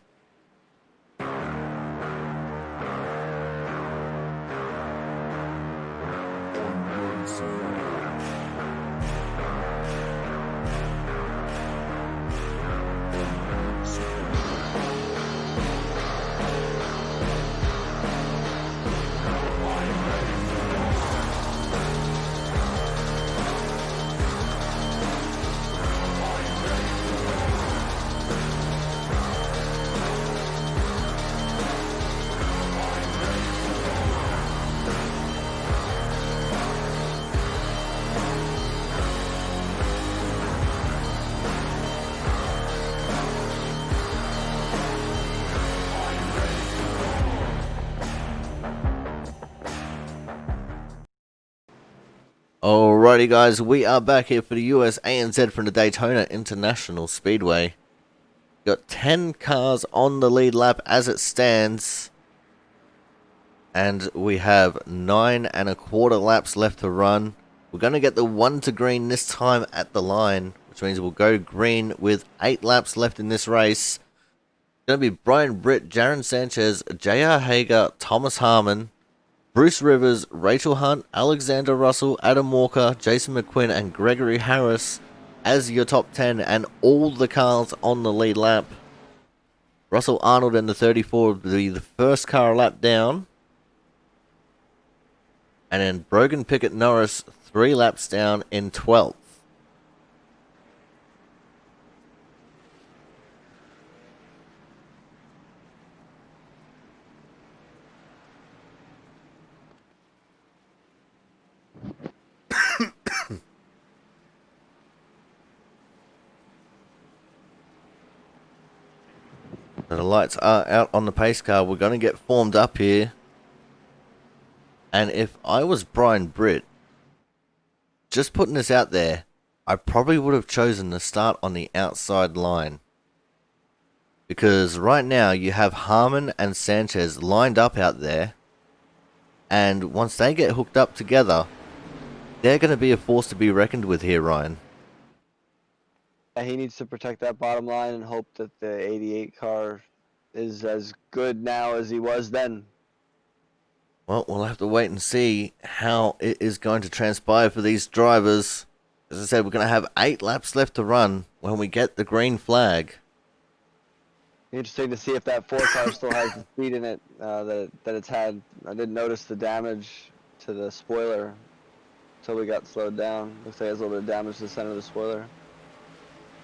Alrighty guys, we are back here for the USANZ from the Daytona International Speedway. Got 10 cars on the lead lap as it stands. And we have 9 1/4 laps left to run. We're going to get the 1 to green this time at the line, which means we'll go green with 8 laps left in this race. It's going to be Brian Britt, Jaron Sanchez, JR Hager, Thomas Harmon, Bruce Rivers, Rachel Hunt, Alexander Russell, Adam Walker, Jason McQuinn, and Gregory Harris as your top 10, and all the cars on the lead lap. Russell Arnold in the 34 will be the first car lap down. And then Brogan Pickett Norris 3 laps down in 12th. So the lights are out on the pace car. We're going to get formed up here. And if I was Brian Britt, just putting this out there, I probably would have chosen to start on the outside line. Because right now you have Harmon and Sanchez lined up out there. And once they get hooked up together, they're going to be a force to be reckoned with here, Ryan. Yeah, he needs to protect that bottom line and hope that the 88 car is as good now as he was then. Well, we'll have to wait and see how it is going to transpire for these drivers. As I said, we're going to have 8 laps left to run when we get the green flag. Interesting to see if that 4 car still has the speed in it that it's had. I didn't notice the damage to the spoiler until we got slowed down. Looks like it has a little bit of damage to the center of the spoiler.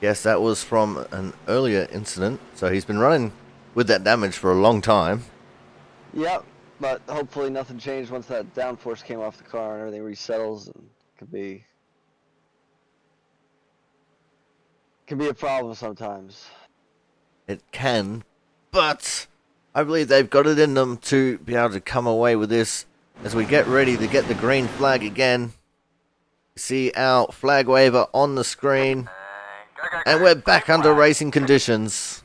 Yes, that was from an earlier incident, so he's been running with that damage for a long time. Yep, but hopefully nothing changed once that downforce came off the car and everything resettles. And could be a problem sometimes. It can, but I believe they've got it in them to be able to come away with this as we get ready to get the green flag again. See our flag waver on the screen, and we're back under racing conditions.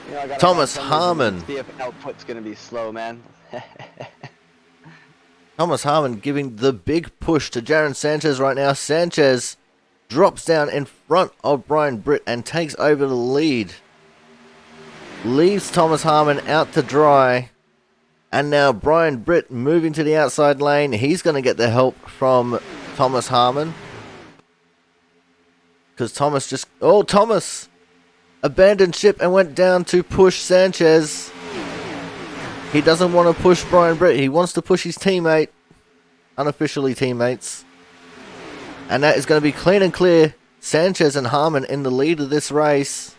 You know, I gotta Thomas find some reason Harmon. to see if output's gonna be slow, man. Thomas Harmon giving the big push to Jaron Sanchez right now. Sanchez drops down in front of Brian Britt and takes over the lead. Leaves Thomas Harmon out to dry. And now Brian Britt moving to the outside lane. He's going to get the help from Thomas Harmon. Because Thomas just... Oh, Thomas abandoned ship and went down to push Sanchez. He doesn't want to push Brian Britt. He wants to push his teammate. Unofficially teammates. And that is going to be clean and clear. Sanchez and Harmon in the lead of this race.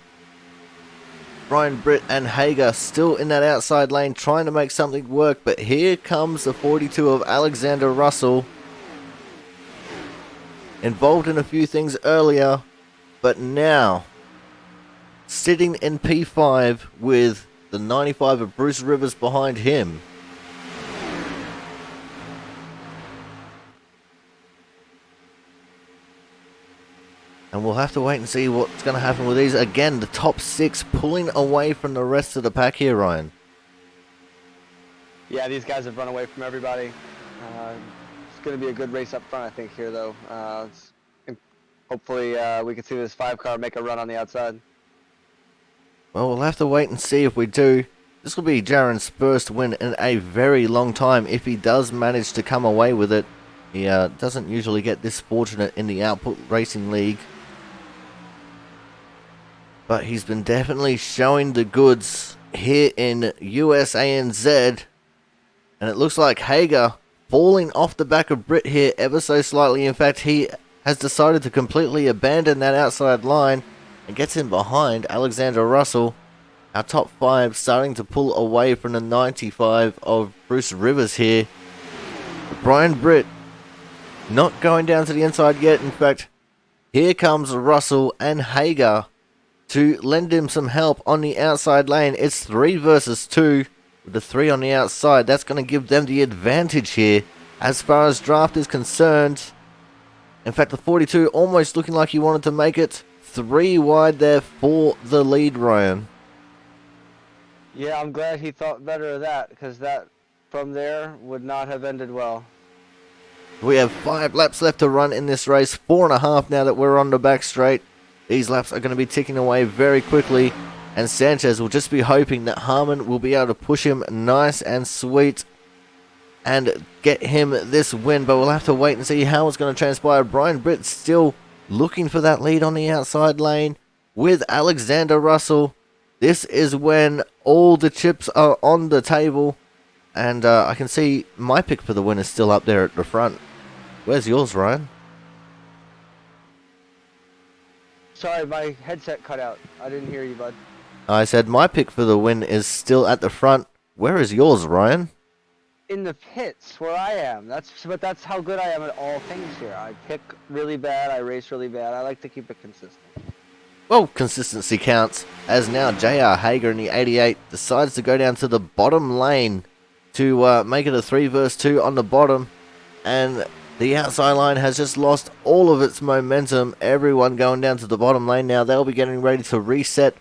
Brian Britt and Hager still in that outside lane trying to make something work. But here comes the 42 of Alexander Russell. Involved in a few things earlier. But now sitting in P5 with the 95 of Bruce Rivers behind him. And we'll have to wait and see what's going to happen with these. Again, the top 6 pulling away from the rest of the pack here, Ryan. Yeah, these guys have run away from everybody. It's going to be a good race up front, I think, here, though. Hopefully, we can see this 5 car make a run on the outside. Well, we'll have to wait and see if we do. This will be Jaron's first win in a very long time if he does manage to come away with it. He doesn't usually get this fortunate in the Output Racing League. But he's been definitely showing the goods here in USANZ. And it looks like Hager falling off the back of Britt here ever so slightly. In fact, he has decided to completely abandon that outside line and gets in behind Alexander Russell. Our top 5 starting to pull away from the 95 of Bruce Rivers here. Brian Britt not going down to the inside yet. In fact, here comes Russell and Hager to lend him some help on the outside lane. It's 3 versus 2 with the 3 on the outside. That's going to give them the advantage here as far as draft is concerned. In fact, the 42 almost looking like he wanted to make it 3 wide there for the lead, Ryan. Yeah, I'm glad he thought better of that, because that from there would not have ended well. We have 5 laps left to run in this race. 4.5 now that we're on the back straight. These laps are going to be ticking away very quickly. And Sanchez will just be hoping that Harmon will be able to push him nice and sweet and get him this win. But we'll have to wait and see how it's going to transpire. Brian Britt still looking for that lead on the outside lane with Alexander Russell. This is when all the chips are on the table. And I can see my pick for the win is still up there at the front. Where's yours, Ryan? Sorry, my headset cut out. I didn't hear you, bud. I said my pick for the win is still at the front. Where is yours, Ryan? In the pits, where I am. But that's how good I am at all things here. I pick really bad. I race really bad. I like to keep it consistent. well, consistency counts, as now J.R. Hager in the 88 decides to go down to the bottom lane to make it a 3 versus 2 on the bottom, and the outside line has just lost all of its momentum. Everyone going down to the bottom lane now. They'll be getting ready to reset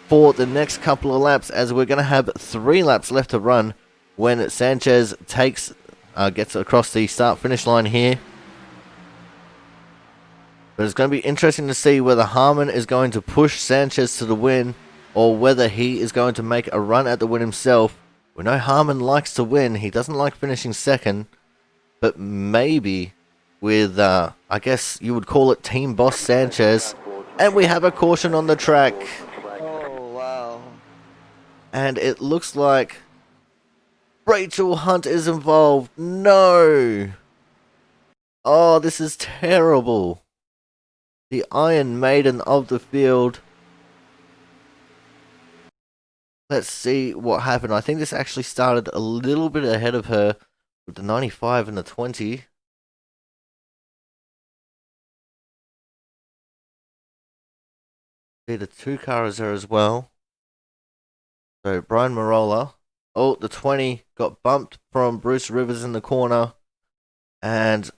for the next couple of laps, as we're going to have 3 laps left to run when Sanchez gets across the start-finish line here. But it's going to be interesting to see whether Harmon is going to push Sanchez to the win, or whether he is going to make a run at the win himself. We know Harmon likes to win. He doesn't like finishing second. But maybe with, I guess you would call it Team Boss Sanchez. And we have a caution on the track. Oh, wow. And it looks like Rachel Hunt is involved. No! Oh, this is terrible. The Iron Maiden of the field. Let's see what happened. I think this actually started a little bit ahead of her with the 95 and the 20. See, the 2 car is there as well. So, Brian Marola. Oh, the 20 got bumped from Bruce Rivers in the corner. And,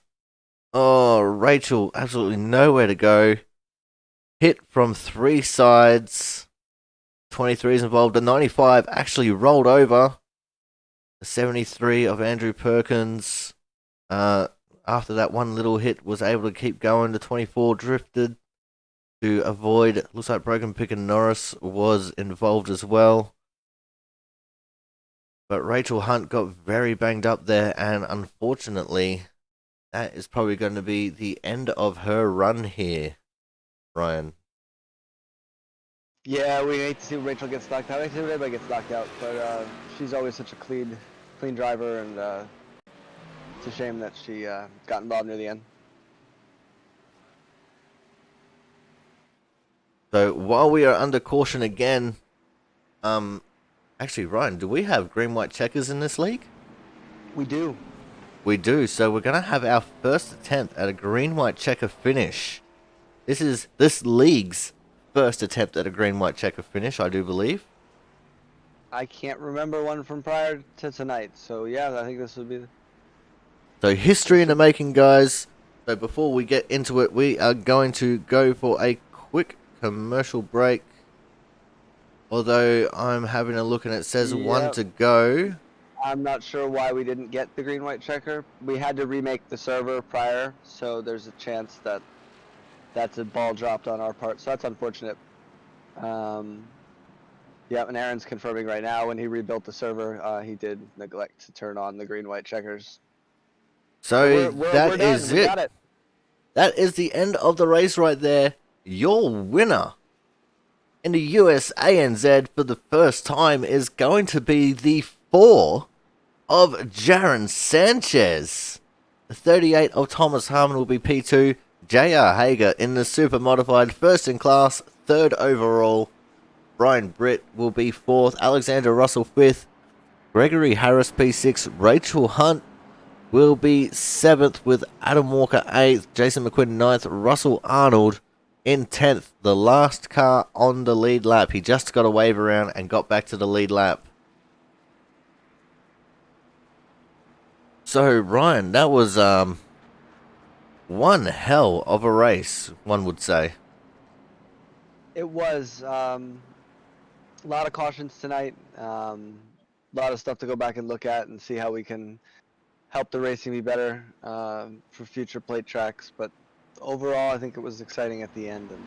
oh, Rachel, absolutely nowhere to go. Hit from 3 sides. 23 is involved. The 95 actually rolled over. The 73 of Andrew Perkins. After that one little hit, was able to keep going. The 24 drifted to avoid. Looks like Broken Pick and Norris was involved as well. But Rachel Hunt got very banged up there, and unfortunately, that is probably going to be the end of her run here, Ryan. Yeah, we hate to see Rachel get knocked out. I hate to see everybody gets knocked out, but she's always such a clean driver, and it's a shame that she got involved near the end. So while we are under caution again, actually, Ryan, do we have green-white checkers in this league? We do. We do, so we're going to have our first attempt at a green-white checker finish. This is this league's first attempt at a green-white checker finish, I do believe. I can't remember one from prior to tonight, so yeah, I think this would be... So history in the making, guys. So before we get into it, we are going to go for a quick commercial break. Although I'm having a look and it says 1 to go. I'm not sure why we didn't get the green-white checker. We had to remake the server prior, so there's a chance that that's a ball dropped on our part, so that's unfortunate. Yeah, and Aaron's confirming right now, when he rebuilt the server, he did neglect to turn on the green-white checkers. So we're that done. is We it. got it. That is the end of the race right there. Your winner in the USANZ for the first time is going to be the 4 of Jaron Sanchez. The 38 of Thomas Harmon will be P2. J.R. Hager in the super modified, first in class, 3rd overall. Brian Britt will be 4th. Alexander Russell 5th. Gregory Harris P6. Rachel Hunt will be 7th with Adam Walker 8th. Jason McQuinn 9th. Russell Arnold in 10th. The last car on the lead lap. He just got a wave around and got back to the lead lap. So, Ryan, that was one hell of a race, one would say. It was a lot of cautions tonight. A lot of stuff to go back and look at and see how we can help the racing be better for future plate tracks. But overall, I think it was exciting at the end, and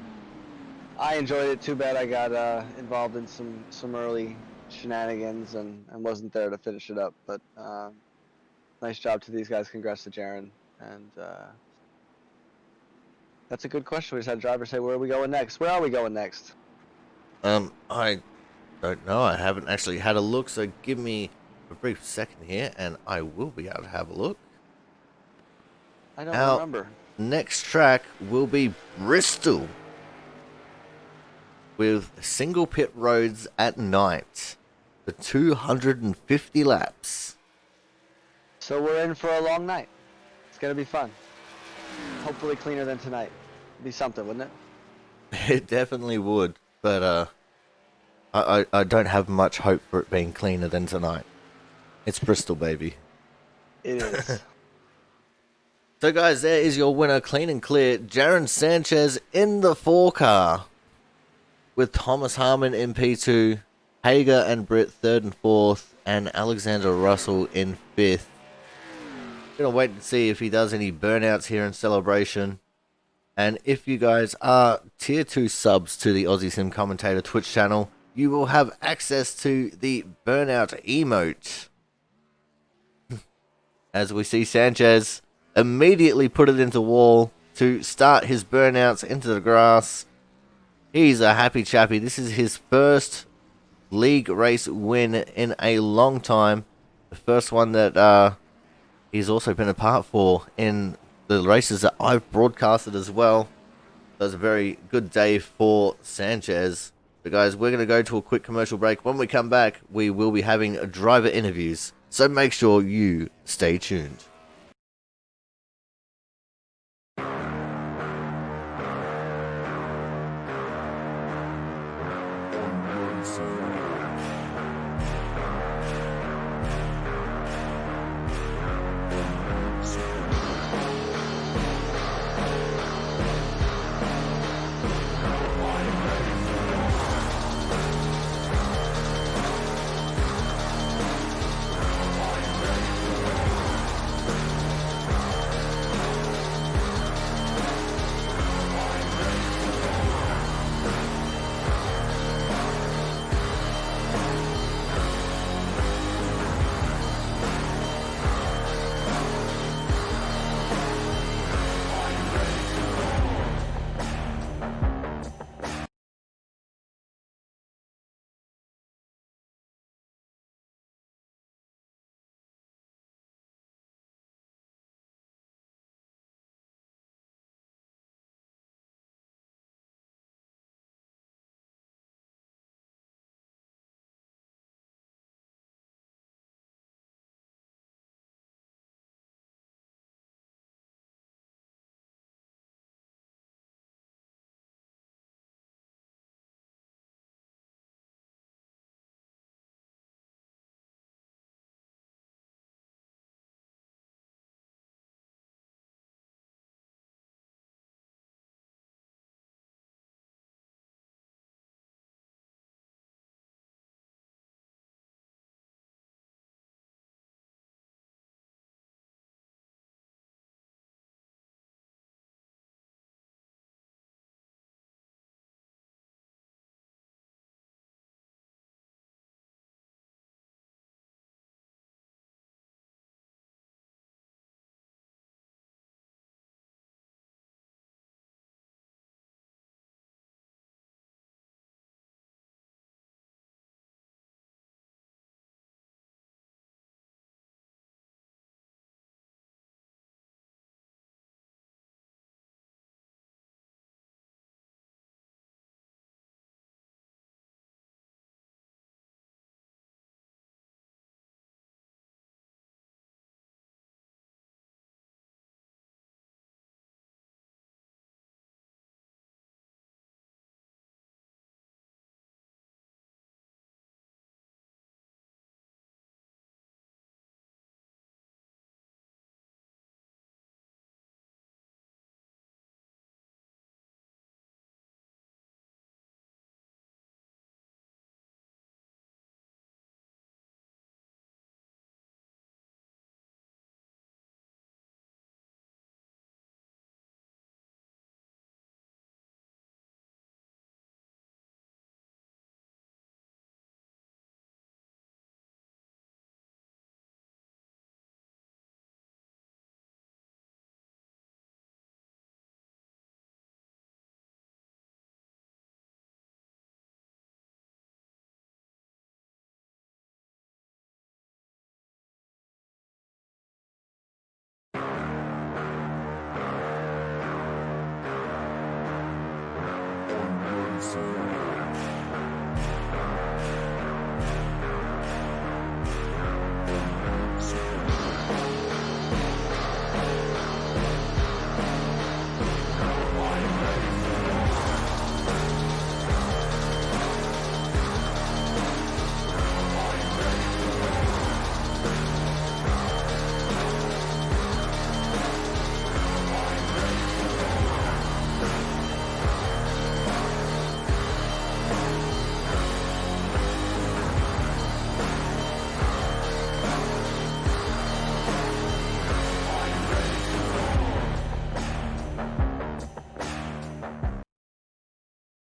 I enjoyed it. Too bad I got involved in some early shenanigans and wasn't there to finish it up. But nice job to these guys. Congrats to Jaron. And that's a good question. We just had a driver say, "Where are we going next?" Where are we going next? I don't know. I haven't actually had a look, so give me a brief second here, and I will be able to have a look. I don't remember. Next track will be Bristol, with single pit roads at night for 250 laps. So we're in for a long night. It's gonna be fun. Hopefully cleaner than tonight. Be something, wouldn't it? It definitely would, but I don't have much hope for it being cleaner than tonight. It's Bristol, baby. It is. So, guys, there is your winner, clean and clear. Jaron Sanchez in the 4-car with Thomas Harmon in P2, Hager and Britt 3rd and 4th, and Alexander Russell in 5th. Gonna wait and see if he does any burnouts here in celebration. And if you guys are tier 2 subs to the Aussie Sim Commentator Twitch channel, you will have access to the burnout emote. As we see Sanchez immediately put it into wall to start his burnouts into the grass. He's a happy chappy. This is his first league race win in a long time. The first one that he's also been a part for in the races that I've broadcasted as well. So it's a very good day for Sanchez. But guys, we're going to go to a quick commercial break. When we come back, we will be having driver interviews. So make sure you stay tuned.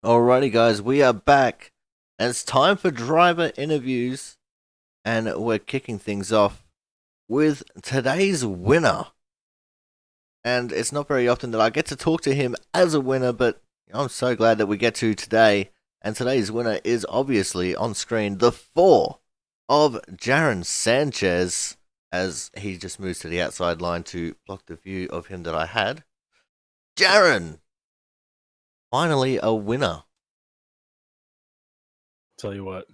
Alrighty, guys, we are back. And it's time for driver interviews. And we're kicking things off with today's winner. And it's not very often that I get to talk to him as a winner, but I'm so glad that we get to today. And today's winner is obviously on screen, the 4 of Jaron Sanchez, as he just moves to the outside line to block the view of him that I had. Jaron! Finally a winner. Tell you what,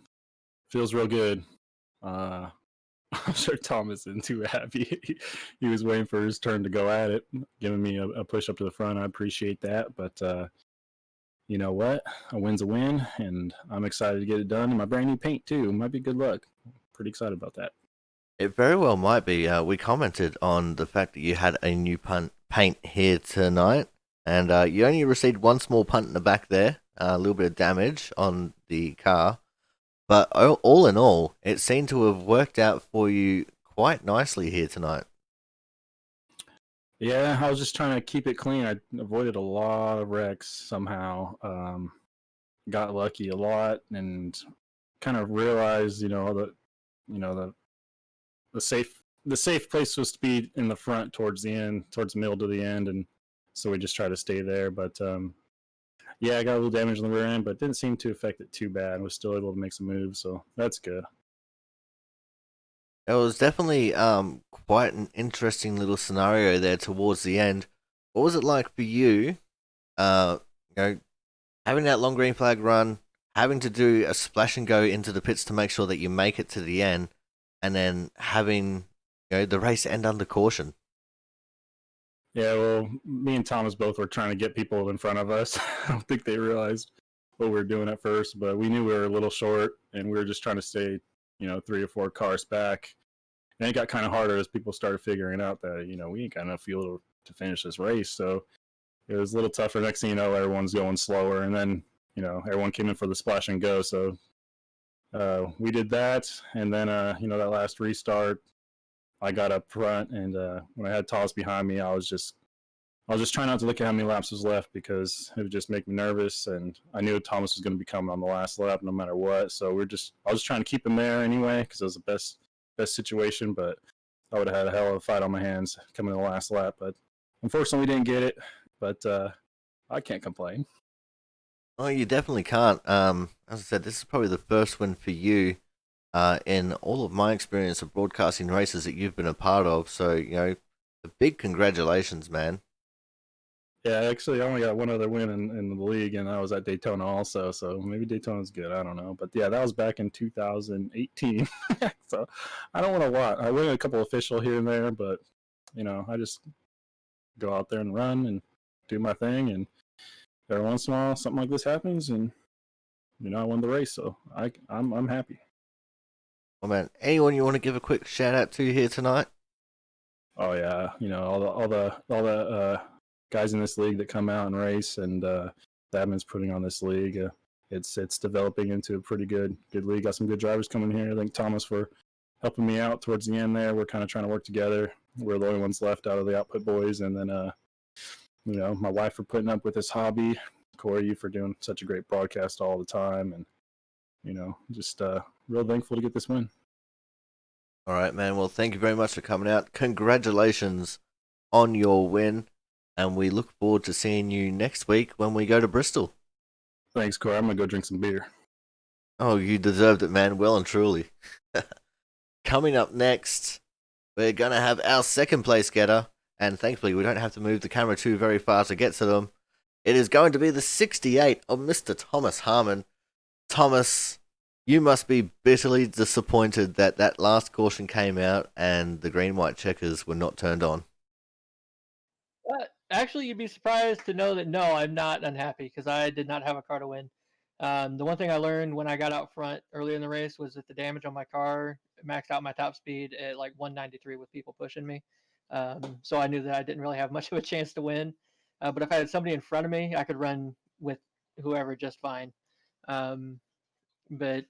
feels real good. I'm sure Thomas isn't too happy. He was waiting for his turn to go at it, giving me a push up to the front. I appreciate that, but you know what? A win's a win, and I'm excited to get it done. And my brand new paint too. Might be good luck. Pretty excited about that. It very well might be. We commented on the fact that you had a new paint here tonight, and you only received one small punt in the back there, a little bit of damage on the car. But all in all, it seemed to have worked out for you quite nicely here tonight. Yeah, I was just trying to keep it clean. I avoided a lot of wrecks somehow. Got lucky a lot, and kind of realized, the safe place was to be in the front towards the end, towards the middle to the end, and so we just try to stay there. But yeah, I got a little damage on the rear end, but didn't seem to affect it too bad. I was still able to make some moves, so that's good. It was definitely quite an interesting little scenario there towards the end. What was it like for you? Having that long green flag run, having to do a splash and go into the pits to make sure that you make it to the end, and then having the race end under caution. Yeah, well, me and Thomas both were trying to get people in front of us. I don't think they realized what we were doing at first, but we knew we were a little short, and we were just trying to stay, 3 or 4 cars back. And it got kind of harder as people started figuring out that, we ain't got enough fuel to finish this race. So it was a little tougher. Next thing you know, everyone's going slower, and then, everyone came in for the splash and go. So we did that, and then, that last restart, I got up front, and when I had Thomas behind me, I was just trying not to look at how many laps was left because it would just make me nervous, and I knew Thomas was going to be coming on the last lap no matter what. So I was trying to keep him there anyway because it was the best situation, but I would have had a hell of a fight on my hands coming in the last lap. But unfortunately, we didn't get it. But I can't complain. Oh, you definitely can't. As I said, this is probably the first win for you in all of my experience of broadcasting races that you've been a part of. So, a big congratulations, man. Yeah, actually, I only got one other win in the league, and I was at Daytona also. So maybe Daytona's good. I don't know. But yeah, that was back in 2018. So I don't win a lot. I win a couple official here and there, but I just go out there and run and do my thing. And every once in a while, something like this happens, and I won the race. So I'm happy. Well, man, anyone you want to give a quick shout out to here tonight? Oh yeah, all the guys in this league that come out and race, and the admin's putting on this league. It's developing into a pretty good league. Got some good drivers coming here. I think Thomas for helping me out towards the end there. We're kind of trying to work together. We're the only ones left out of the output boys, and then my wife for putting up with this hobby. Corey, you for doing such a great broadcast all the time, and just real thankful to get this win. All right, man. Well, thank you very much for coming out. Congratulations on your win, and we look forward to seeing you next week when we go to Bristol. Thanks, Corey. I'm gonna go drink some beer. Oh, you deserved it, man. Well and truly. Coming up next, we're going to have our second place getter, and thankfully we don't have to move the camera too very far to get to them. It is going to be the 68 of Mr. Thomas Harmon. Thomas, you must be bitterly disappointed that last caution came out and the green-white checkers were not turned on. Actually, you'd be surprised to know that no, I'm not unhappy because I did not have a car to win. The one thing I learned when I got out front early in the race was that the damage on my car maxed out my top speed at like 193 with people pushing me. So I knew that I didn't really have much of a chance to win. But if I had somebody in front of me, I could run with whoever just fine. But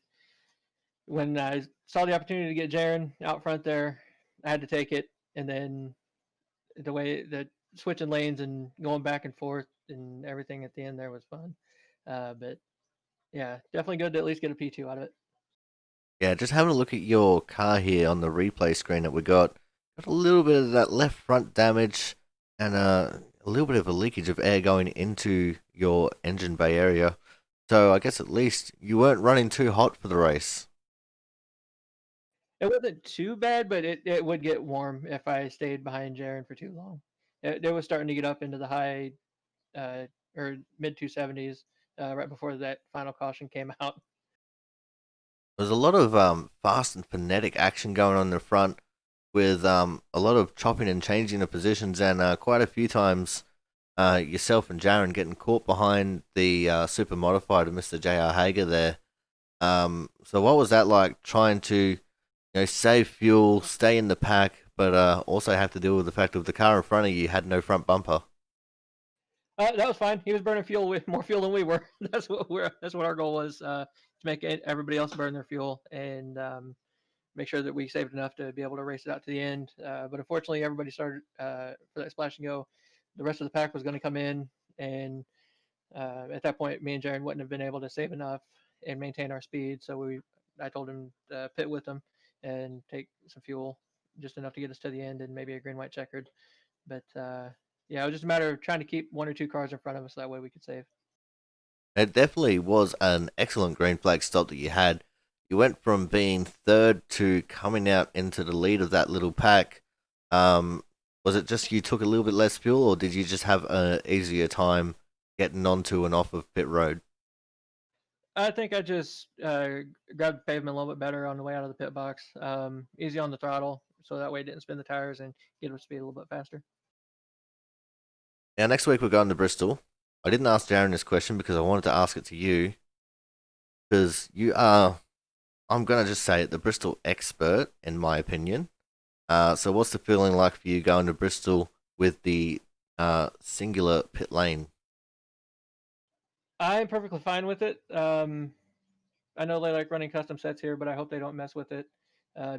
when I saw the opportunity to get Jaron out front there, I had to take it. And then the way that switching lanes and going back and forth and everything at the end there was fun. But yeah, definitely good to at least get a P2 out of it. Yeah, just having a look at your car here on the replay screen that we got. Got a little bit of that left front damage and a little bit of a leakage of air going into your engine bay area. So I guess at least you weren't running too hot for the race. It wasn't too bad, but it would get warm if I stayed behind Jaron for too long. It was starting to get up into the high uh, or mid 270s right before that final caution came out. There's a lot of fast and frenetic action going on in the front with a lot of chopping and changing of positions and quite a few times yourself and Jaron getting caught behind the super modified of Mr. J.R. Hager there. So what was that like trying to save fuel, stay in the pack, but also have to deal with the fact of the car in front of you had no front bumper? That was fine. He was burning fuel with more fuel than we were. That's what our goal was to make everybody else burn their fuel and make sure that we saved enough to be able to race it out to the end. But unfortunately, everybody started for that splash and go. The rest of the pack was going to come in, and at that point, me and Jaron wouldn't have been able to save enough and maintain our speed. So I told him to pit with them and take some fuel, just enough to get us to the end and maybe a green white checkered. But yeah, it was just a matter of trying to keep one or two cars in front of us. So that way we could save. It definitely was an excellent green flag stop that you had. You went from being third to coming out into the lead of that little pack. Was it just you took a little bit less fuel, or did you just have an easier time getting onto and off of pit road? I think I just grabbed the pavement a little bit better on the way out of the pit box. Easy on the throttle, so that way it didn't spin the tires and get up speed a little bit faster. Now, next week we're going to Bristol. I didn't ask Darren this question because I wanted to ask it to you. Because you are, I'm going to just say it, the Bristol expert, in my opinion. So what's the feeling like for you going to Bristol with the singular pit lane? I'm perfectly fine with it. I know they like running custom sets here, but I hope they don't mess with it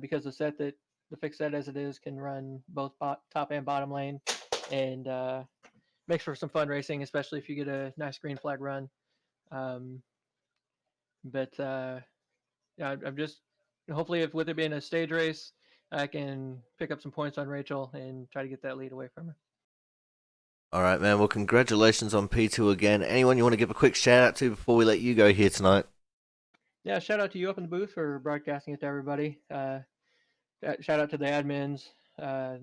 because the fixed set as it is can run both top and bottom lane and makes for some fun racing, especially if you get a nice green flag run. Um, but yeah, I'm just hopefully if with it being a stage race, I can pick up some points on Rachel and try to get that lead away from her. All right, man. Well, congratulations on P2 again. Anyone you want to give a quick shout out to before we let you go here tonight? Yeah, shout out to you up in the booth for broadcasting it to everybody. Shout out to the admins, uh,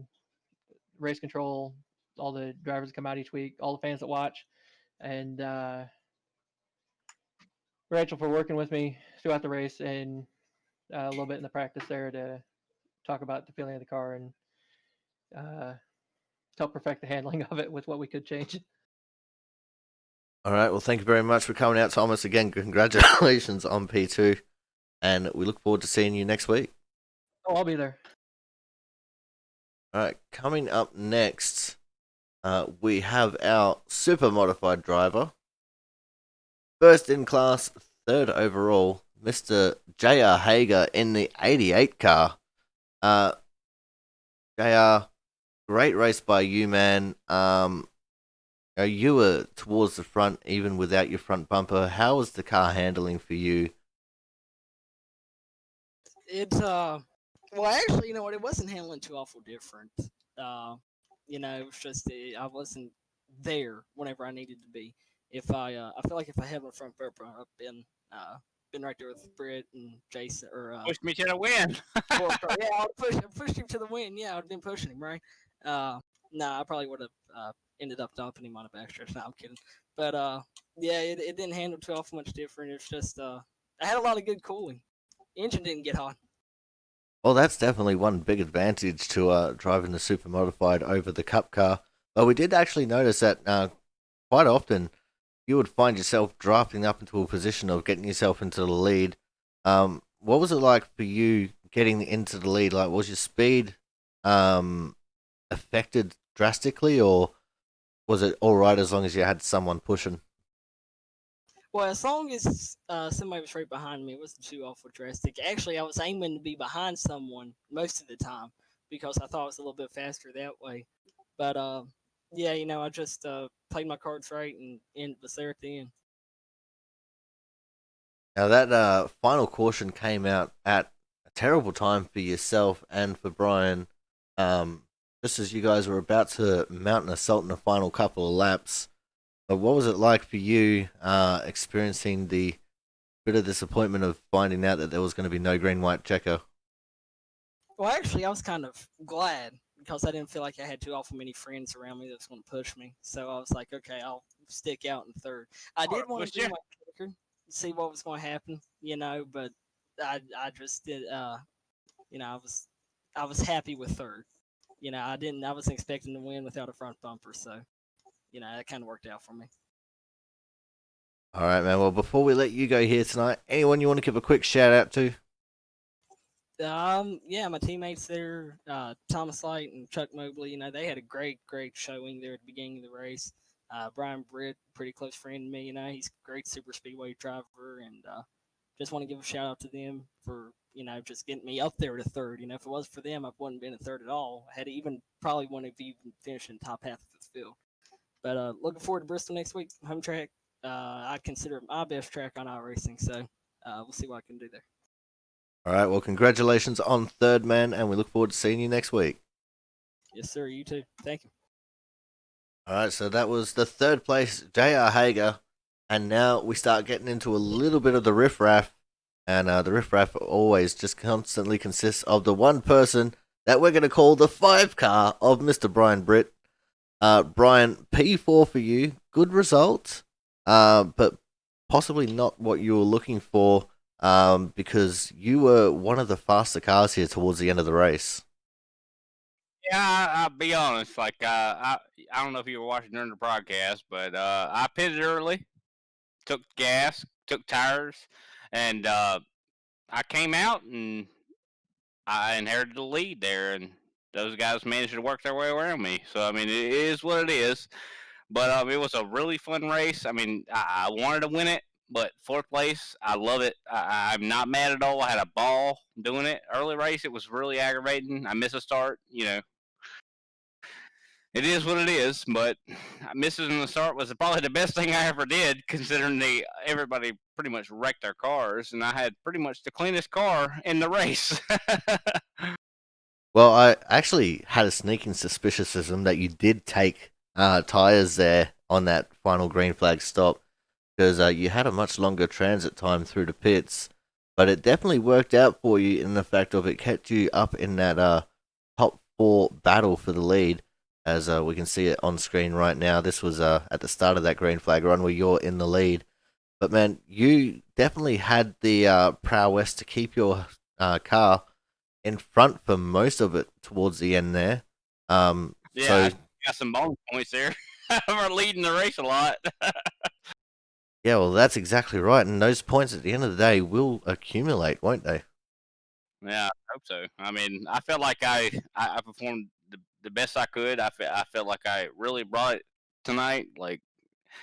race control, all the drivers that come out each week, all the fans that watch, and Rachel for working with me throughout the race and a little bit in the practice there to talk about the feeling of the car and uh, help perfect the handling of it with what we could change. All right. Well, thank you very much for coming out, Thomas. Again, congratulations on P2. And we look forward to seeing you next week. Oh, I'll be there. All right. Coming up next, we have our super modified driver. First in class, third overall, Mr. J.R. Hager in the 88 car. JR, great race by you, man. You were towards the front even without your front bumper. How was the car handling for you? It's well, actually, you know what? It wasn't handling too awful different. It was just I wasn't there whenever I needed to be. If I feel like if I had my front bumper, I've been right there with Britt and Jason or Pushed me to the win. yeah, I would pushed him to the win. Yeah, I would have been pushing him, right? Nah, I probably would have ended up dumping him on a backstretch. No, I'm kidding. But yeah, it didn't handle too awful much different. It's just I had a lot of good cooling. Engine didn't get hot. Well, that's definitely one big advantage to driving the super modified over the cup car. But we did actually notice that quite often you would find yourself drafting up into a position of getting yourself into the lead. What was it like for you getting into the lead? Like, was your speed affected drastically, or was it all right as long as you had someone pushing? Well, as long as somebody was right behind me, it wasn't too awful drastic. Actually, I was aiming to be behind someone most of the time because I thought it was a little bit faster that way. But yeah, I just played my cards right and was there at the end. Now that final caution came out at a terrible time for yourself and for Brian. Just as you guys were about to mount an assault in the final couple of laps. But what was it like for you experiencing the bit of disappointment of finding out that there was going to be no green-white checker? Well, actually, I was kind of glad because I didn't feel like I had too awful many friends around me that was going to push me. So I was like, okay, I'll stick out in third. I did want to do my kicker, see what was going to happen, but I just did. I was happy with third. I wasn't expecting to win without a front bumper, so that kind of worked out for me. All right, man. Well, before we let you go here tonight, anyone you want to give a quick shout out to? Yeah, my teammates there, Thomas Light and Chuck Mobley, they had a great showing there at the beginning of the race. Brian Britt, pretty close friend to me, he's a great super speedway driver, and just want to give a shout out to them for, just getting me up there to third. If it was for them, I wouldn't have been in third at all. I had even probably wouldn't have even finished in the top half of the field. But looking forward to Bristol next week, home track. I consider it my best track on iRacing, so we'll see what I can do there. All right. Well, congratulations on third, man, and we look forward to seeing you next week. Yes, sir. You too. Thank you. All right. So that was the third place, J.R. Hager, and now we start getting into a little bit of the riffraff, and the riffraff always just constantly consists of the one person that we're going to call the 5 car of Mr. Brian Britt. Brian, P4 for you. Good result, but possibly not what you were looking for. Because you were one of the faster cars here towards the end of the race. Yeah, I'll be honest. Like, I don't know if you were watching during the broadcast, but I pitted early, took gas, took tires, and I came out and I inherited the lead there, and those guys managed to work their way around me. So, I mean, it is what it is. But it was a really fun race. I mean, I wanted to win it, but fourth place, I love it. I'm not mad at all. I had a ball doing it. Early race, it was really aggravating. I missed a start. It is what it is. But missing the start was probably the best thing I ever did, considering everybody pretty much wrecked their cars, and I had pretty much the cleanest car in the race. Well, I actually had a sneaking suspicion that you did take tires there on that final green flag stop because you had a much longer transit time through the pits, but it definitely worked out for you in the fact of it kept you up in that top 4 battle for the lead. As we can see it on screen right now, this was at the start of that green flag run where you're in the lead. But man, you definitely had the prowess to keep your car in front for most of it towards the end there. Yeah, So I got some bonus points there. We're leading the race a lot. yeah, well, that's exactly right, and those points at the end of the day will accumulate, won't they? Yeah, I hope so. I mean, I felt like I performed the best I could. I felt like I really brought it tonight. Like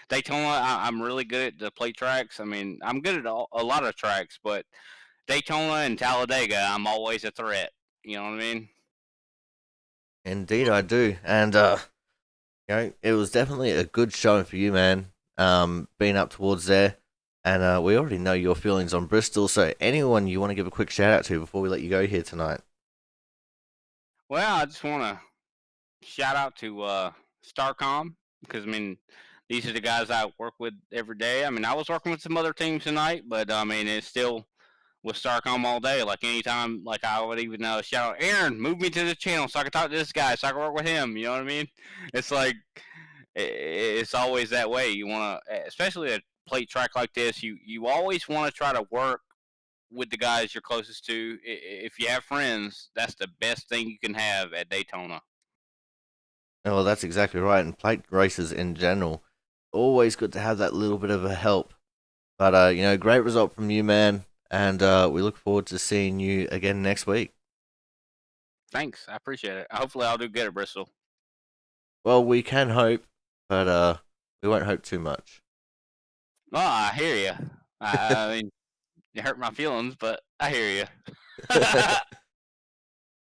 Daytona, I'm really good at the plate tracks. I mean, I'm good at a lot of tracks, but Daytona and Talladega, I'm always a threat. You know what I mean? Indeed, I do, and it was definitely a good showing for you, man. Being up towards there, and we already know your feelings on Bristol. So, anyone you want to give a quick shout out to before we let you go here tonight? Well, I just want to shout out to Starcom because I mean, these are the guys I work with every day. I mean, I was working with some other teams tonight, but I mean, it's still with Starcom all day. Like anytime, like I would even shout out, Aaron, move me to the channel so I can talk to this guy, so I can work with him. You know what I mean? It's like it's always that way. You want to, especially a plate track like this, you always want to try to work with the guys you're closest to. If you have friends, that's the best thing you can have at Daytona. Oh, well, that's exactly right. And plate races in general, always good to have that little bit of a help. But great result from you, man, and we look forward to seeing you again next week. Thanks, I appreciate it. Hopefully, I'll do good at Bristol. Well, we can hope, but we won't hope too much. Oh, I hear you. I mean, it hurt my feelings, but I hear you.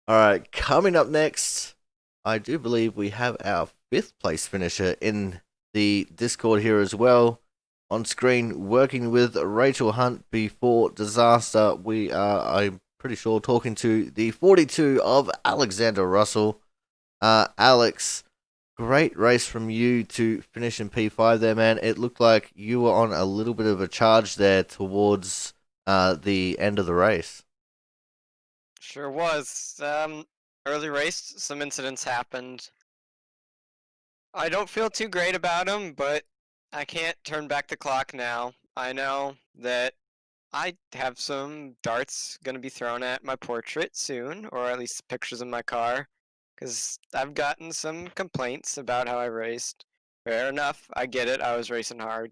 All right, coming up next, I do believe we have our 5th place finisher in the Discord here as well. on screen working with Rachel Hunt before disaster. We are, I'm pretty sure, talking to the 42 of Alexander Russell. Alex, great race from you to finish in P5 there, man. It looked like you were on a little bit of a charge there towards the end of the race. Sure was. Early race, some incidents happened. I don't feel too great about them, but I can't turn back the clock now. I know that I have some darts gonna be thrown at my portrait soon, or at least pictures of my car, because I've gotten some complaints about how I raced. Fair enough, I get it, I was racing hard.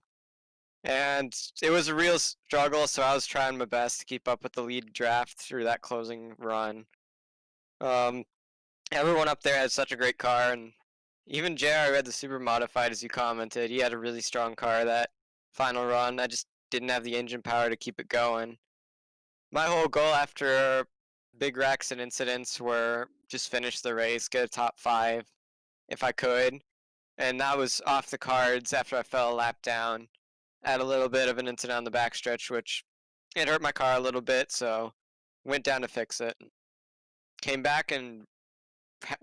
And it was a real struggle, so I was trying my best to keep up with the lead draft through that closing run. Um, Everyone up there had such a great car, and even JR, who had the super modified, as you commented, he had a really strong car that final run. I just didn't have the engine power to keep it going. My whole goal after big wrecks and incidents were just finish the race, get a top 5 if I could, and that was off the cards after I fell a lap down. I had a little bit of an incident on the backstretch, which it hurt my car a little bit, so went down to fix it. Came back and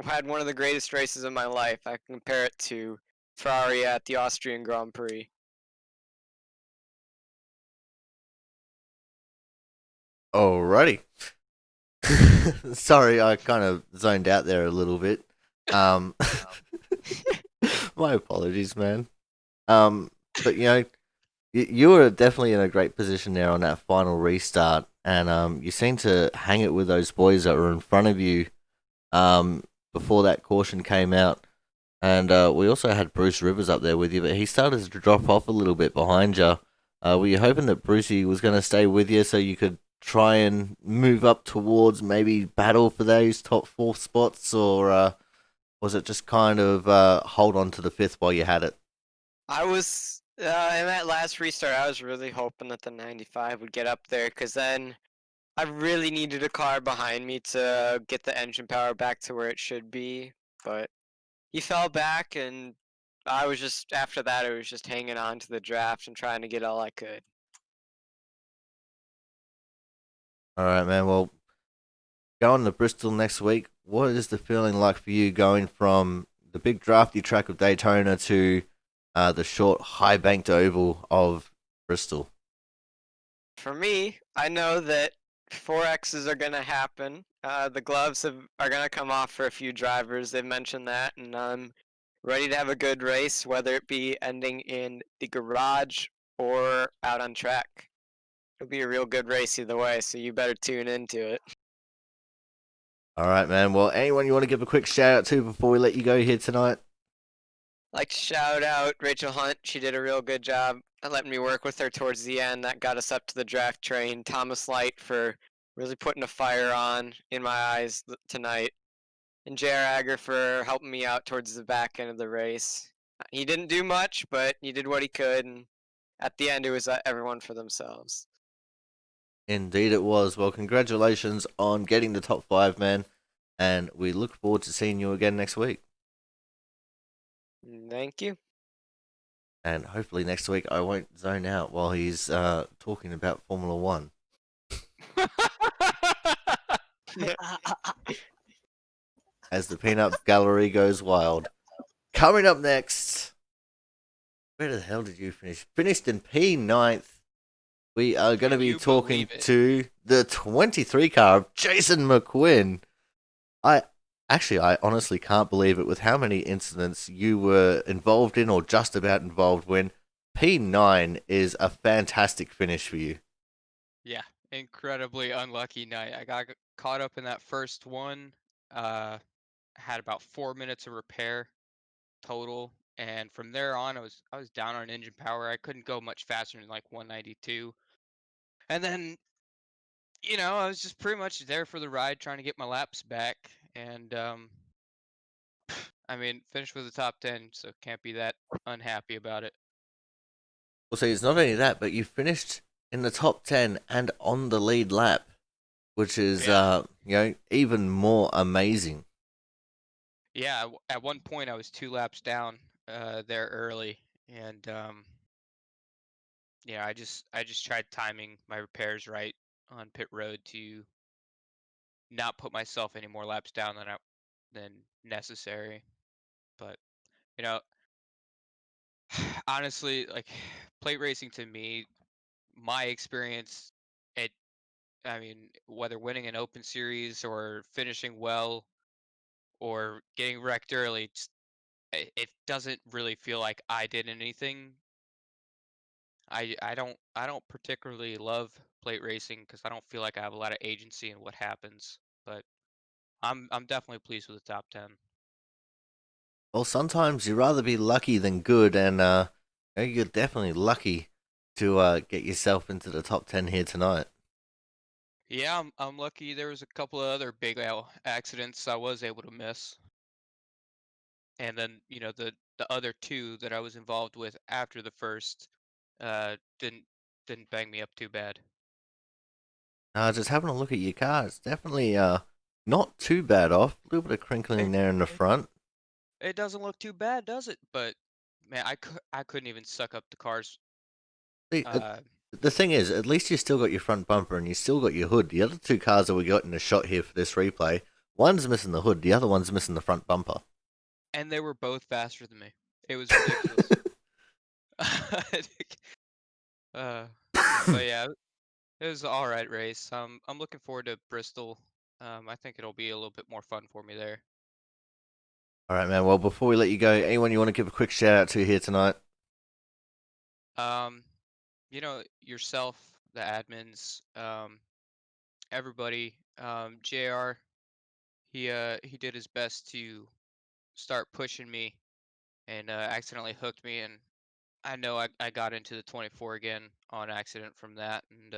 had one of the greatest races of my life. I compare it to Ferrari at the Austrian Grand Prix. Alrighty. Sorry, I kind of zoned out there a little bit. My apologies, man. But you were definitely in a great position there on that final restart, and you seemed to hang it with those boys that were in front of you before that caution came out. And we also had Bruce Rivers up there with you, but he started to drop off a little bit behind you. Were you hoping that Brucey was going to stay with you so you could try and move up towards maybe battle for those top 4 spots, or was it just kind of hold on to the 5th while you had it? I was in that last restart. I was really hoping that the 95 would get up there, because then I really needed a car behind me to get the engine power back to where it should be. But he fell back, and I was just after that. I was just hanging on to the draft and trying to get all I could. All right, man. Well, going to Bristol next week, what is the feeling like for you going from the big drafty track of Daytona to the short, high banked oval of Bristol? For me, I know that 4Xs are going to happen. The gloves are going to come off for a few drivers. They've mentioned that, and I'm ready to have a good race, whether it be ending in the garage or out on track. It'll be a real good race either way, so you better tune into it. All right, man. Well, anyone you want to give a quick shout out to before we let you go here tonight? Like to shout out Rachel Hunt. She did a real good job letting me work with her towards the end. That got us up to the draft train. Thomas Light for really putting a fire on in my eyes tonight. And J.R. Agger for helping me out towards the back end of the race. He didn't do much, but he did what he could. And at the end, it was everyone for themselves. Indeed, it was. Well, congratulations on getting the top 5, man. And we look forward to seeing you again next week. Thank you. And hopefully next week I won't zone out while he's talking about Formula One. As the peanut gallery goes wild. Coming up next, where the hell did you finish? Finished in P9th. We are going to be talking to the 23 car of Jason McQuinn. I honestly can't believe it with how many incidents you were involved in or just about involved when P9 is a fantastic finish for you. Yeah, incredibly unlucky night. I got caught up in that first one. Had about 4 minutes of repair total, and from there on, I was down on engine power. I couldn't go much faster than like 192, and then I was just pretty much there for the ride, trying to get my laps back, and I mean, finished with the top 10, so can't be that unhappy about it. Well, see, it's not only that, but you finished in the top 10 and on the lead lap, which is, even more amazing. Yeah, at one point I was 2 laps down there early, and I just tried timing my repairs right on pit road to not put myself any more laps down than necessary. But you know, honestly, like plate racing to me, my experience, it I mean, whether winning an open series or finishing well or getting wrecked early, it doesn't really feel like I did anything. I don't particularly love plate racing because I don't feel like I have a lot of agency in what happens. But I'm definitely pleased with the top 10. Well, sometimes you'd rather be lucky than good, and you're definitely lucky to get yourself into the top 10 here tonight. Yeah, I'm lucky. There was a couple of other big accidents I was able to miss, and then the other two that I was involved with after the first didn't bang me up too bad. Just having a look at your car, it's definitely not too bad off. A little bit of crinkling It there in the it front. it doesn't look too bad, does it? But man, I couldn't even suck up the cars. The, uh, Uh, the thing is, at least you still got your front bumper and you still got your hood. The other two cars that we got in the shot here for this replay, one's missing the hood, the other one's missing the front bumper. and they were both faster than me. It was ridiculous. uh, but yeah, it was an all right race. I'm looking forward to Bristol. I think it'll be a little bit more fun for me there. All right, man. Well, before we let you go, anyone you want to give a quick shout out to here tonight? Um, yourself, the admins, everybody. JR, he did his best to start pushing me and accidentally hooked me, and I know I got into the 24 again on accident from that, and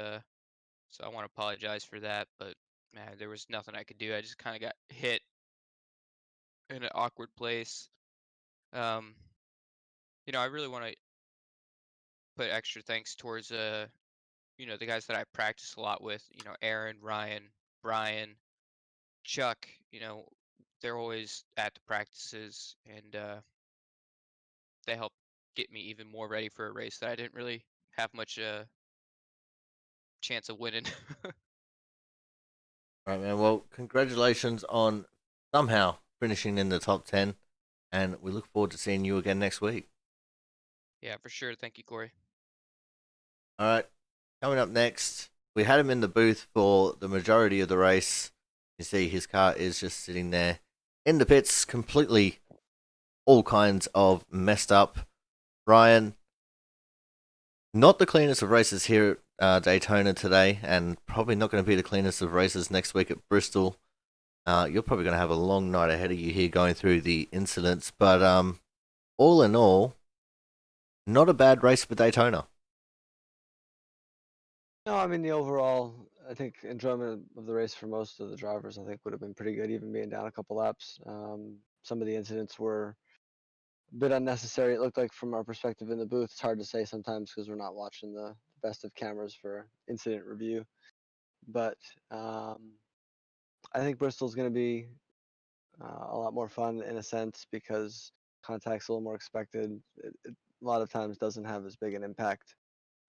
so I want to apologize for that. But man, there was nothing I could do. I just kind of got hit in an awkward place. Um, I really want to put extra thanks towards the guys that I practice a lot with. Aaron, Ryan, Brian, Chuck. They're always at the practices, and they help get me even more ready for a race that I didn't really have much chance of winning. All right, man. Well, congratulations on somehow finishing in the top 10, and we look forward to seeing you again next week. Yeah, for sure. Thank you, Corey. All right, coming up next, we had him in the booth for the majority of the race. You see, his car is just sitting there in the pits, completely all kinds of messed up. Ryan, not the cleanest of races here at Daytona today, and probably not going to be the cleanest of races next week at Bristol. You're probably going to have a long night ahead of you here going through the incidents, but all in all, not a bad race for Daytona. No, I mean the overall, I think enjoyment of the race for most of the drivers, I think would have been pretty good, even being down a couple laps. Some of the incidents were a bit unnecessary. It looked like from our perspective in the booth. It's hard to say sometimes because we're not watching the best of cameras for incident review. But I think Bristol's going to be a lot more fun in a sense because contact's a little more expected. It a lot of times doesn't have as big an impact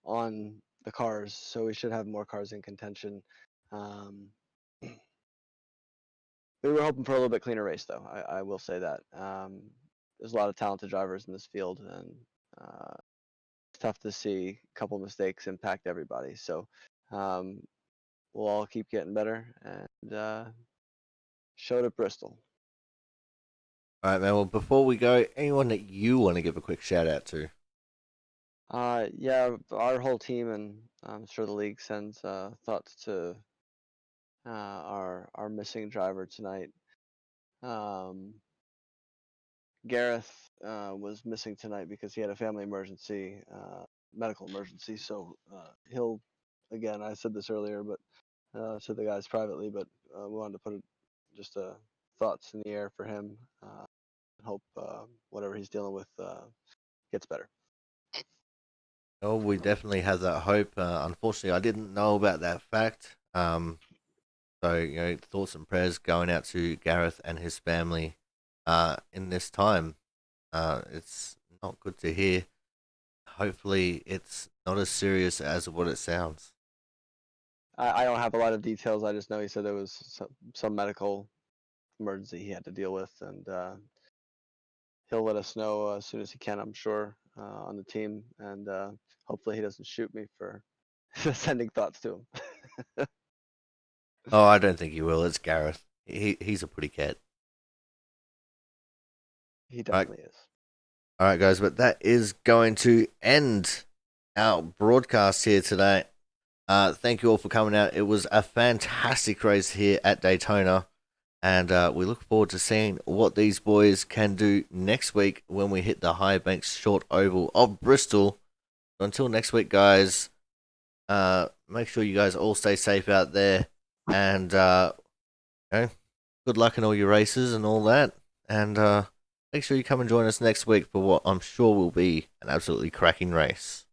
on the cars, so we should have more cars in contention. Um, we were hoping for a little bit cleaner race, though. I will say that. There's a lot of talented drivers in this field, and it's tough to see a couple mistakes impact everybody. So um, we'll all keep getting better and show it at Bristol. All right, man. Well, before we go, anyone that you want to give a quick shout out to? Yeah, our whole team, and I'm sure the league sends thoughts to our missing driver tonight. Gareth was missing tonight because he had a family emergency, medical emergency. So he'll, again, I said this earlier, but to the guys privately, but we wanted to put just thoughts in the air for him. Hope whatever he's dealing with gets better. Oh, we definitely have that hope. Unfortunately, I didn't know about that fact. So, thoughts and prayers going out to Gareth and his family in this time. It's not good to hear. hopefully it's not as serious as what it sounds. I don't have a lot of details. I just know he said there was some medical emergency he had to deal with, and he'll let us know as soon as he can, I'm sure, on the team, and hopefully he doesn't shoot me for sending thoughts to him. Oh, I don't think he will. It's Gareth. He's a pretty cat. He definitely is. All right, guys, but that is going to end our broadcast here today. Thank you all for coming out. It was a fantastic race here at Daytona, and we look forward to seeing what these boys can do next week when we hit the High Banks Short Oval of Bristol. Until next week, guys, make sure you guys all stay safe out there, and good luck in all your races and all that, and make sure you come and join us next week for what I'm sure will be an absolutely cracking race.